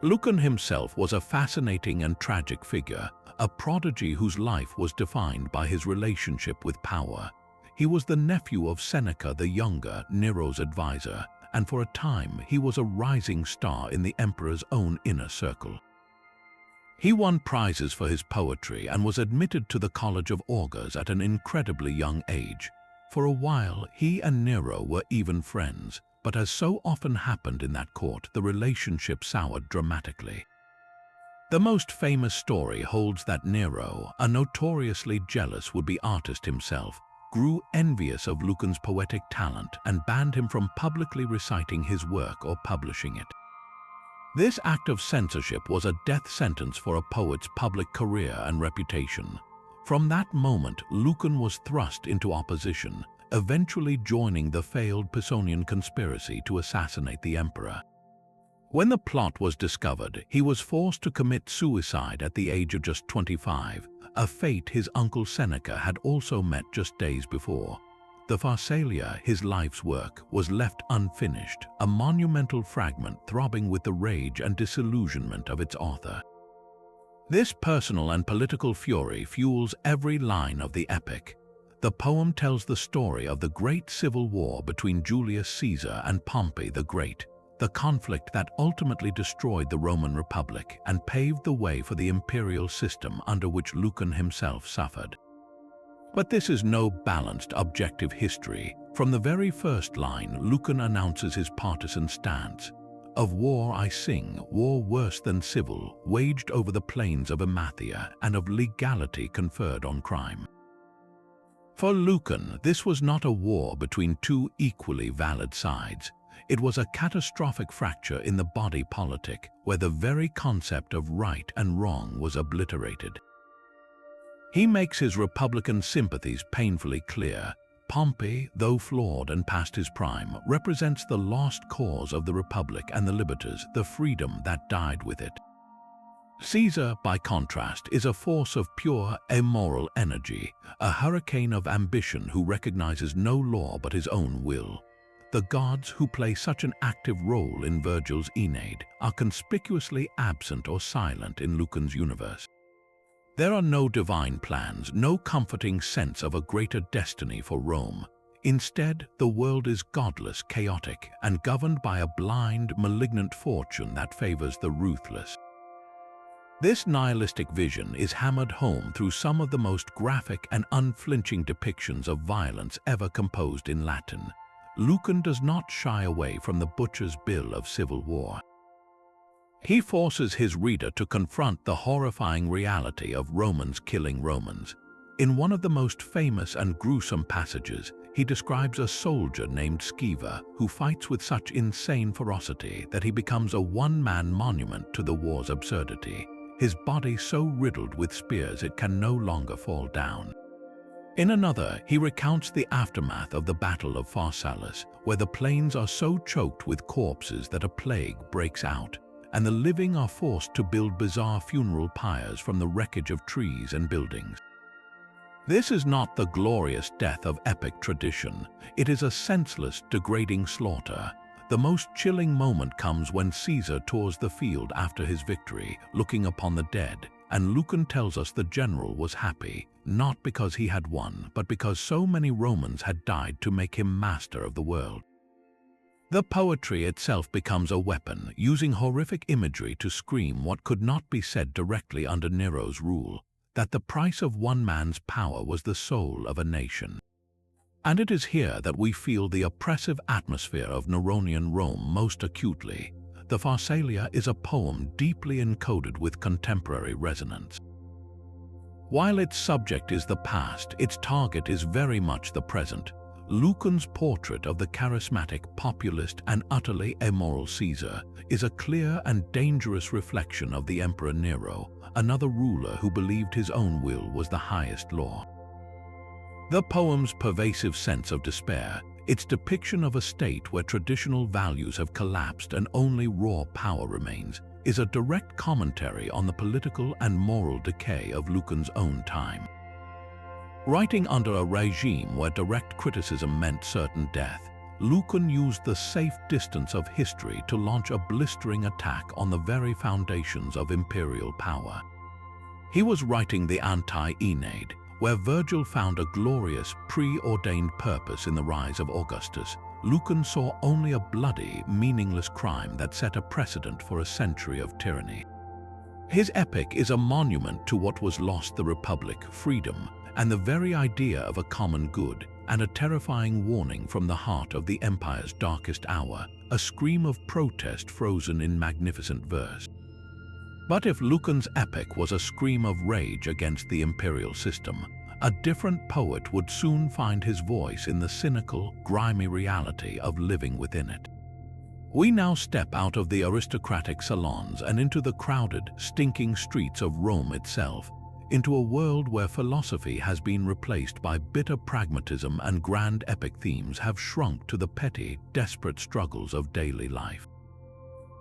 Lucan himself was a fascinating and tragic figure, a prodigy whose life was defined by his relationship with power. He was the nephew of Seneca the Younger, Nero's advisor, and for a time he was a rising star in the emperor's own inner circle. He won prizes for his poetry and was admitted to the College of Augurs at an incredibly young age. For a while, he and Nero were even friends, but as so often happened in that court, the relationship soured dramatically. The most famous story holds that Nero, a notoriously jealous would-be artist himself, grew envious of Lucan's poetic talent and banned him from publicly reciting his work or publishing it. This act of censorship was a death sentence for a poet's public career and reputation. From that moment, Lucan was thrust into opposition, eventually joining the failed Pisonian conspiracy to assassinate the emperor. When the plot was discovered, he was forced to commit suicide at the age of just 25, a fate his uncle Seneca had also met just days before. The Pharsalia, his life's work, was left unfinished, a monumental fragment throbbing with the rage and disillusionment of its author. This personal and political fury fuels every line of the epic. The poem tells the story of the great civil war between Julius Caesar and Pompey the Great, the conflict that ultimately destroyed the Roman Republic and paved the way for the imperial system under which Lucan himself suffered. But this is no balanced, objective history. From the very first line, Lucan announces his partisan stance. Of war I sing, war worse than civil, waged over the plains of Emathia, and of legality conferred on crime. For Lucan, this was not a war between two equally valid sides. It was a catastrophic fracture in the body politic, where the very concept of right and wrong was obliterated. He makes his republican sympathies painfully clear. Pompey, though flawed and past his prime, represents the lost cause of the Republic and the liberties, the freedom that died with it. Caesar, by contrast, is a force of pure, immoral energy, a hurricane of ambition who recognizes no law but his own will. The gods, who play such an active role in Virgil's Aeneid, are conspicuously absent or silent in Lucan's universe. There are no divine plans, no comforting sense of a greater destiny for Rome. Instead, the world is godless, chaotic, and governed by a blind, malignant fortune that favors the ruthless. This nihilistic vision is hammered home through some of the most graphic and unflinching depictions of violence ever composed in Latin. Lucan does not shy away from the butcher's bill of civil war. He forces his reader to confront the horrifying reality of Romans killing Romans. In one of the most famous and gruesome passages, he describes a soldier named Scaeva who fights with such insane ferocity that he becomes a one-man monument to the war's absurdity, his body so riddled with spears it can no longer fall down. In another, he recounts the aftermath of the Battle of Pharsalus, where the plains are so choked with corpses that a plague breaks out, and the living are forced to build bizarre funeral pyres from the wreckage of trees and buildings. This is not the glorious death of epic tradition. It is a senseless, degrading slaughter. The most chilling moment comes when Caesar tours the field after his victory, looking upon the dead, and Lucan tells us the general was happy, not because he had won, but because so many Romans had died to make him master of the world. The poetry itself becomes a weapon, using horrific imagery to scream what could not be said directly under Nero's rule, that the price of one man's power was the soul of a nation. And it is here that we feel the oppressive atmosphere of Neronian Rome most acutely. The Pharsalia is a poem deeply encoded with contemporary resonance. While its subject is the past, its target is very much the present. Lucan's portrait of the charismatic, populist, and utterly immoral Caesar is a clear and dangerous reflection of the Emperor Nero, another ruler who believed his own will was the highest law. The poem's pervasive sense of despair, its depiction of a state where traditional values have collapsed and only raw power remains, is a direct commentary on the political and moral decay of Lucan's own time. Writing under a regime where direct criticism meant certain death, Lucan used the safe distance of history to launch a blistering attack on the very foundations of imperial power. He was writing the anti-Aeneid, where Virgil found a glorious, preordained purpose in the rise of Augustus. Lucan saw only a bloody, meaningless crime that set a precedent for a century of tyranny. His epic is a monument to what was lost: the Republic, freedom, and the very idea of a common good, and a terrifying warning from the heart of the empire's darkest hour, a scream of protest frozen in magnificent verse. But if Lucan's epic was a scream of rage against the imperial system, a different poet would soon find his voice in the cynical, grimy reality of living within it. We now step out of the aristocratic salons and into the crowded, stinking streets of Rome itself, into a world where philosophy has been replaced by bitter pragmatism and grand epic themes have shrunk to the petty, desperate struggles of daily life.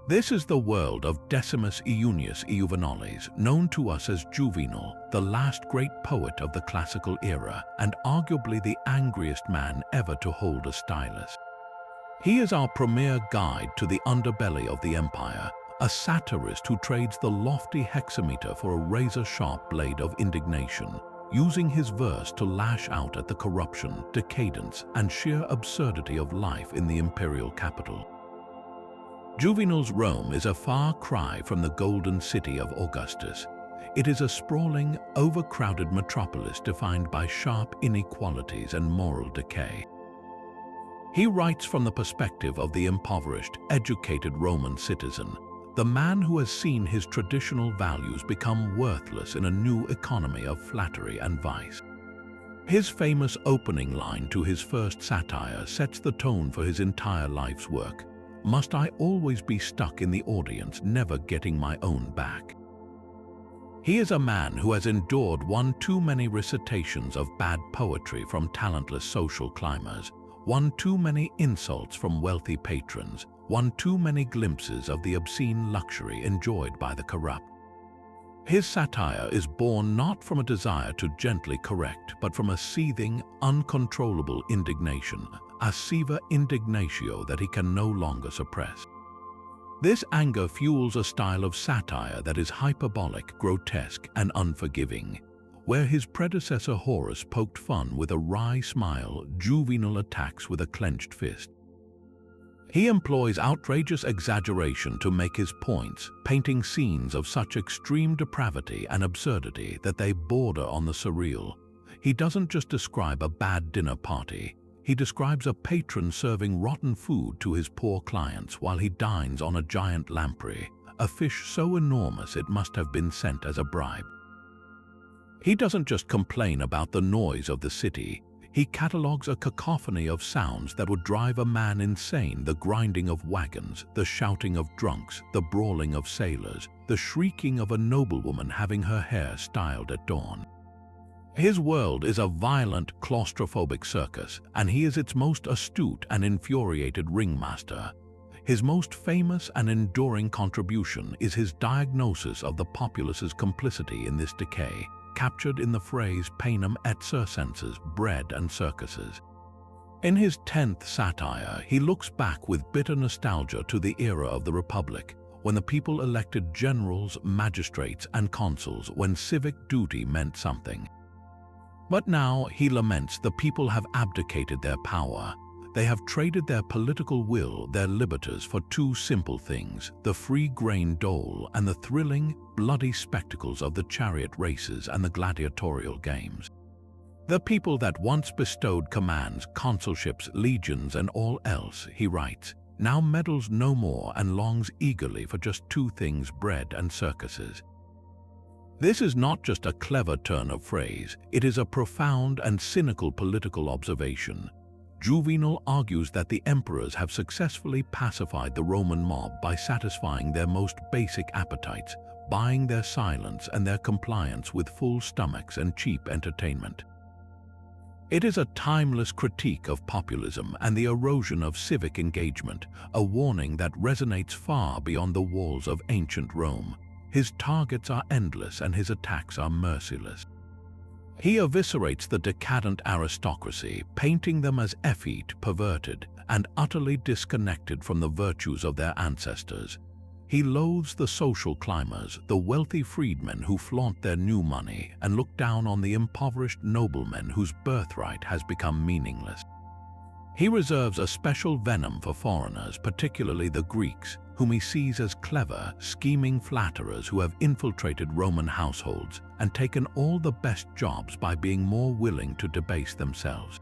This is the world of Decimus Iunius Juvenalis, known to us as Juvenal, the last great poet of the classical era and arguably the angriest man ever to hold a stylus. He is our premier guide to the underbelly of the empire, a satirist who trades the lofty hexameter for a razor-sharp blade of indignation, using his verse to lash out at the corruption, decadence, and sheer absurdity of life in the imperial capital. Juvenal's Rome is a far cry from the golden city of Augustus. It is a sprawling, overcrowded metropolis defined by sharp inequalities and moral decay. He writes from the perspective of the impoverished, educated Roman citizen, the man who has seen his traditional values become worthless in a new economy of flattery and vice. His famous opening line to his first satire sets the tone for his entire life's work. Must I always be stuck in the audience, never getting my own back? He is a man who has endured one too many recitations of bad poetry from talentless social climbers, one too many insults from wealthy patrons, one too many glimpses of the obscene luxury enjoyed by the corrupt. His satire is born not from a desire to gently correct, but from a seething, uncontrollable indignation, a siva indignatio that he can no longer suppress. This anger fuels a style of satire that is hyperbolic, grotesque, and unforgiving. Where his predecessor Horace poked fun with a wry smile, Juvenal attacks with a clenched fist. He employs outrageous exaggeration to make his points, painting scenes of such extreme depravity and absurdity that they border on the surreal. He doesn't just describe a bad dinner party. He describes a patron serving rotten food to his poor clients while he dines on a giant lamprey, a fish so enormous it must have been sent as a bribe. He doesn't just complain about the noise of the city. He catalogues a cacophony of sounds that would drive a man insane: the grinding of wagons, the shouting of drunks, the brawling of sailors, the shrieking of a noblewoman having her hair styled at dawn. His world is a violent, claustrophobic circus, and he is its most astute and infuriated ringmaster. His most famous and enduring contribution is his diagnosis of the populace's complicity in this decay, captured in the phrase panem et circenses, bread and circuses. In his 10th satire, he looks back with bitter nostalgia to the era of the Republic, when the people elected generals, magistrates, and consuls, when civic duty meant something. But now, he laments, the people have abdicated their power. They have traded their political will, their liberties, for two simple things: the free grain dole and the thrilling, bloody spectacles of the chariot races and the gladiatorial games. The people that once bestowed commands, consulships, legions, and all else, he writes, now meddles no more and longs eagerly for just two things: bread and circuses. This is not just a clever turn of phrase, it is a profound and cynical political observation. Juvenal argues that the emperors have successfully pacified the Roman mob by satisfying their most basic appetites, buying their silence and their compliance with full stomachs and cheap entertainment. It is a timeless critique of populism and the erosion of civic engagement, a warning that resonates far beyond the walls of ancient Rome. His targets are endless and his attacks are merciless. He eviscerates the decadent aristocracy, painting them as effete, perverted, and utterly disconnected from the virtues of their ancestors. He loathes the social climbers, the wealthy freedmen who flaunt their new money, and look down on the impoverished noblemen whose birthright has become meaningless. He reserves a special venom for foreigners, particularly the Greeks, whom he sees as clever, scheming flatterers who have infiltrated Roman households and taken all the best jobs by being more willing to debase themselves.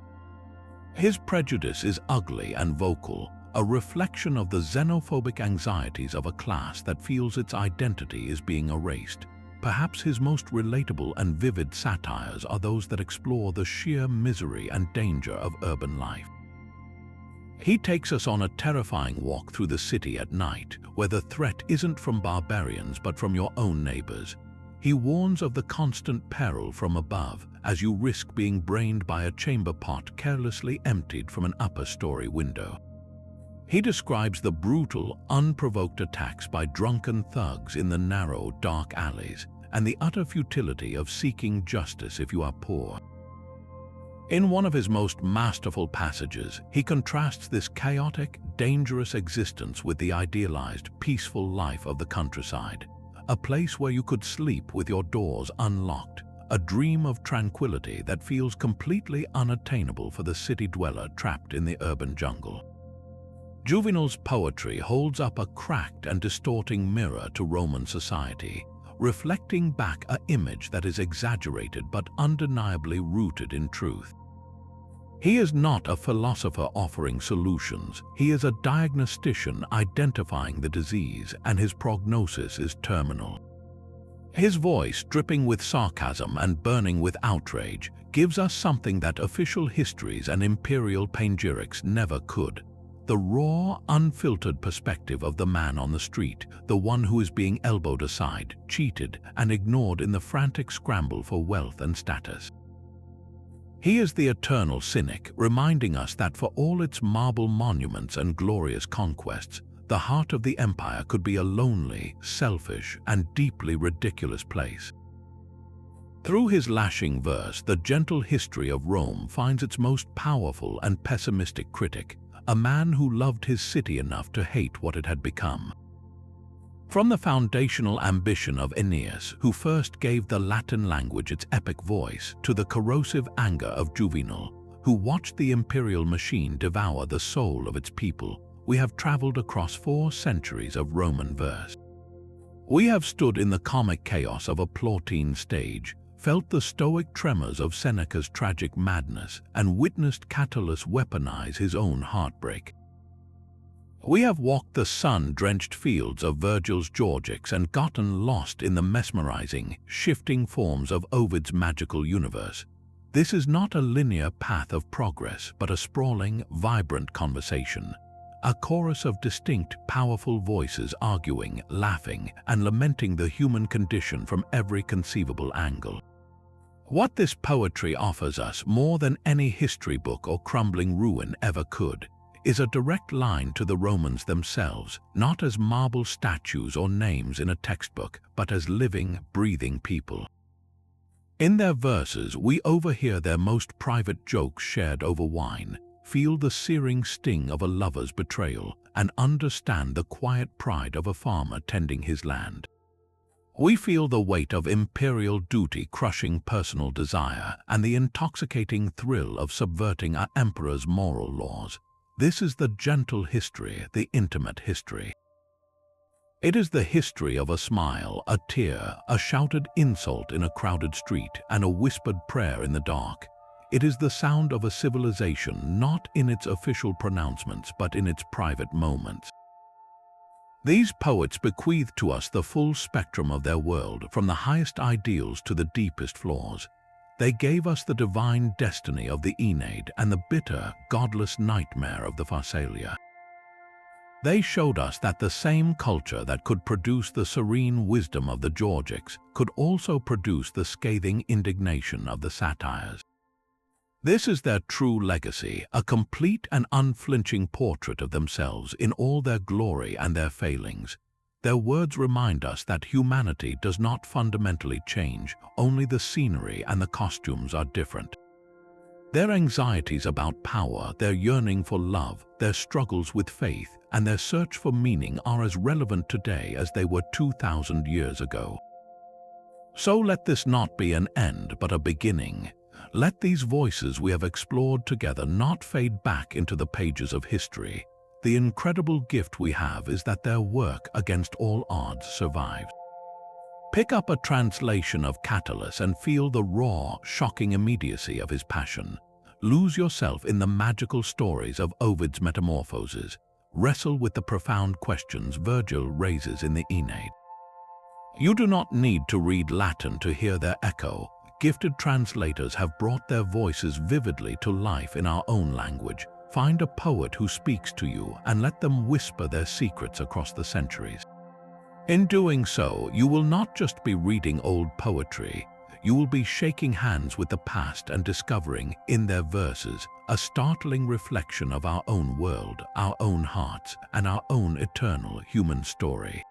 His prejudice is ugly and vocal, a reflection of the xenophobic anxieties of a class that feels its identity is being erased. Perhaps his most relatable and vivid satires are those that explore the sheer misery and danger of urban life. He takes us on a terrifying walk through the city at night, where the threat isn't from barbarians but from your own neighbors. He warns of the constant peril from above, as you risk being brained by a chamber pot carelessly emptied from an upper-story window. He describes the brutal, unprovoked attacks by drunken thugs in the narrow, dark alleys, and the utter futility of seeking justice if you are poor. In one of his most masterful passages, he contrasts this chaotic, dangerous existence with the idealized, peaceful life of the countryside, a place where you could sleep with your doors unlocked, a dream of tranquility that feels completely unattainable for the city dweller trapped in the urban jungle. Juvenal's poetry holds up a cracked and distorting mirror to Roman society, reflecting back an image that is exaggerated but undeniably rooted in truth. He is not a philosopher offering solutions, he is a diagnostician identifying the disease, and his prognosis is terminal. His voice, dripping with sarcasm and burning with outrage, gives us something that official histories and imperial panegyrics never could: the raw, unfiltered perspective of the man on the street, the one who is being elbowed aside, cheated, and ignored in the frantic scramble for wealth and status. He is the eternal cynic, reminding us that for all its marble monuments and glorious conquests, the heart of the empire could be a lonely, selfish, and deeply ridiculous place. Through his lashing verse, the gentle history of Rome finds its most powerful and pessimistic critic, a man who loved his city enough to hate what it had become. From the foundational ambition of Ennius, who first gave the Latin language its epic voice, to the corrosive anger of Juvenal, who watched the imperial machine devour the soul of its people, we have traveled across 4 centuries of Roman verse. We have stood in the comic chaos of a Plautine stage, felt the stoic tremors of Seneca's tragic madness, and witnessed Catullus weaponize his own heartbreak. We have walked the sun-drenched fields of Virgil's Georgics and gotten lost in the mesmerizing, shifting forms of Ovid's magical universe. This is not a linear path of progress, but a sprawling, vibrant conversation. A chorus of distinct, powerful voices arguing, laughing, and lamenting the human condition from every conceivable angle. What this poetry offers us, more than any history book or crumbling ruin ever could, is a direct line to the Romans themselves, not as marble statues or names in a textbook, but as living, breathing people. In their verses, we overhear their most private jokes shared over wine, feel the searing sting of a lover's betrayal, and understand the quiet pride of a farmer tending his land. We feel the weight of imperial duty crushing personal desire and the intoxicating thrill of subverting our emperor's moral laws. This is the gentle history, the intimate history. It is the history of a smile, a tear, a shouted insult in a crowded street, and a whispered prayer in the dark. It is the sound of a civilization not in its official pronouncements but in its private moments. These poets bequeath to us the full spectrum of their world, from the highest ideals to the deepest flaws. They gave us the divine destiny of the Aeneid and the bitter, godless nightmare of the Pharsalia. They showed us that the same culture that could produce the serene wisdom of the Georgics could also produce the scathing indignation of the satires. This is their true legacy, a complete and unflinching portrait of themselves in all their glory and their failings. Their words remind us that humanity does not fundamentally change, only the scenery and the costumes are different. Their anxieties about power, their yearning for love, their struggles with faith, and their search for meaning are as relevant today as they were 2,000 years ago. So let this not be an end but a beginning. Let these voices we have explored together not fade back into the pages of history. The incredible gift we have is that their work against all odds survives. Pick up a translation of Catullus and feel the raw, shocking immediacy of his passion. Lose yourself in the magical stories of Ovid's Metamorphoses. wrestle with the profound questions Virgil raises in the Aeneid. You do not need to read Latin to hear their echo. Gifted translators have brought their voices vividly to life in our own language. Find a poet who speaks to you and let them whisper their secrets across the centuries. In doing so, you will not just be reading old poetry, you will be shaking hands with the past and discovering, in their verses, a startling reflection of our own world, our own hearts, and our own eternal human story.